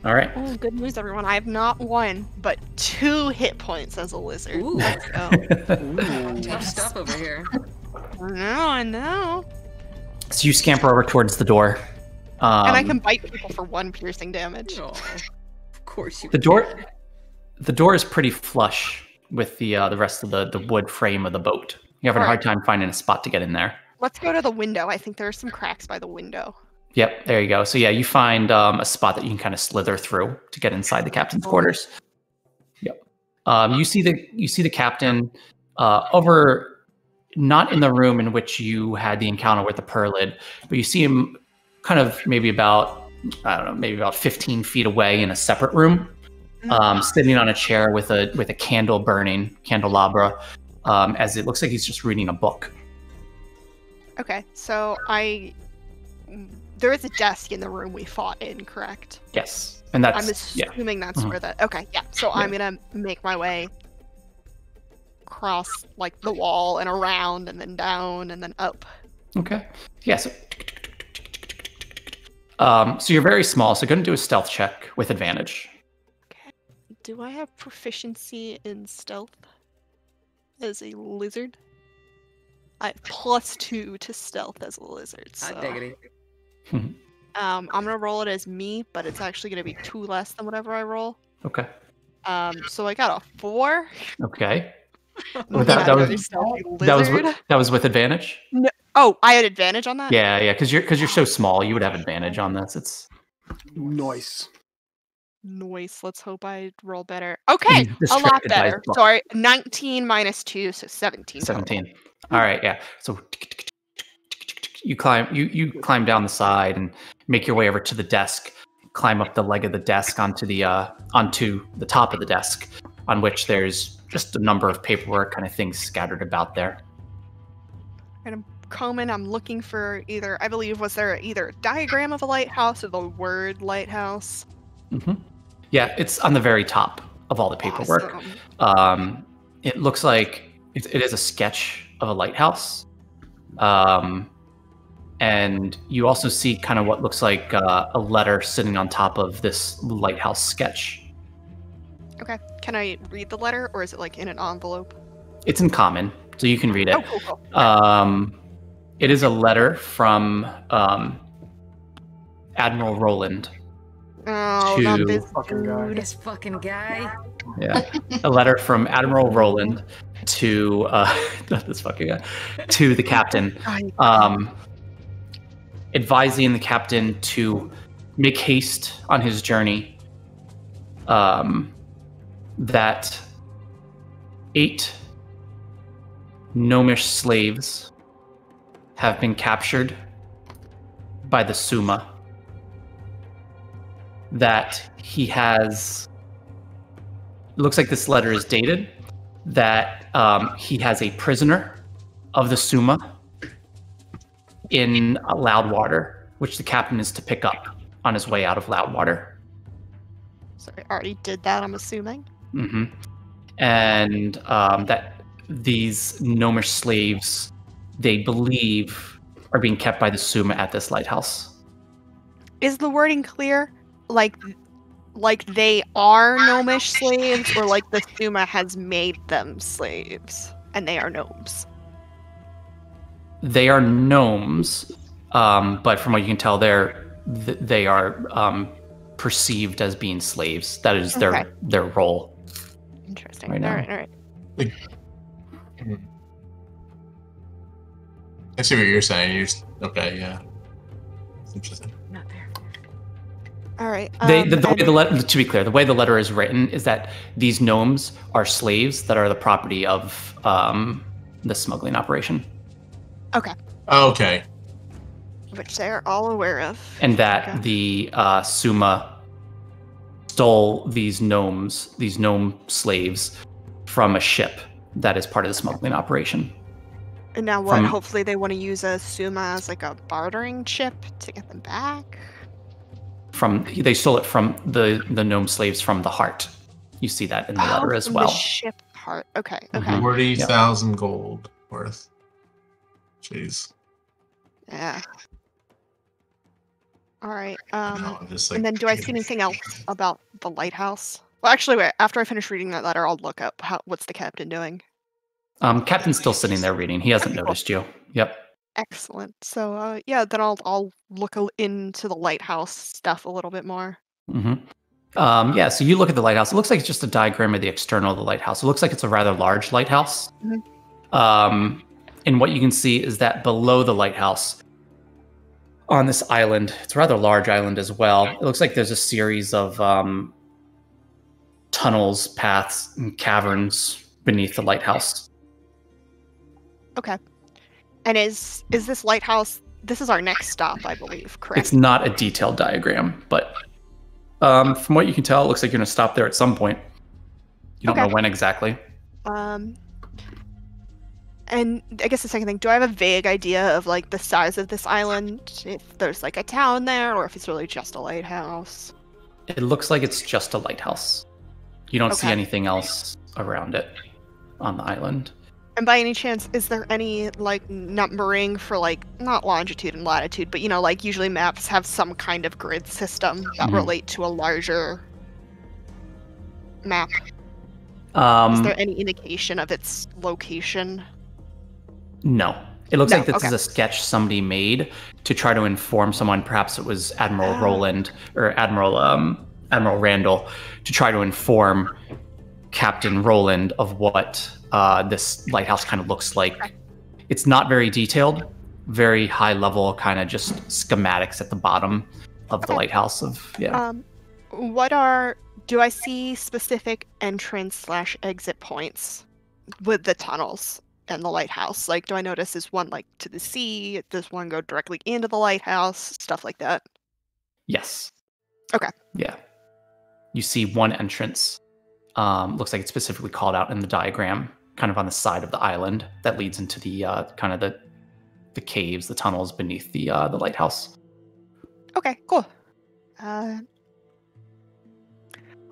All right. Oh, good news, everyone. I have not 1, but 2 hit points as a lizard. Ooh. Let's go. Tough stuff over here. I know. So you scamper over towards the door. And I can bite people for 1 piercing damage. Oh, of course you The can. door... The door is pretty flush with the rest of the wood frame of the boat. You're having a hard time finding a spot to get in there. Let's go to the window. I think there are some cracks by the window. Yep, there you go. So yeah, you find a spot that you can kind of slither through to get inside the captain's quarters. Yep. You see the captain over, not in the room in which you had the encounter with the Perlid, but you see him kind of maybe about 15 feet away in a separate room, sitting on a chair with a candle burning, candelabra, as it looks like he's just reading a book. Okay, so there is a desk in the room we fought in, correct? Yes, and that's. I'm assuming that's where that. Okay, yeah. So I'm gonna make my way across like the wall and around, and then down, and then up. Okay. Yeah. So you're very small, so going to do a stealth check with advantage. Okay. Do I have proficiency in stealth as a lizard? I have +2 to stealth as a lizard. So. Hot diggity. I'm gonna roll it as me, but it's actually gonna be 2 less than whatever I roll. Okay. So I got a 4. Okay. That was with advantage? No. Oh, I had advantage on that? Yeah, because you're so small, you would have advantage on this. It's Nice. Let's hope I roll better. Okay, a lot better. Sorry, 19 minus 2, so 17. 17. All right, yeah. So you climb down the side and make your way over to the desk. Climb up the leg of the desk onto the top of the desk, on which there's just a number of paperwork kind of things scattered about there. And I'm combing. I'm looking for either. I believe was there either a diagram of a lighthouse or the word lighthouse. Mm-hmm. Yeah, it's on the very top of all the paperwork. Awesome. It looks like it is a sketch of a lighthouse. And you also see kind of what looks like a letter sitting on top of this lighthouse sketch. Okay. Can I read the letter, or is it like in an envelope? It's in common, so you can read it. Oh, cool. It is a letter from Admiral Roland. Oh, not this fucking guy. This fucking guy. Yeah, a letter from Admiral Roland to not this fucking guy, to the captain, advising the captain to make haste on his journey. That 8 gnomish slaves have been captured by the Suma. That he has, it looks like this letter is dated, that he has a prisoner of the Suma in Loudwater, which the captain is to pick up on his way out of Loudwater. So I already did that, I'm assuming. Mm-hmm. And that these gnomish slaves, they believe, are being kept by the Suma at this lighthouse. Is the wording clear? Like they are gnomish slaves, or like the Suma has made them slaves and they are gnomes? They are gnomes, but from what you can tell, they are perceived as being slaves. That is their role. Interesting. Right now. All right. I see what you're saying. Okay, yeah. It's interesting. Not there. All right. To be clear, the way the letter is written is that these gnomes are slaves that are the property of the smuggling operation. Okay. Okay. Which they are all aware of. And that the Suma stole these gnome slaves from a ship that is part of the smuggling operation. And now what? Hopefully they want to use a Suma as like a bartering chip to get them back? They stole it from the gnome slaves from the Heart. You see that in the letter as well. The ship Heart. Okay. 40,000 gold worth. Jeez. Yeah. All right. Just, and then do I see anything else about the lighthouse? Well, actually, wait. After I finish reading that letter, I'll look up what's the captain doing. Captain's still sitting there reading. He hasn't noticed you. Yep. Excellent. So, yeah, then I'll look into the lighthouse stuff a little bit more. Mm-hmm. Yeah, so you look at the lighthouse. It looks like it's just a diagram of the external of the lighthouse. It looks like it's a rather large lighthouse. Mm-hmm. And what you can see is that below the lighthouse, on this island, it's a rather large island as well. It looks like there's a series of tunnels, paths, and caverns beneath the lighthouse. Okay. And is this lighthouse? This is our next stop, I believe. Correct. It's not a detailed diagram, but from what you can tell, it looks like you're going to stop there at some point. You don't know when exactly. And I guess the second thing, do I have a vague idea of like the size of this island? If there's like a town there, or if it's really just a lighthouse? It looks like it's just a lighthouse. You don't see anything else around it on the island. And by any chance, is there any like numbering for like not longitude and latitude, but you know, like usually maps have some kind of grid system that relate to a larger map? Is there any indication of its location? No. It looks like this is a sketch somebody made to try to inform someone, perhaps it was Admiral Roland or Admiral Randall, to try to inform Captain Roland of what this lighthouse kind of looks like. It's not very detailed, very high level, kind of just schematics at the bottom of the lighthouse. Do I see specific entrance/exit points with the tunnels and the lighthouse? Like, do I notice is one like to the sea? Does one go directly into the lighthouse? Stuff like that. Yes. Okay. Yeah. You see one entrance. Looks like it's specifically called out in the diagram, kind of on the side of the island that leads into the kind of the caves, the tunnels beneath the lighthouse. Okay, cool.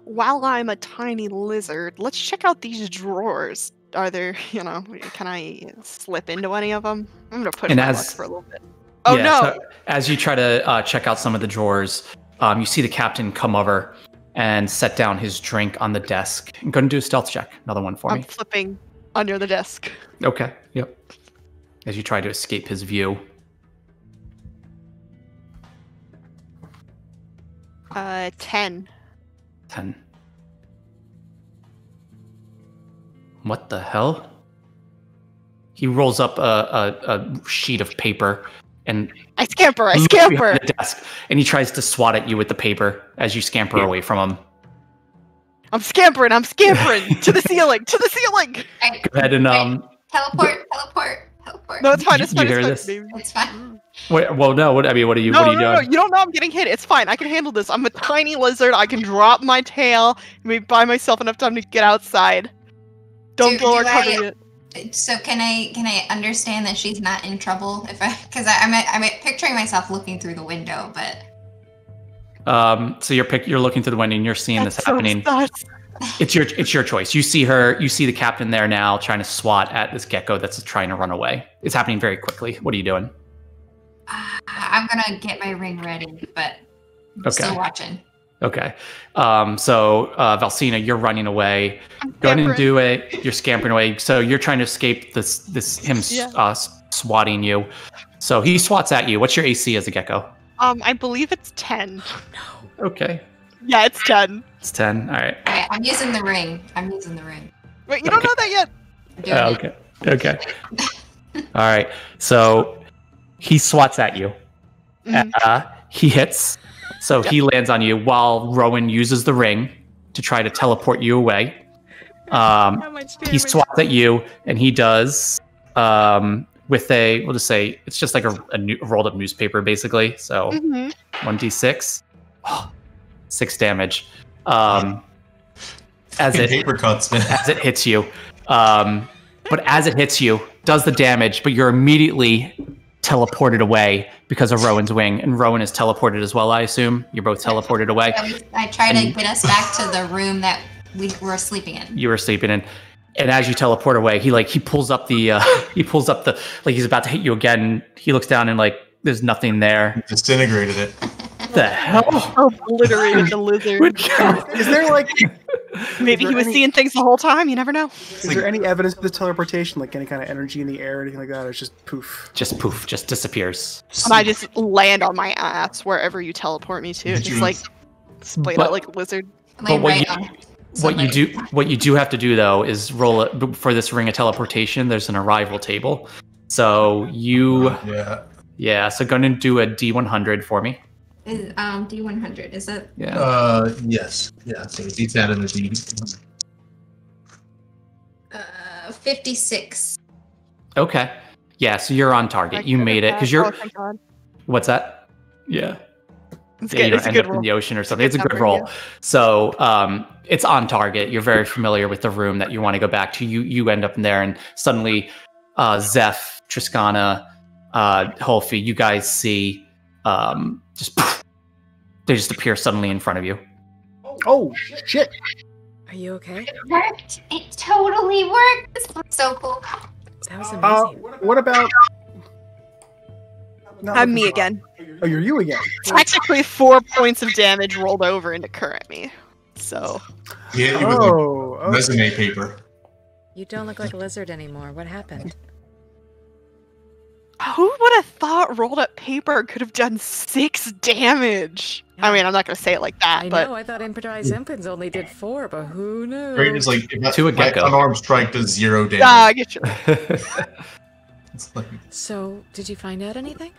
While I'm a tiny lizard, let's check out these drawers. Are there, can I slip into any of them? I'm gonna push my luck for a little bit. Oh no! So as you try to check out some of the drawers, you see the captain come over and set down his drink on the desk. I'm going to do a stealth check. Another one for me. I'm flipping under the desk. Okay. Yep. As you try to escape his view. 10. 10. What the hell? He rolls up a sheet of paper and I scamper behind the desk, and he tries to swat at you with the paper as you scamper away from him. I'm scampering to the ceiling. Right. Go ahead and teleport. No, it's fine. It's fine. You hear this? It's fine. Wait, well, no. What are you doing? No, you don't know I'm getting hit. It's fine. I can handle this. I'm a tiny lizard. I can drop my tail and maybe buy myself enough time to get outside. Don't blow our cover yet. So can I understand that she's not in trouble because I'm picturing myself looking through the window, but so you're looking through the window and you're seeing this happening. It's your choice. You see the captain there now trying to swat at this gecko that's trying to run away. It's happening very quickly. What are you doing? I'm gonna get my ring ready, but I'm still watching. Okay. So Valsina, you're running away. Go ahead and do it. You're scampering away. So you're trying to escape him swatting you. So he swats at you. What's your AC as a gecko? I believe it's 10. Oh, no. Okay. Yeah, it's 10. It's 10. All right. I'm using the ring. Wait, you don't know that yet? Okay. All right. So he swats at you. He hits. So he lands on you while Rowan uses the ring to try to teleport you away. He swats at you, and he does with we'll just say, it's just like a rolled up newspaper, basically. So 1d6. 6 damage. As it paper cuts, man. As it hits you. But as it hits you, does the damage, but you're immediately teleported away because of Rowan's wing, and Rowan is teleported as well, I assume. You're both teleported away. I try to get us back to the room that we were sleeping in. You were sleeping in. And as you teleport away, he pulls up the he's about to hit you again. He looks down and there's nothing there. Disintegrated it. The hell? Obliterated the lizard. Is there maybe he was seeing things the whole time? You never know. Is there any evidence of the teleportation, like any kind of energy in the air or anything like that? Or it's just poof? Just poof. Just disappears. And I just land on my ass wherever you teleport me to. Just Splayed out like a lizard. But what you do have to do though is roll it for this ring of teleportation. There's an arrival table, so so go and do a D100 for me. D100 is that? Yeah. Yes. Yeah. So D10 and a D. 56. Okay. Yeah. So you're on target. You made it because you're. Oh, thank God. What's that? Yeah. It's You good. don't It's a end good up roll. in the ocean or something. It's a good number, roll. yeah. So it's on target. You're very familiar with the room that you want to go back to. You end up in there, and suddenly, Zeph, Triskana, Holfi, you guys see they just appear suddenly in front of you. Oh shit! Are you okay? It worked. It totally worked. This was so cool. That was amazing. What about? I'm me again. Oh, you're you again. Technically, 4 points of damage rolled over into current me. So. Yeah, you with resume paper. You don't look like a lizard anymore. What happened? Who would have thought rolled up paper could have done 6 damage? Yeah. I mean, I'm not going to say it like that, I but... know, I thought improvised impens only did 4, but who knows? Right, it's like To a gecko. unarmed strike does 0 damage. I get you. It's like, So, did you find out anything?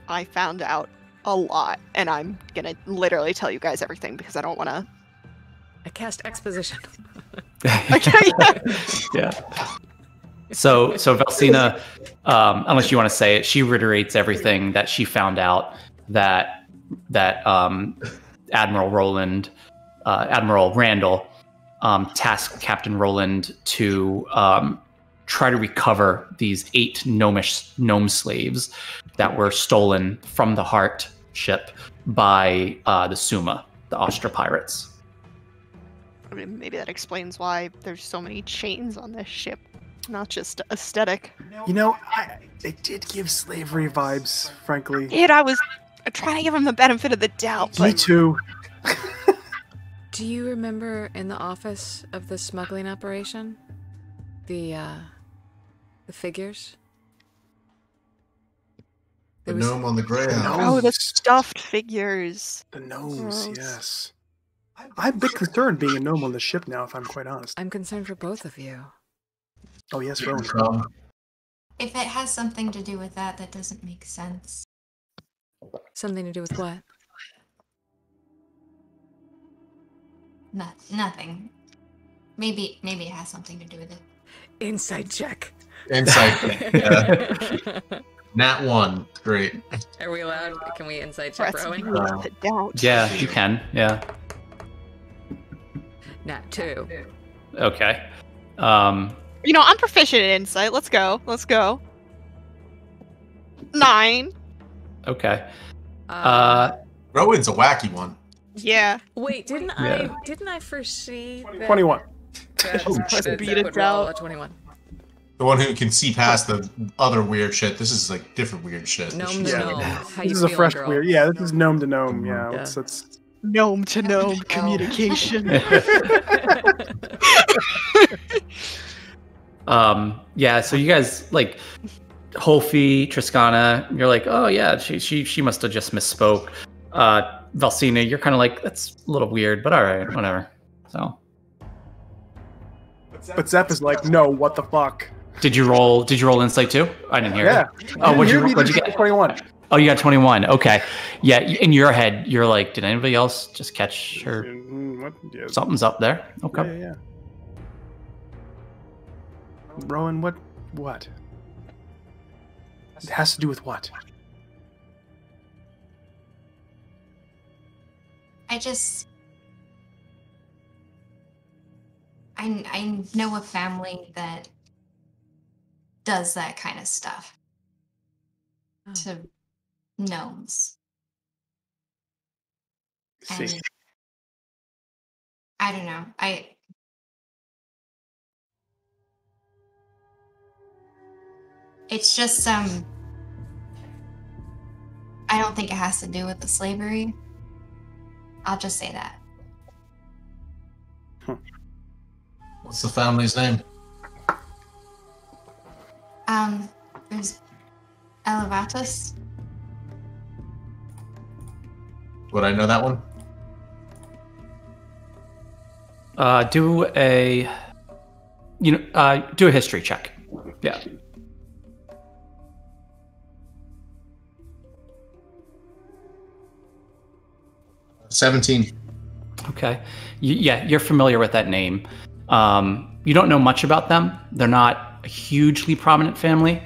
I found out a lot, and I'm going to literally tell you guys everything because I don't want to... I cast exposition. Okay, Yeah. So Valsina, unless you want to say it, she reiterates everything that she found out that Admiral Randall tasked Captain Roland to try to recover these 8 gnome slaves that were stolen from the Heart ship by the Suma, the Ostra pirates. I mean, maybe that explains why there's so many chains on this ship. Not just aesthetic. You know, they did give slavery vibes, frankly. I was trying to give him the benefit of the doubt, Me but too. Do you remember in the office of the smuggling operation? The figures? the There was- gnome on the ground. oh, the stuffed figures. The gnomes, Gross. yes. I'm a bit concerned being a gnome on the ship now, if I'm quite honest. I'm concerned for both of you. Oh yes, Rowan. If it has something to do with that, that doesn't make sense. Something to do with what? Nothing. Maybe it has something to do with it. Insight check. Insight. Yeah. Nat 1. Great. Are we allowed? Can we insight check Press Rowan? B to doubt. Yeah, you can. Yeah. Nat 2. Okay. You know, I'm proficient in insight. Let's go. 9. Okay. Rowan's a wacky one. Yeah. Wait, didn't Yeah. I foresee that 21. that Press Zeph B to would roll doubt. a 21? The one who can see past the other weird shit. This is like different weird shit. Gnome to Yeah. gnome. How you This is a feeling, fresh girl? weird. Yeah, this is gnome to gnome. Yeah, Yeah. let's Gnome to gnome communication. Yeah, so you guys like Holfi, Triskana, you're like, oh yeah, she must have just misspoke. Valsina, you're kind of like, that's a little weird, but all right, whatever. So, But Zep is like, no, what the fuck? did you roll insight too? I didn't hear Yeah. it. Oh, what'd you get? 21. Oh, you got 21. Okay. Yeah, in your head, you're like, did anybody else just catch her? What? Yeah. Something's up there. Okay. Yeah. Rowan, what? It has to do with what? I know a family that does that kind of stuff Oh. to gnomes. See. And I don't know. It's just I don't think it has to do with the slavery. I'll just say that. What's the family's name? There's Elevatus. Would I know that one? Do a history check. Yeah. $17. Okay. You're familiar with that name. You don't know much about them. They're not a hugely prominent family,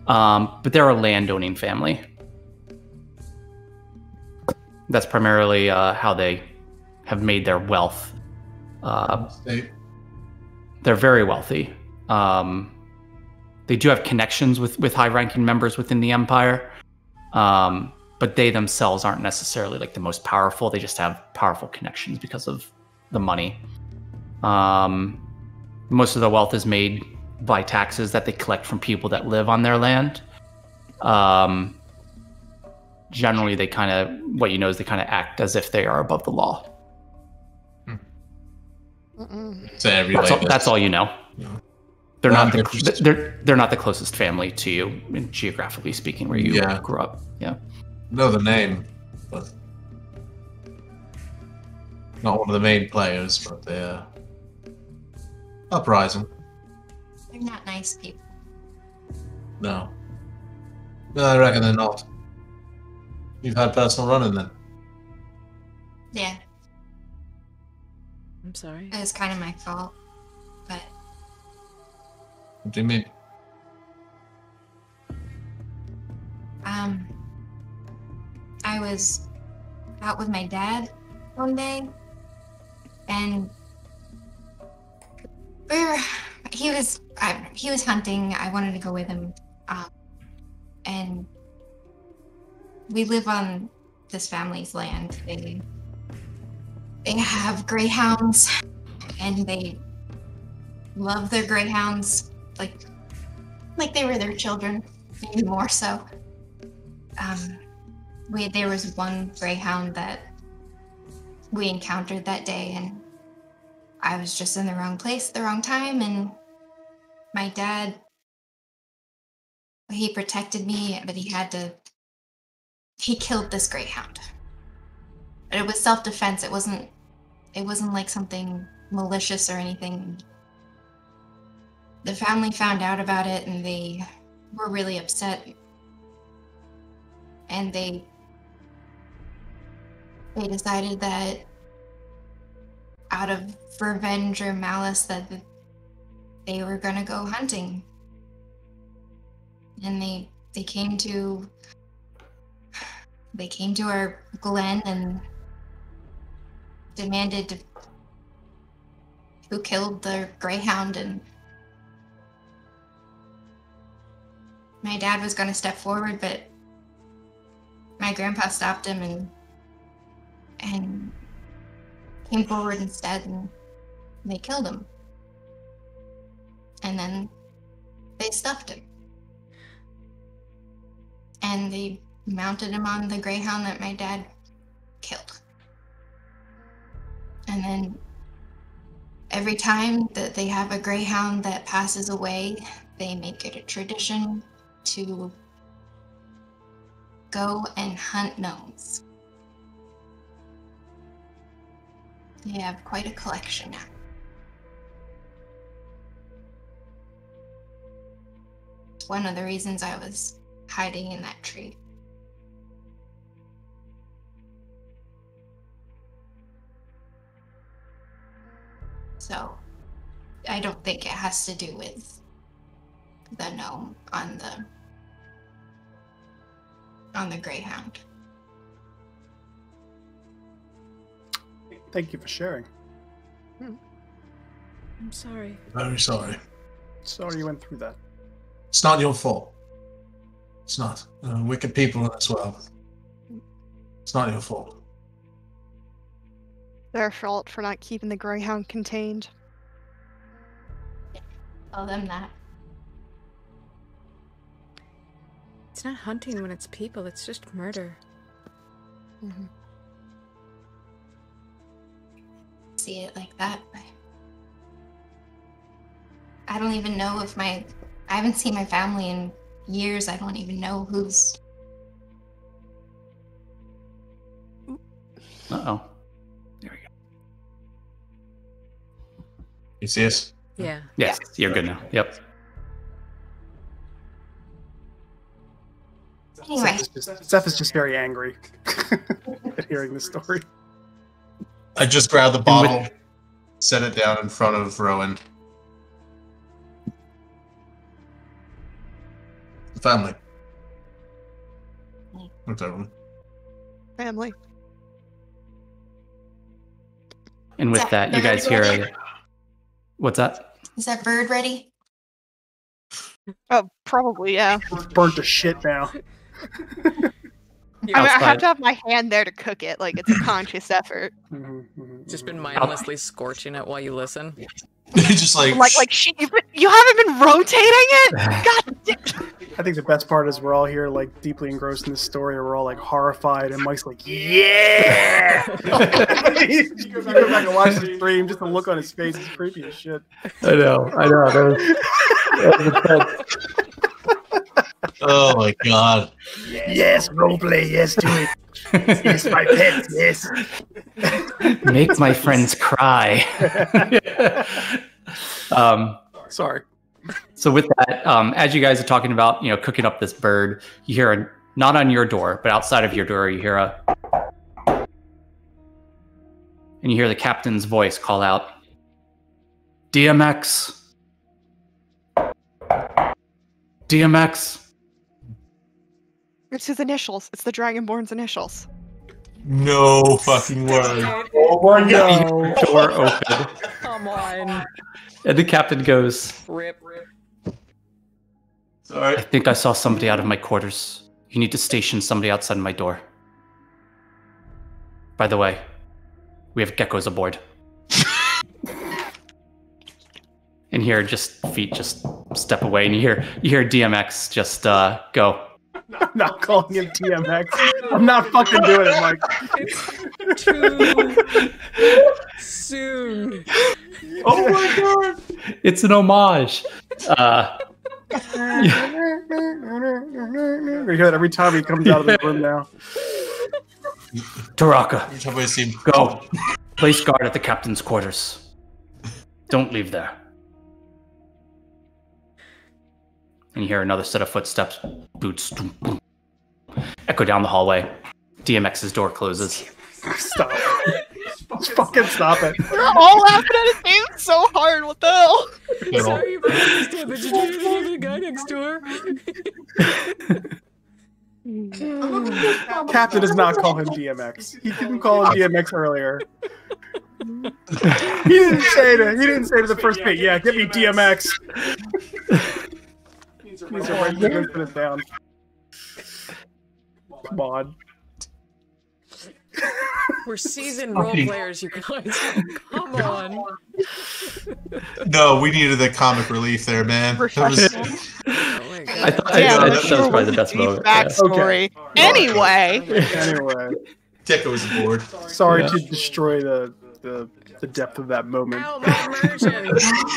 but they're a landowning family. That's primarily how they have made their wealth. They're very wealthy. They do have connections with high-ranking members within the empire, but they themselves aren't necessarily like the most powerful. They just have powerful connections because of the money. Most of the wealth is made by taxes that they collect from people that live on their land. Generally, they kind of act as if they are above the law. So that's all you know. Yeah. They're not the closest family to you, geographically speaking, where you grew up. Yeah. Know the name, but not one of the main players. But they're uprising. They're not nice people. No, I reckon they're not. You've had personal run-in then? Yeah. I'm sorry. It was kind of my fault, but... What do you mean? I was out with my dad one day, and he was hunting. I wanted to go with him, and we live on this family's land. They have greyhounds, and they love their greyhounds like they were their children, maybe more so. There was one greyhound that we encountered that day, and I was just in the wrong place at the wrong time, and my dad, he protected me, but he killed this greyhound. But it was self-defense. It wasn't like something malicious or anything. The family found out about it, and they were really upset. And they decided that out of revenge or malice that they were gonna go hunting. And they came to our glen and demanded who killed the greyhound, and my dad was gonna step forward, but my grandpa stopped him and came forward instead, and they killed him. And then they stuffed him. And they mounted him on the greyhound that my dad killed. And then every time that they have a greyhound that passes away, they make it a tradition to go and hunt gnomes. They have quite a collection now. It's one of the reasons I was hiding in that tree. So, I don't think it has to do with the gnome on the greyhound. Thank you for sharing. I'm sorry. Very sorry. Sorry you went through that. It's not your fault. It's not. Wicked people as well. It's not your fault. Their fault for not keeping the greyhound contained. Tell them that. It's not hunting when it's people, it's just murder. Mm-hmm. See it like that. I don't even know if I haven't seen my family in years. I don't even know who's... Uh-oh. There we You see us? Yeah. Yes, you're good now. Yep. Anyway. Seth is just very angry at hearing the story. I just grabbed the bottle, set it down in front of Rowan. Family. What's everyone? Family. And with that, you guys hear a... What's that? Is that bird ready? Oh, probably, yeah. It's burnt to shit now. I have to have my hand there to cook it. Like, it's a conscious effort. Just been mindlessly scorching it while you listen. Just like shit, you haven't been rotating it? God damn. I think the best part is we're all here, like, deeply engrossed in this story, and we're all, like, horrified, and Mike's like, yeah! You go back and watch the stream, just the look on his face is creepy as shit. I know. oh my god. Yes, roleplay, yes, do it. Yes, my pet, yes. Make my friends cry. Sorry. So with that, as you guys are talking about, cooking up this bird, you hear not on your door, but outside of your door, you hear and you hear the captain's voice call out, DMX. DMX. It's his initials. It's the Dragonborn's initials. No fucking way. Oh my god. Door open. Come on. And the captain goes, Rip. Sorry. I think I saw somebody out of my quarters. You need to station somebody outside my door. By the way, we have geckos aboard. And here, feet just step away, and you hear DMX just go. I'm not calling him DMX. I'm not fucking doing it, Mike. It's too soon. Oh my god! It's an homage. We hear that every time he comes out of the room now. Taraka, go. Place guard at the captain's quarters. Don't leave there. And you hear another set of footsteps. Boots. Echo down the hallway. DMX's door closes. Stop it. Just fucking stop it. We're all laughing at his name so hard. What the hell? Sorry about this, but did you hear the guy next door? Captain does not call him DMX. He didn't call him DMX earlier. He didn't say to the first pit, yeah, get me DMX. He's right there, put it down. Come on. We're seasoned role players, you guys. Come on. No, we needed the comic relief there, man. Oh my god. I thought that was probably the best moment. Backstory. Yeah. Okay. Anyway. Gecko was aboard. Sorry to destroy the depth of that moment.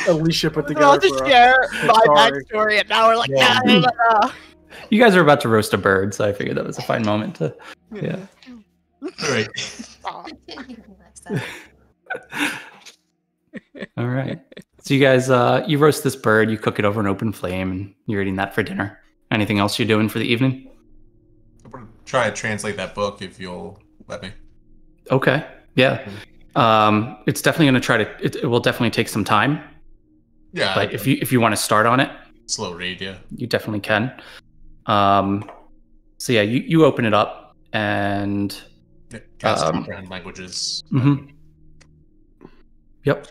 Alicia put together. I'll just share my backstory, and now we're like, no. You guys are about to roast a bird, so I figured that was a fine moment to. Yeah. All right. All right. So you guys, you roast this bird, you cook it over an open flame, and you're eating that for dinner. Anything else you're doing for the evening? I'm gonna try to translate that book if you'll let me. Okay. Yeah. It's definitely going to try to. It will definitely take some time. Yeah. But if you want to start on it, slow read, yeah. You definitely can. So yeah, you open it up and. Comprehend languages. Mm-hmm. Yep.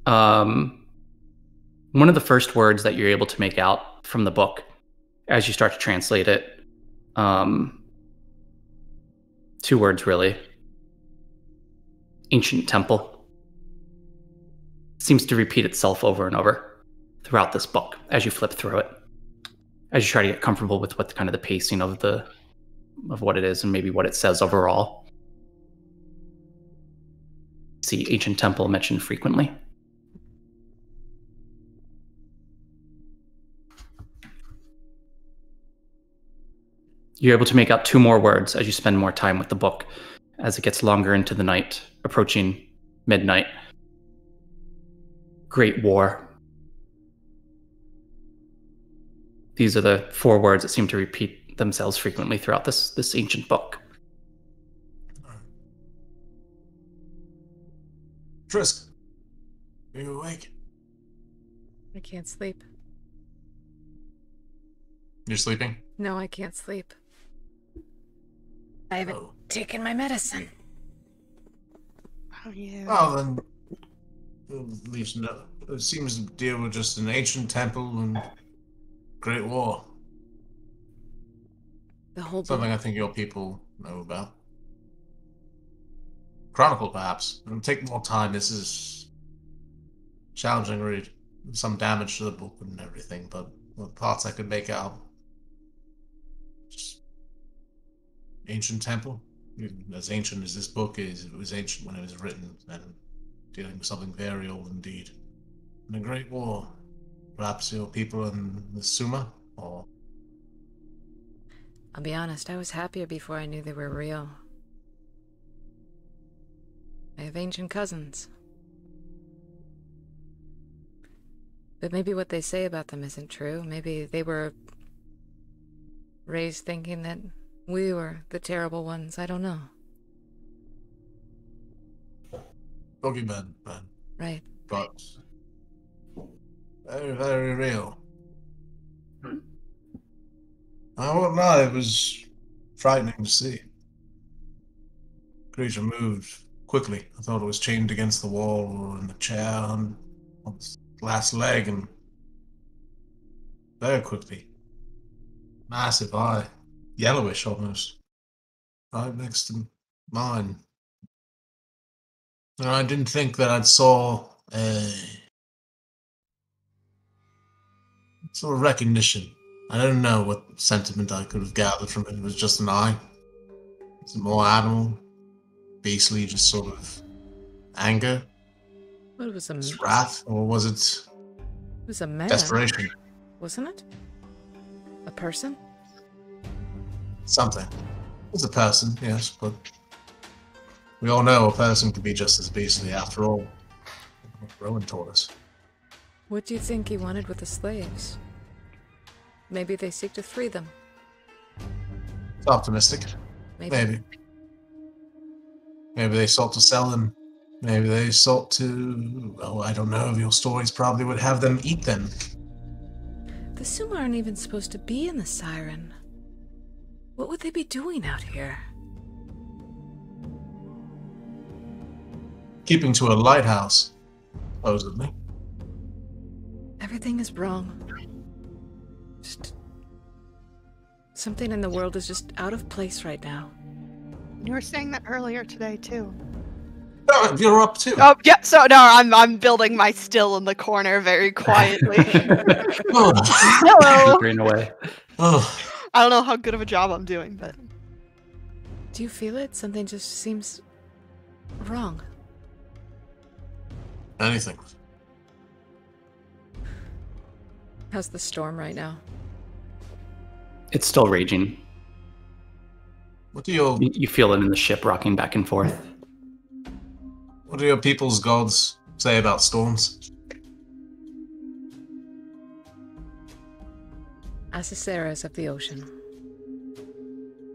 One of the first words that you're able to make out from the book, as you start to translate it, 2 words really. Ancient temple. Seems to repeat itself over and over throughout this book as you flip through it, as you try to get comfortable with what kind of the pacing of what it is and maybe what it says overall. See ancient temple mentioned frequently. You're able to make out 2 more words as you spend more time with the book, as it gets longer into the night, approaching midnight. Great War. These are the 4 words that seem to repeat themselves frequently throughout this ancient book. Trisk, are you awake? I can't sleep. You're sleeping? No, I can't sleep. I haven't taken my medicine. Oh, yeah. Well, then, at least no. It seems to deal with just an ancient temple and Great War. The whole Something I think your people know about. Chronicle, perhaps. It'll take more time. This is challenging read. Some damage to the book and everything, but the parts I could make out. Just ancient temple. As ancient as this book is, it was ancient when it was written, and dealing with something very old indeed. In the Great War, perhaps your people in the Suma, or... I'll be honest, I was happier before I knew they were real. I have ancient cousins. But maybe what they say about them isn't true. Maybe they were raised thinking that we were the terrible ones. I don't know. Boogeyman, man. Right. But very, very real. I won't lie, it was frightening to see. Creature moved quickly. I thought it was chained against the wall or in the chair on its last leg, and very quickly. Massive eye. Yellowish almost. Right next to mine. And I didn't think that I'd saw a sort of recognition. I don't know what sentiment I could have gathered from it. It was just an eye. Was it more animal? Beastly, just sort of anger? What was Just wrath? Or was it... It was a man. Desperation? Wasn't it? A person? Something. It was a person, yes, but... We all know a person can be just as beastly after all. What Rowan taught us. What do you think he wanted with the slaves? Maybe they seek to free them. It's optimistic. Maybe. Maybe they sought to sell them. Maybe they sought to... Oh, I don't know. Your stories probably would have them eat them. The Suma aren't even supposed to be in the Siren. What would they be doing out here? Keeping to a lighthouse, supposedly. Everything is wrong. Just... something in the world is just out of place right now. You were saying that earlier today, too. Oh, you're up too. Oh, yeah, so no, I'm building my still in the corner very quietly. Oh. Hello! Green away. Oh. I don't know how good of a job I'm doing, but... Do you feel it? Something just seems... wrong. Anything. How's the storm right now? It's still raging. What do your... You feel it in the ship rocking back and forth. What do your people's gods say about storms? Asisera is of the ocean.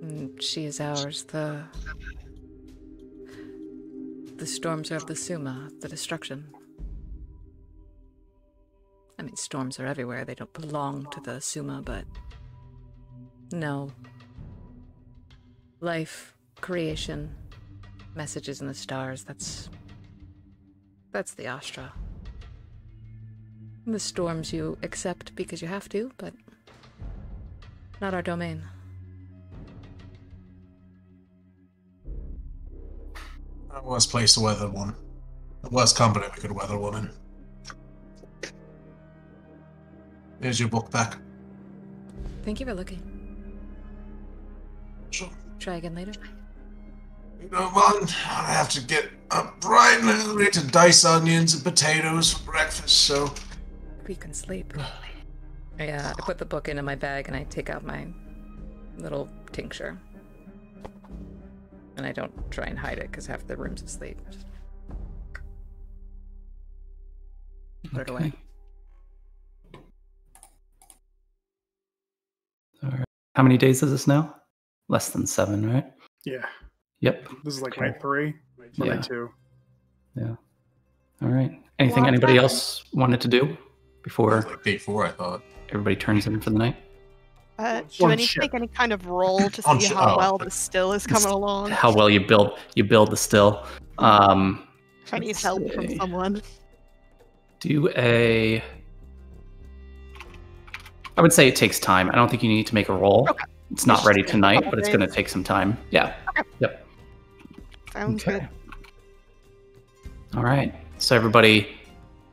And she is ours. The storms are of the Suma, the destruction. I mean, storms are everywhere. They don't belong to the Suma, but... no. Life, creation, messages in the stars, that's the Astra. The storms you accept because you have to, but not our domain. The worst place to weather one. The worst company we could weather one in. Here's your book back. Thank you for looking. Sure. Try again later. You don't mind? I have to get up bright and early to dice onions and potatoes for breakfast, so... We can sleep. I put the book into my bag and I take out my little tincture. And I don't try and hide it because half the room's asleep. Put it away. All right. How many days is this now? Less than 7, right? Yeah. Yep. This is like night 3 or night 2. Yeah. All right. Anything anybody else wanted to do before? Like day 4, I thought. Everybody turns in for the night. Do I need to make any kind of roll to see how well the still is coming along? How well you build the still. If I need help from someone. Do I would say it takes time. I don't think you need to make a roll. Okay. It's not ready tonight, but it's going to take some time. Yeah. Okay. Yep. Sounds good. All right. So everybody,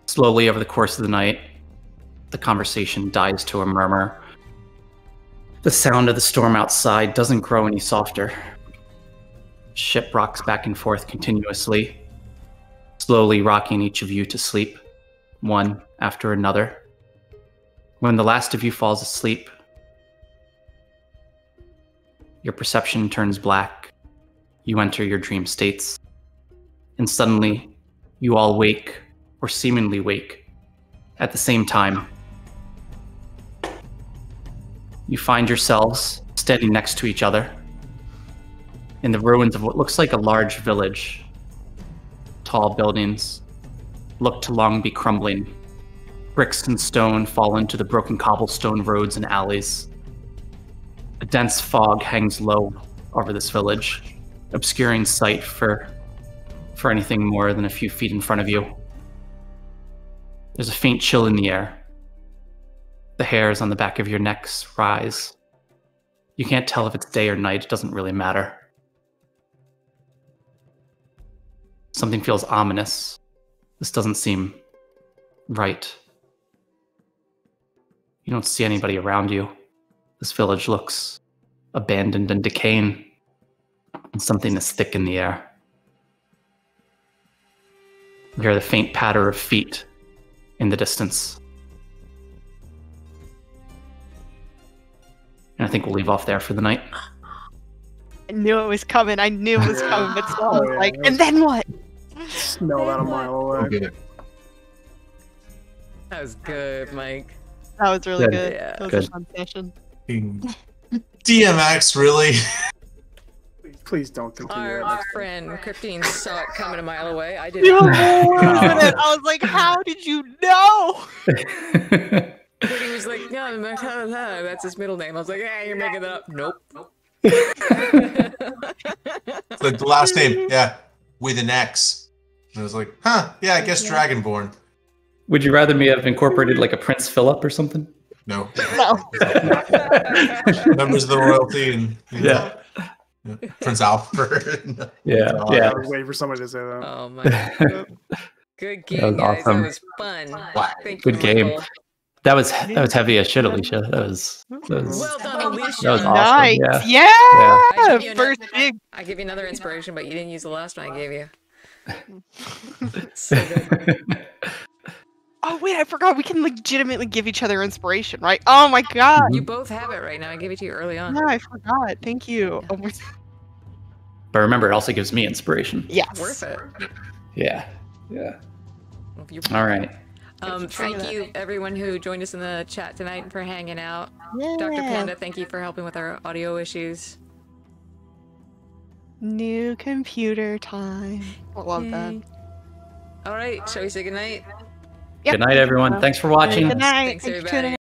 slowly over the course of the night, the conversation dies to a murmur. The sound of the storm outside doesn't grow any softer. Ship rocks back and forth continuously, slowly rocking each of you to sleep, one after another. When the last of you falls asleep, your perception turns black. You enter your dream states, and suddenly you all wake, or seemingly wake, at the same time. You find yourselves standing next to each other in the ruins of what looks like a large village. Tall buildings look to long be crumbling. Bricks and stone fall into the broken cobblestone roads and alleys. A dense fog hangs low over this village, obscuring sight for anything more than a few feet in front of you. There's a faint chill in the air. The hairs on the back of your necks rise. You can't tell if it's day or night, it doesn't really matter. Something feels ominous. This doesn't seem right. You don't see anybody around you. This village looks abandoned and decaying, and something is thick in the air. You hear the faint patter of feet in the distance. And I think we'll leave off there for the night. I knew it was coming. But still I was like, and then what? Smell that a mile away. That was good, Mike. That was really good. Yeah. That was a fun session. DMX, really? Please don't continue. Our friend Cryptine saw it coming a mile away. I did. I was like, how did you know? He was like, yeah, that's his middle name. I was like, yeah, you're making that up. Nope. Like the last name, yeah, with an X. And I was like, huh, yeah, I guess Dragonborn. Would you rather me have incorporated like a Prince Philip or something? No. No. Members of the royalty and Yeah. Prince Alfred. Yeah. I was waiting for somebody to say that. Oh my God. Good game, guys. Awesome. That was fun. Thank Good you, game. Michael. That was heavy as shit, Alicia. That was Well done, Alicia. that was awesome. Nice. Yeah. I give you First another- big. I give you another inspiration, but you didn't use the last one I gave you. So good. Oh wait, I forgot. We can legitimately give each other inspiration, right? Oh my god. You both have it right now. I gave it to you early on. Yeah, I forgot. Thank you. Oh my. But remember, it also gives me inspiration. Yes. Worth it. Yeah. All right. Thank you, everyone who joined us in the chat tonight and for hanging out. Yeah. Dr. Panda, thank you for helping with our audio issues. New computer time. I love that. Yay. All right, shall we say goodnight? Yep. Good night, everyone. Thanks for watching. Good night. Thanks, Thanks for everybody. tuning in.